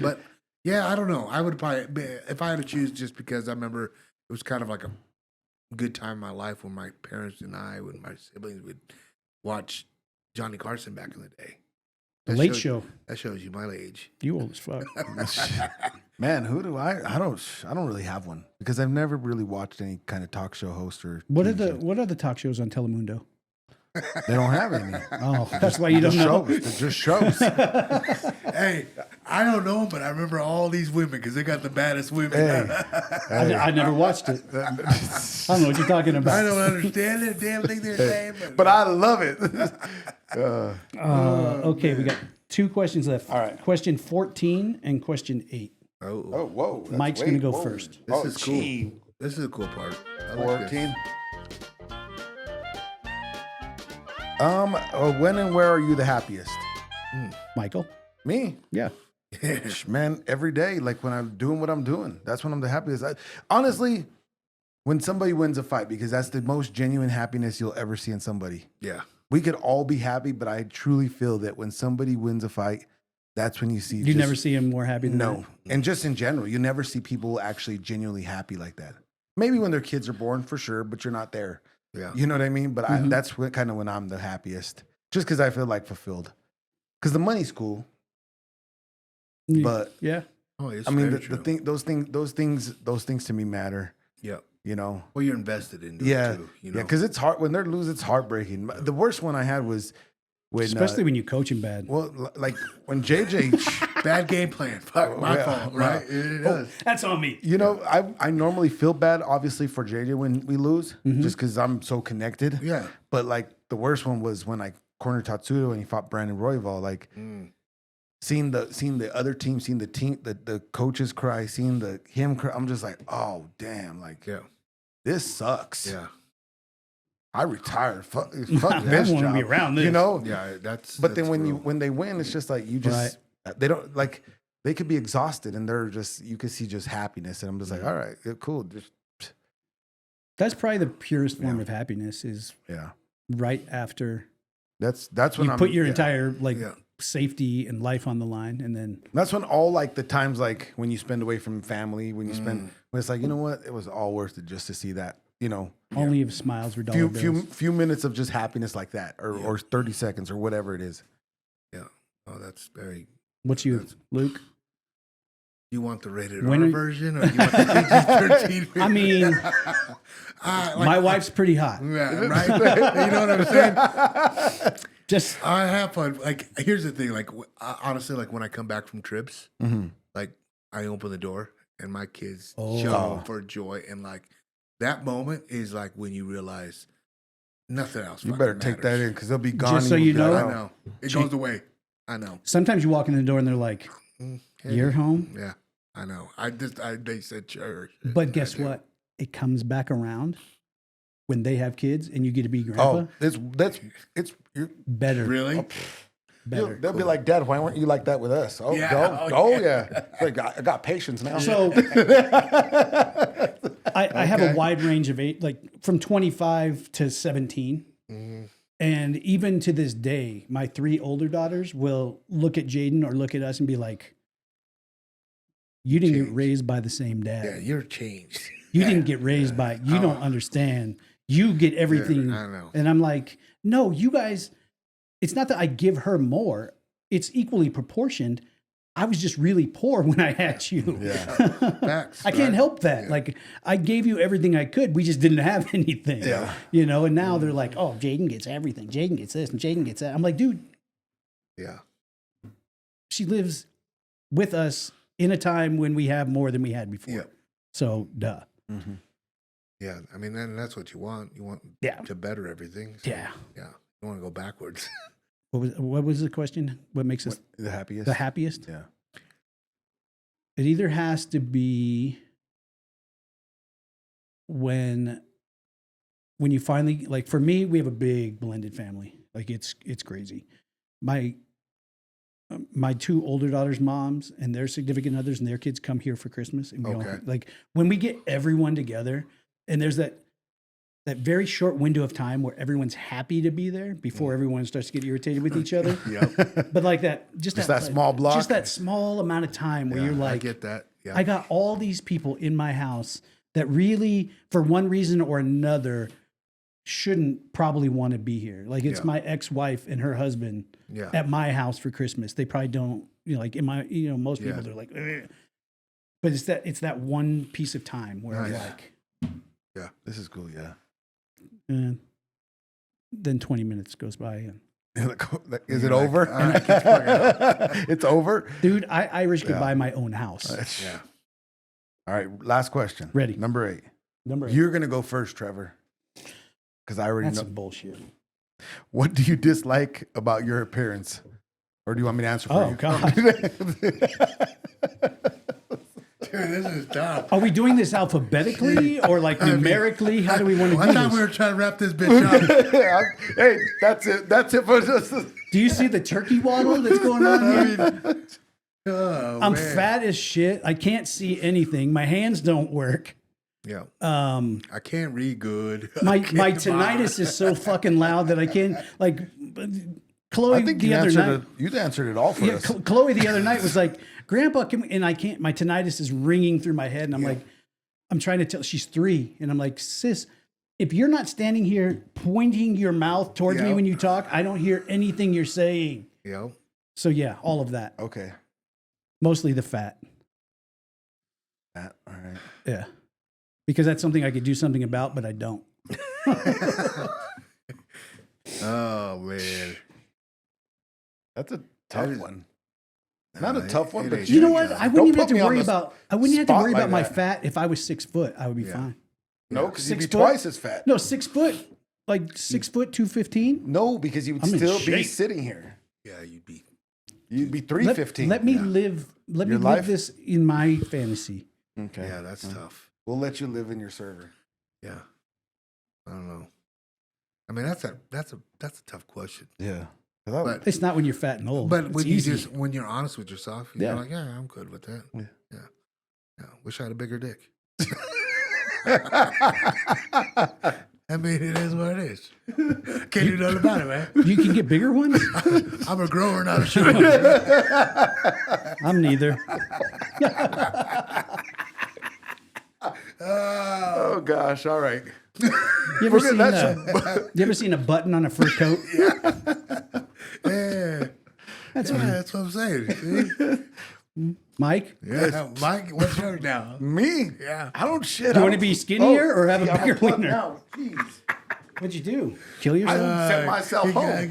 But yeah, I don't know. I would probably, if I had to choose, just because I remember it was kind of like a good time in my life when my parents and when my siblings would watch Johnny Carson back in the day. The Late Show. That shows you my age. You old as fuck. Man, who do I don't really have one because I've never really watched any kind of talk show host or What are TV show. the talk shows on Telemundo? They don't have any. Oh, that's why you don't know. They're just shows. Hey, I don't know, but I remember all these women because they got the baddest women. Hey. I never watched it. I don't know what you're talking about. I don't understand it. Damn thing they're saying. But I love it. Okay, we got 2 questions left. All right. Question 14 and question 8. Oh, Whoa. that's Mike's way- gonna go whoa. first. this Oh, is cool. gee. This is a cool part. I like this. 14. When and where are you the happiest? Michael? Me. Yeah. Man, every day, like when I'm doing what I'm doing, that's when I'm the happiest. Honestly, when somebody wins a fight, because that's the most genuine happiness you'll ever see in somebody. Yeah. We could all be happy, but I truly feel that when somebody wins a fight, that's when you see. You never see him more happy than No. And just in general, you never see people actually genuinely happy like that. Maybe when their kids are born, for sure, but you're not there. Yeah. You know what I mean? But that's kind of when I'm the happiest, just because I feel like fulfilled. Because the money's cool, that. but Yeah. Oh, it's I mean, very true. those things to me matter. Yeah. You know. Well, you're invested in it Yeah. too. You know? Yeah. Because it's hard when they're losing. It's heartbreaking. The worst one I had was when, Especially when you coach him bad. well, like when JJ. Bad game plan. Fuck, my yeah. fault, right? It is. That's on me. You know, I normally feel bad, obviously, for JJ when we lose, just because I'm so connected. Yeah. But like the worst one was when I cornered Tatsudo and he fought Brandon Royval. Like seeing the other team, seeing the coaches cry, seeing him cry. I'm just like, oh damn, like Yeah. this sucks. Yeah. I retired. Fuck I this don't want job. to be around this. You know. Yeah. That's. But then that's real. when they win, it's just like you just they don't like they could be exhausted and they're just you could see just happiness and I'm just like, all right, cool. Just, That's probably the purest form of happiness is yeah. right after That's when you I'm put your yeah. entire Yeah. safety and life on the line, and then That's when all like the times like when you spend away from family, when you spend when it's like, you know what, it was all worth it just to see that, you know, only if smiles were dollar bills. few minutes of just happiness like that, or 30 seconds or whatever it is. Yeah. Oh, that's very. What's you, Luke? You want the rated When R are- version, or you want the PG-13? I mean, Like, my wife's pretty hot. yeah, right? You know what I'm saying? Just I have fun. Like, here's the thing. Like, honestly, like when I come back from trips, like I open the door and my kids jump for joy, and like that moment is like when you realize nothing else. You better take that in because they'll be gone. Just so you know, I know it goes away. I know. Sometimes you walk in the door and they're like, "You're home." Yeah, I know. They said church, But guess what? It comes back around when they have kids and you get to be grandpa. You're Better. Really? Better. They'll be like, Dad, why weren't you like that with us? Oh, Yeah. yeah. Like, I got patience now. So I have a wide range of age, like from 25 to 17. And even to this day, my 3 older daughters will look at Jaden or look at us and be like, you didn't get raised by the same dad. Yeah, you're changed. You didn't get raised by, you don't understand. You get everything. I know. And I'm like, no, you guys, it's not that I give her more. It's equally proportioned. I was just really poor when I had you. Yeah. Facts, I can't right? help that. Yeah. Like I gave you everything I could. We just didn't have anything. Yeah. You know, and now they're like, oh, Jaden gets everything. Jaden gets this and Jaden gets that. I'm like, dude, Yeah. she lives with us in a time when we have more than we had before. Yeah. So duh. Yeah. I mean, then that's what you want. You want Yeah. to better everything. So, Yeah. Yeah. You want to go backwards. What was the question? What makes us The happiest? the happiest? Yeah. It either has to be when you finally, like for me, we have a big blended family. Like it's crazy. My 2 older daughters' moms and their significant others and their kids come here for Christmas, and we all, Okay. like when we get everyone together, and there's that very short window of time where everyone's happy to be there before everyone starts to get irritated with each other. Yep. But like that, just that small block? just that small amount of time where Yeah, you're I like, get that. Yeah. I got all these people in my house that really, for one reason or another, shouldn't probably want to be here. Like it's Yeah. my ex-wife and her husband Yeah. at my house for Christmas. They probably don't, like in my, most people, Yeah. they're like, "Ugh." But it's that one piece of time where I'm Nice. like, This is cool, yeah. and then 20 minutes goes by and Is it You're like, over? all right, get the fuck out. It's over? dude, I Irish could Yeah. buy my own house. Yeah. All right, last question. Ready. Number 8. Number 8. You're going to go first, Trevor. Because I already That's know. some bullshit. What do you dislike about your appearance? Or do you want me to answer for Oh, you? God. Dude, this is tough. Are we doing this alphabetically or like numerically? How do we want to I do thought this? we were trying to wrap this bitch up. Hey, that's it. That's it for this. Do you see the turkey waddle that's going on here? Oh, I'm man. fat as shit. I can't see anything. My hands don't work. Yeah. I can't read good. My I can't tinnitus is so fucking loud that I can't, like, Chloe I think the you other answered night. it. You answered it all for Yeah, us. Chloe the other night was like, Grandpa, can we, and I can't, my tinnitus is ringing through my head. And I'm like, I'm trying to tell, she's 3. And I'm like, sis, if you're not standing here pointing your mouth towards me Yeah. when you talk, I don't hear anything you're saying. Yeah. So yeah, all of that. Okay. Mostly the fat. All right. Yeah. Because that's something I could do something about, but I don't. Oh man. That's a tough is- one. Not a it- tough one, it but is. You know what? Don't I wouldn't even have put me to on worry the about. I wouldn't have to spot worry like about my that. fat if I was 6 foot. I would be Yeah. fine. No, because you'd be 6 foot? twice as fat. No, 6 foot, like 6 foot 215. No, because you would I'm in still be shape. sitting here. Yeah, you'd be. You'd be 315. Let me live. Let me Your live life? this in my fantasy. Okay. Yeah, that's tough. We'll let you live in your server. Yeah. I don't know. I mean, that's a tough question. Yeah. But It's not when you're fat and old. but It's when easy. when you're honest with yourself, you're Yeah. like, yeah, I'm good with that. Yeah. Yeah. Wish I had a bigger dick. I mean, it is what it is. Can't do nothing about it, man. You can get bigger ones. I'm a grower, not a shooter. I'm neither. Oh gosh! All right. You ever, seen that you ever seen a button on a fur coat? Yeah. That's Yeah, fine. that's what I'm saying. See? Mike, Yeah, Mike, what's yours now? Me? Yeah. I don't shit. do you want to be skinnier or have a I'm bigger plug wiener? now. Jeez. What'd you do? Kill yourself? I sent myself home.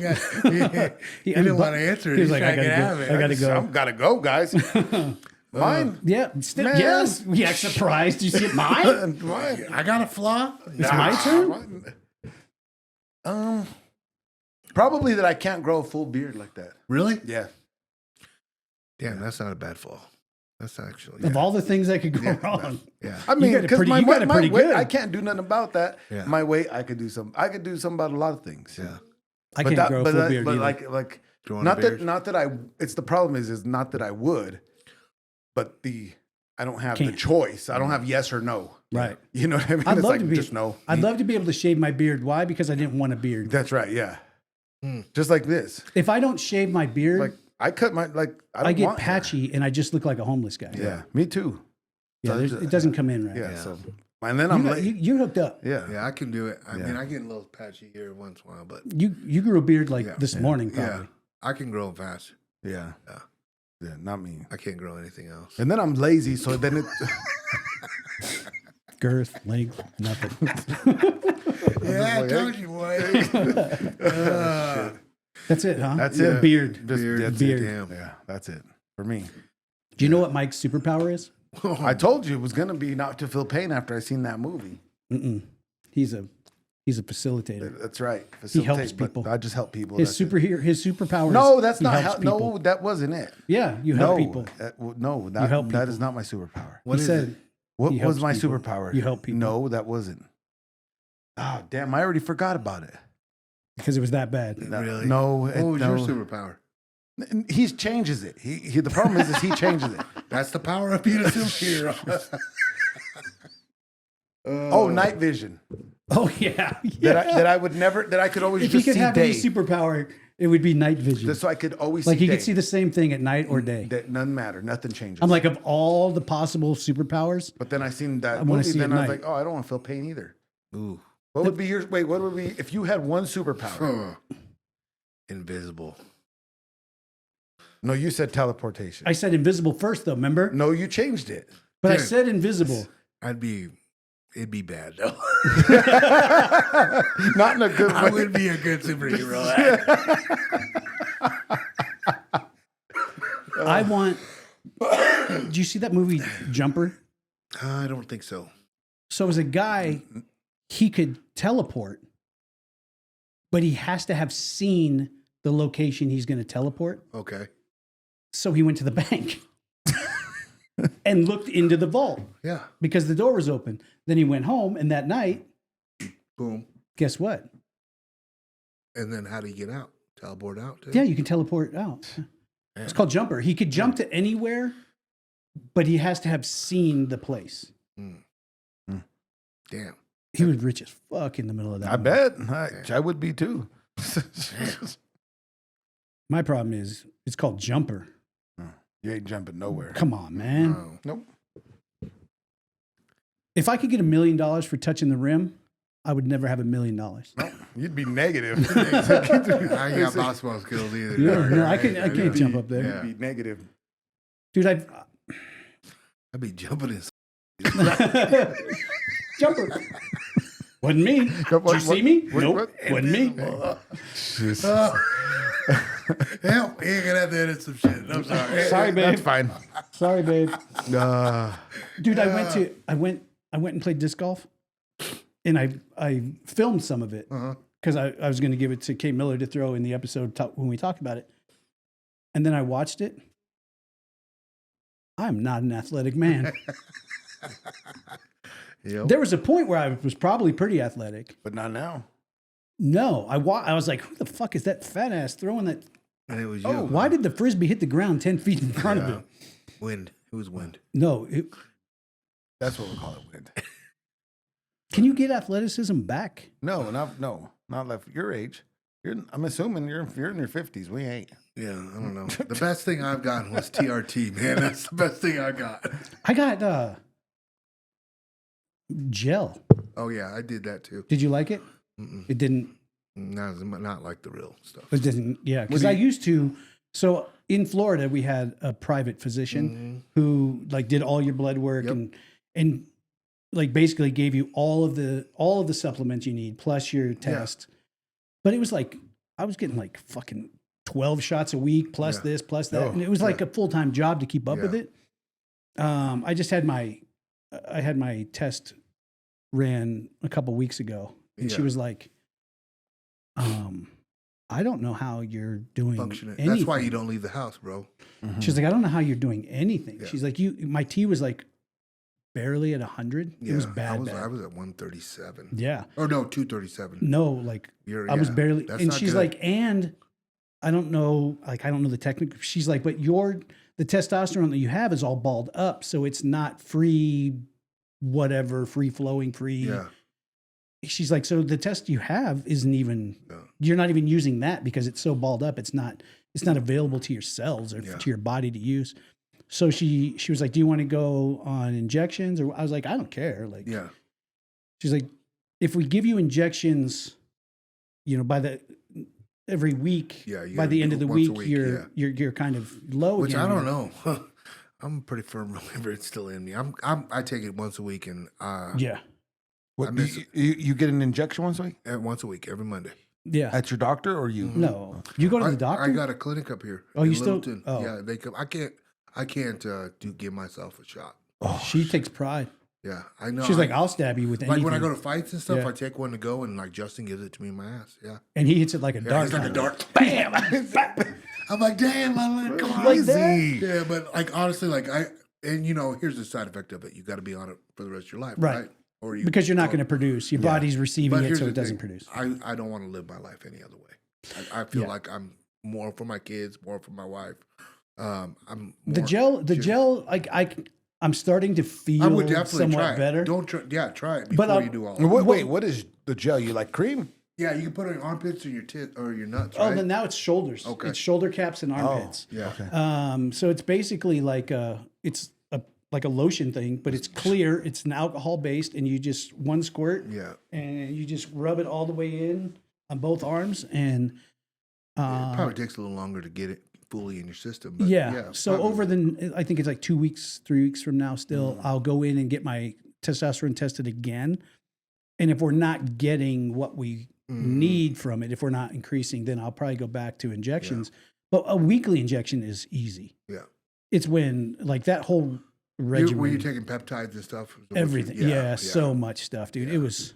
He didn't want to answer it. He was like, I gotta go. I gotta go, guys. Mine. Yeah. Man. Yes. Yeah. Surprised. You see it? Mine. Mine. I got a flaw. It's my turn. Probably that I can't grow a full beard like that. Really? Yeah. Damn, that's not a bad flaw. That's actually Of all the things that could go wrong. Yeah. I mean, got it because pretty- my you got it pretty weight, good. I can't do nothing about that. Yeah. My weight, I could do something. I could do something about a lot of things. Yeah. I can't grow a full beard but either. like Growing a not beard? that I. It's the problem is not that I would, but I don't have the Can't. choice. I don't have yes or no. Right. You know what I mean? I'd It's love like to be. just no. I'd love to be able to shave my beard. Why? Because I didn't want a beard. That's right. Yeah. Just like this. If I don't shave my beard, Like I cut my I I get want hair. patchy and I just look like a homeless guy. Yeah. Me too. Yeah, it doesn't come in right. Yeah. Yeah. So and then I'm late. You're hooked up. Yeah. Yeah, I can do it. I mean, I get a little patchy here once in a while, but You grew a beard like Yeah. this morning, probably. yeah, I can grow them fast. Yeah. Yeah. Yeah. Not me. I can't grow anything else. And then I'm lazy, so then it. Girth, length, nothing. Yeah, I told you, boy. That's it, huh? That's Yeah, it. Beard. Just, Beard. That's Beard. it. Damn. Yeah, that's it for me. Do you know what Mike's superpower is? I told you it was gonna be not to feel pain after I seen that movie. Mm-mm. He's a facilitator. That's right. He helps Facilitate, but people. I just help people. His that's it. superpower. No, is that's he not. helps No, people. that wasn't it. Yeah, you help No, people. no, You help that people. is not my superpower. What he is said it? What he was helps my people. superpower? You help people. No, that wasn't. Oh damn! I already forgot about it. because it was that bad. No, Really? No, What was no. your superpower? He changes it. He the problem is he changes it. That's the power of being a superhero. Oh, night vision. Oh yeah, That I would never. That I could always If he just could see have day. any superpower, it would be night vision. Just so I could always Like see he day. could see the same thing at night or day. That none matter. Nothing changes. I'm like, of all the possible superpowers, but then I seen that wanna movie. see Then at I was night. like, oh, I don't want to feel pain either. Ooh. What would be your? Wait, what would be if you had one superpower? Invisible. No, you said teleportation. I said invisible first, though. Remember? No, you changed it. But I Dude. said invisible. It'd be bad though. Not in a good way. I would be a good superhero. I want. Do you see that movie Jumper? I don't think so. So as a guy, he could teleport, but he has to have seen the location he's going to teleport. Okay. So he went to the bank and looked into the vault Yeah. because the door was open. Then he went home, and that night, Boom. guess what? And then how do you get out? Teleport out? Too? Yeah, you can teleport out. It's called Jumper. He could jump to anywhere, but he has to have seen the place. Damn. He was rich as fuck in the middle of that. I movie. bet. I would be too. My problem is it's called Jumper. You ain't jumping nowhere. Come on, man. Wow. Nope. If I could get $1 million for touching the rim, I would never have $1 million. You'd be negative. I ain't got basketball skills either. Yeah, no, I can't jump up there. Yeah. You'd be negative. Dude, I'd be jumping in. Jumper. Wasn't me. Did you see me? Nope. Wasn't me. Help! You ain't gonna have to edit some shit. I'm sorry. Sorry, babe. That's fine. Sorry, babe. Dude, I went and played disc golf, and I filmed some of it because I was going to give it to Kate Miller to throw in the episode when we talked about it, and then I watched it. I'm not an athletic man. Yep. There was a point where I was probably pretty athletic. But not now. No, I was like, who the fuck is that fat ass throwing that? And it was you. Oh, why did the frisbee hit the ground 10 feet in front of him? Wind. It was wind. No, That's what we call it wind. can you get athleticism back? No, not left your age. I'm assuming you're in your 50s. We ain't. Yeah, I don't know. The best thing I've gotten was TRT, man. That's the best thing I got. I got gel. Oh yeah, I did that too. Did you like it? It didn't. Not like the real stuff. It didn't. Yeah, because I used to. So in Florida, we had a private physician who like did all your blood work and like basically gave you all of the supplements you need plus your test. But it was like I was getting like fucking 12 shots a week plus this plus that, and it was like a full-time job to keep up with it. I just had my test ran a couple weeks ago, and she was like, I don't know how you're doing anything. That's why you don't leave the house, bro. Mm-hmm. She's like, I don't know how you're doing anything. Yeah. She's like, my T was like barely at 100. Yeah, it was bad. I was at 137. Yeah. Or no, 237. No, like I was barely. And she's good. Like, and I don't know, like I don't know the technique. She's like, but the testosterone that you have is all balled up, so it's not free, whatever, free flowing, free. Yeah. She's like, so the test you have isn't even. You're not even using that because it's so balled up. It's not available to your cells or to your body to use. So she was like, do you want to go on injections? Or I was like, I don't care. Like, she's like, if we give you injections, by every week, by the end of the week, you're kind of low. Which again. I don't know. I'm a pretty firm believer it's still in me. I take it once a week and What, you get an injection once a week? Once a week, every Monday. Yeah. At your doctor or you? No. You go to the doctor? I got a clinic up here. Oh, you Littleton. still? Oh. Yeah, they come. I can't give myself a shot. Oh, she takes pride. Yeah, I know. She's like, I'll stab you with anything. Like when I go to fights and stuff, I take one to go, and like Justin gives it to me in my ass. Yeah. And he hits it like a dart. It's like a dart. Bam! I'm like, damn, I'm like, crazy. Yeah, but like honestly, like here's the side effect of it. You got to be on it for the rest of your life, right? Or because you're not going to produce. Your body's receiving it, so it doesn't produce. I don't want to live my life any other way. I feel like I'm more for my kids, more for my wife. I'm more the gel. Like I'm starting to feel I would definitely somewhat try it. better. Don't try, try it before you do all. Wait, what is the gel? You like cream? Yeah, you can put it on your armpits or your or your nuts. Oh, right? then now it's shoulders. Okay, it's shoulder caps and armpits. Yeah. Okay. So it's basically like like a lotion thing, but it's clear. It's an alcohol based, and you just one squirt. Yeah. And you just rub it all the way in on both arms, and it probably takes a little longer to get it fully in your system. But so probably. I think it's like 2 weeks, 3 weeks from now. Still, I'll go in and get my testosterone tested again, and if we're not getting what we need from it, if we're not increasing, then I'll probably go back to injections. But a weekly injection is easy. Yeah. It's when like that whole regimen. Were you taking peptides and stuff? Everything. Yeah, so much stuff, dude. It was.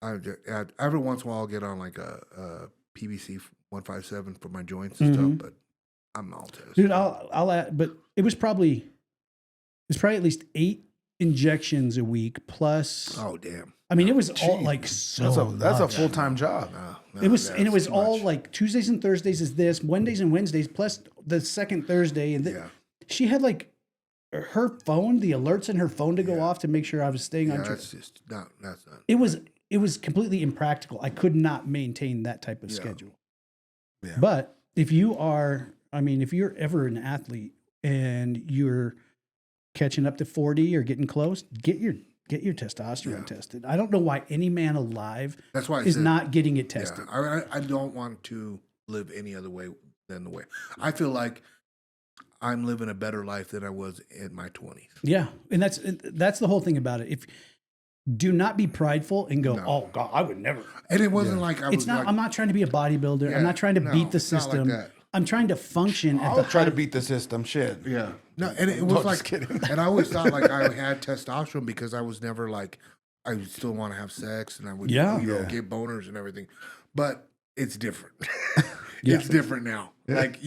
Every once in a while, I'll get on like a PBC 157 for my joints and stuff, but I'm all tested. Dude, I'll add, but it was probably at least 8 injections a week plus. Oh damn! I mean, it was all like that's a full-time job. No, it was all like Tuesdays and Thursdays is this, Mondays and Wednesdays plus the second Thursday, and she had like her phone, the alerts in her phone to go off to make sure I was staying on track. That's not. It was completely impractical. I could not maintain that type of schedule. Yeah. But if you're ever an athlete and you're catching up to 40 or getting close, get your testosterone tested. I don't know why any man alive is not getting it tested. Yeah. I don't want to live any other way than the way I feel like I'm living a better life than I was in my 20s. Yeah, and that's the whole thing about it. Do not be prideful and go, oh God, I would never. And it wasn't like I was. It's not. I'm not trying to be a bodybuilder. I'm not trying to beat the system. Not like that. I'm trying to function. I'll try to beat the system. Shit. Yeah. No, and it was like, and I always thought like I had testosterone because I was never like, I would still want to have sex and I would, get boners and everything, but it's different. It's different now. Yeah. Like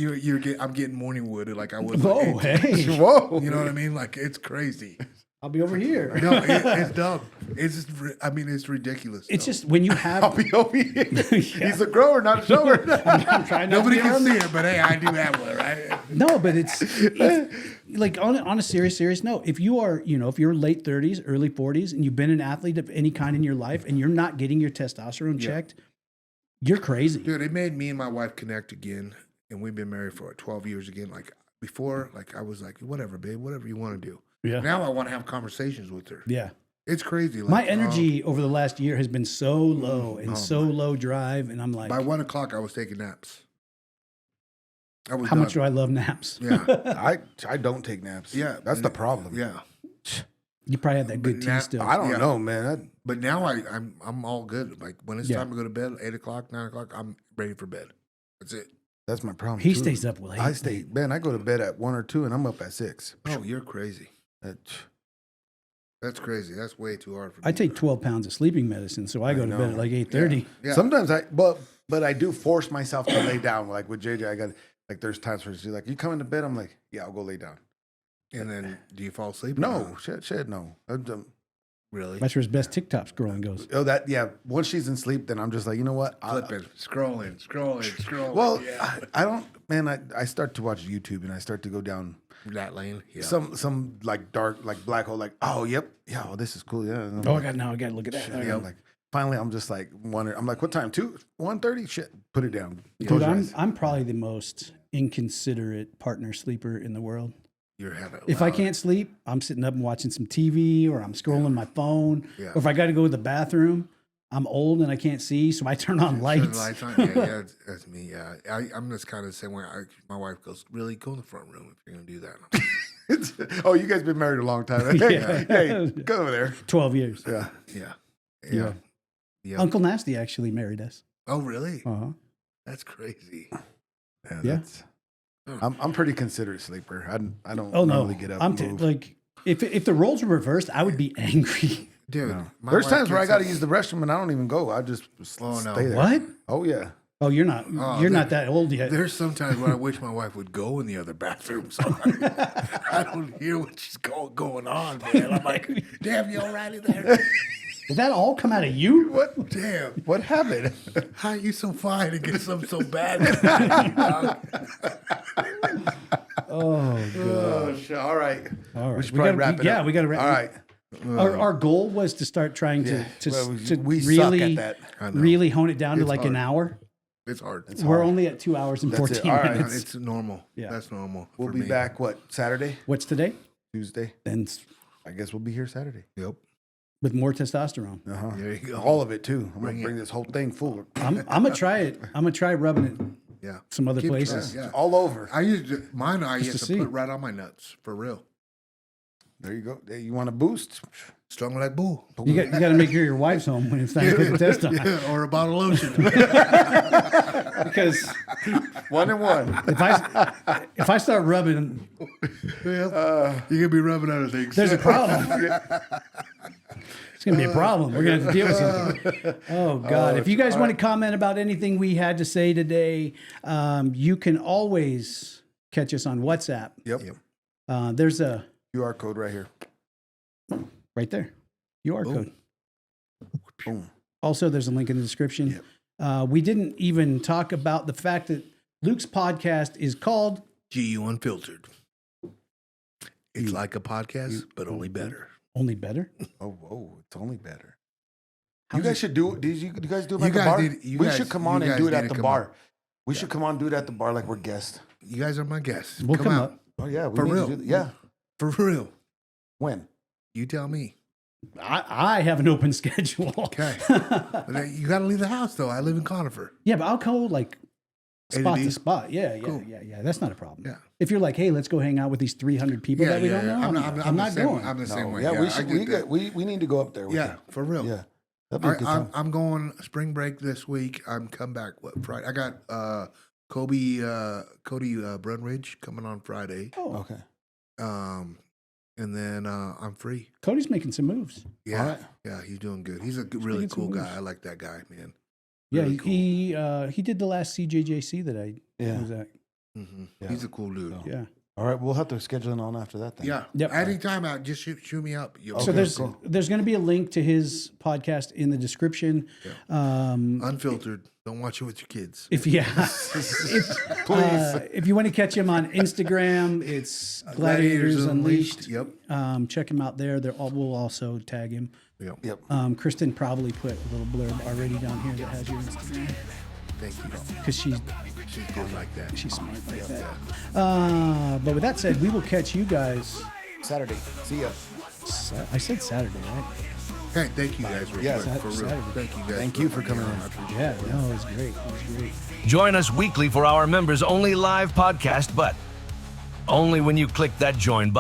I'm getting morning wood like I was. Whoa, whoa! You know what I mean? Like it's crazy. I'll be over here. No, it's dumb. It's just, it's ridiculous. It's just when you have. I'll be over here. He's a grower, not a shower. I'm trying. Nobody can see it, but hey, I do have one, right? No, but it's like on a serious note. If you are, if you're late 30s, early 40s, and you've been an athlete of any kind in your life, and you're not getting your testosterone checked, you're crazy, dude. It made me and my wife connect again, and we've been married for 12 years again. Like before, like I was like, whatever, babe, whatever you want to do. Yeah. Now I want to have conversations with her. Yeah. It's crazy. Like, my energy over the last year has been so low and low drive, and I'm like, by 1 o'clock I was taking naps. How done. Much do I love naps? Yeah. I don't take naps. Yeah. That's the problem. Yeah. You probably had that good tea now- still. I don't Yeah. know, man. But now I'm all good. Like when it's Yeah. time to go to bed, 8 o'clock, 9 o'clock, I'm ready for bed. That's it. That's my problem. He too. stays up late. I stay, man. I go to bed at 1 or 2, and I'm up at 6. Oh, you're crazy. That- That's crazy. That's way too hard for me. I take 12 pounds of sleeping medicine, so I go to bed know. at like 8:30. Yeah. Sometimes but I do force myself to lay down. Like with JJ, I got like there's times where she's like, "You coming to bed?" I'm like, "Yeah, I'll go lay down." And then do you fall asleep? or No, not? shit, no. Really? That's where his best TikTok scrolling goes. Oh, that yeah. Once she's in sleep, then I'm just like, you know what? Flipping, scrolling. Well, yeah. I don't, man. I start to watch YouTube and I start to go down That lane. Yeah. some like dark, like black hole. Like, oh, yep, yeah, well, this is cool. Yeah. And I'm Oh, like, I got to look at that. shit, Okay. I'm like, finally, I'm just like wondering. I'm like, what time? 1:30? Shit, put it down. Dude, Close your eyes. I'm probably the most inconsiderate partner sleeper in the world. You're having. If I can't sleep, I'm sitting up and watching some TV, or I'm scrolling my phone. Yeah. Or if I got to go to the bathroom, I'm old and I can't see, so I turn on Turn the lights. lights on? Yeah, that's me. Yeah, I'm just kind of the same way. My wife goes, "Really, go in the front room if you're gonna do that." Oh, you guys been married a long time. Yeah. Hey, go over there. 12 years. Yeah. Yeah. Uncle Nasty actually married us. Oh, really? Uh-huh. That's crazy. Yeah. Yeah. I'm pretty considerate sleeper. I don't Oh, no. normally get up. I'm and move. like, if the roles were reversed, I would be angry. Dude, my There's wife times where I gets got to up- use the restroom and I don't even go. I just Oh, no. stay there. What? Oh yeah. Oh, you're not there- that old yet. There's sometimes where I wish my wife would go in the other bathroom. So I don't hear what she's going on, man. I'm like, damn, you all right in there? Did that all come out of you? What? Damn, What happened? how you so fine and get something so bad? Oh, God. Oh shit. All right. All right. We should probably wrap it up. Yeah, we got to wrap All right. Our goal was to start trying to Well, we really, suck at that. I know. really hone it down to It's like an hard. hour. It's hard. We're only at 2 hours and That's it. 14 All right. minutes. It's normal. Yeah. That's normal. We'll for be me. back. What? Saturday? What's today? Tuesday? Then I guess we'll be here Saturday. Yep. with more testosterone. Uh-huh. There you go. All of it too. I'm Bring gonna it. bring this whole thing full. I'm gonna try it. I'm gonna try rubbing it Yeah. some other Keep places. trying, yeah. All over. I used to, mine. I Just used to to see. put right on my nuts for real. There you go. Hey, you want a boost? Strong like bull. You got to make sure your wife's home when it's time to put the test on. Yeah, or a bottle of lotion. Because 1 and 1. if I start rubbing, You're gonna be rubbing other things. there's a problem. It's gonna be a problem. We're gonna have to deal with something. Oh God! If you guys want to comment about anything we had to say today, you can always catch us on WhatsApp. Yep. There's a QR code right here. right there, QR code. Boom. Also, there's a link in the description. We didn't even talk about the fact that Luke's podcast is called GU Unfiltered. It's like a podcast, but only better. Only Better. Oh, whoa! It's only better. How's You guys it- should do. Did you guys do them You at the guys bar? need- you we guys- should come on you and do guys it need at to the come bar. on. We should come on and do it at the bar like we're guests. Oh, You guys are my guests. We'll come up. Oh yeah, we For need real? To do that. Yeah. For real. When? You tell me. I have an open schedule. Okay. But you got to leave the house, though. I live in Conifer. Yeah, but I'll go like spot ADD? to spot. Yeah, Cool. yeah. That's not a problem. Yeah. If you're like, hey, let's go hang out with these 300 people that we don't know, I'm the not same, going. I'm the same way. Yeah, I we should. get that. We need to go up there. With Yeah, you. for real. Yeah. That'd be a good time. I'm going spring break this week. I'm come back Friday. I got Cody Brunridge coming on Friday. Oh, Okay. And then I'm free. Cody's making some moves. Yeah, Alright. yeah, he's doing good. He's a really making some cool guy. moves. I like that guy, man. Yeah, Really cool. he did the last CJJC that I Yeah. was at. Yeah. He's a cool dude. So- Yeah. All right, we'll have to schedule it on after that then. Yeah. Yep. Anytime out, just shoot me up. So Okay, there's cool. going to be a link to his podcast in the description. Unfiltered. Don't watch it with your kids. If you want to catch him on Instagram, it's Gladiators Unleashed. Yep. Check him out there. We'll also tag him. Yep. Yep. Kristen probably put a little blurb already down here that has your Instagram Thank you. because she's good like that. smart like that. But with that said, we will catch you guys. Saturday. See ya. I said Saturday, right? Hey, thank you guys real Yeah, quick. For real. Saturday. Thank you guys. Thank you for being coming on. in. I appreciate Yeah, no, it was great. It was great. Join us weekly for our members only live podcast, but only when you click that join button.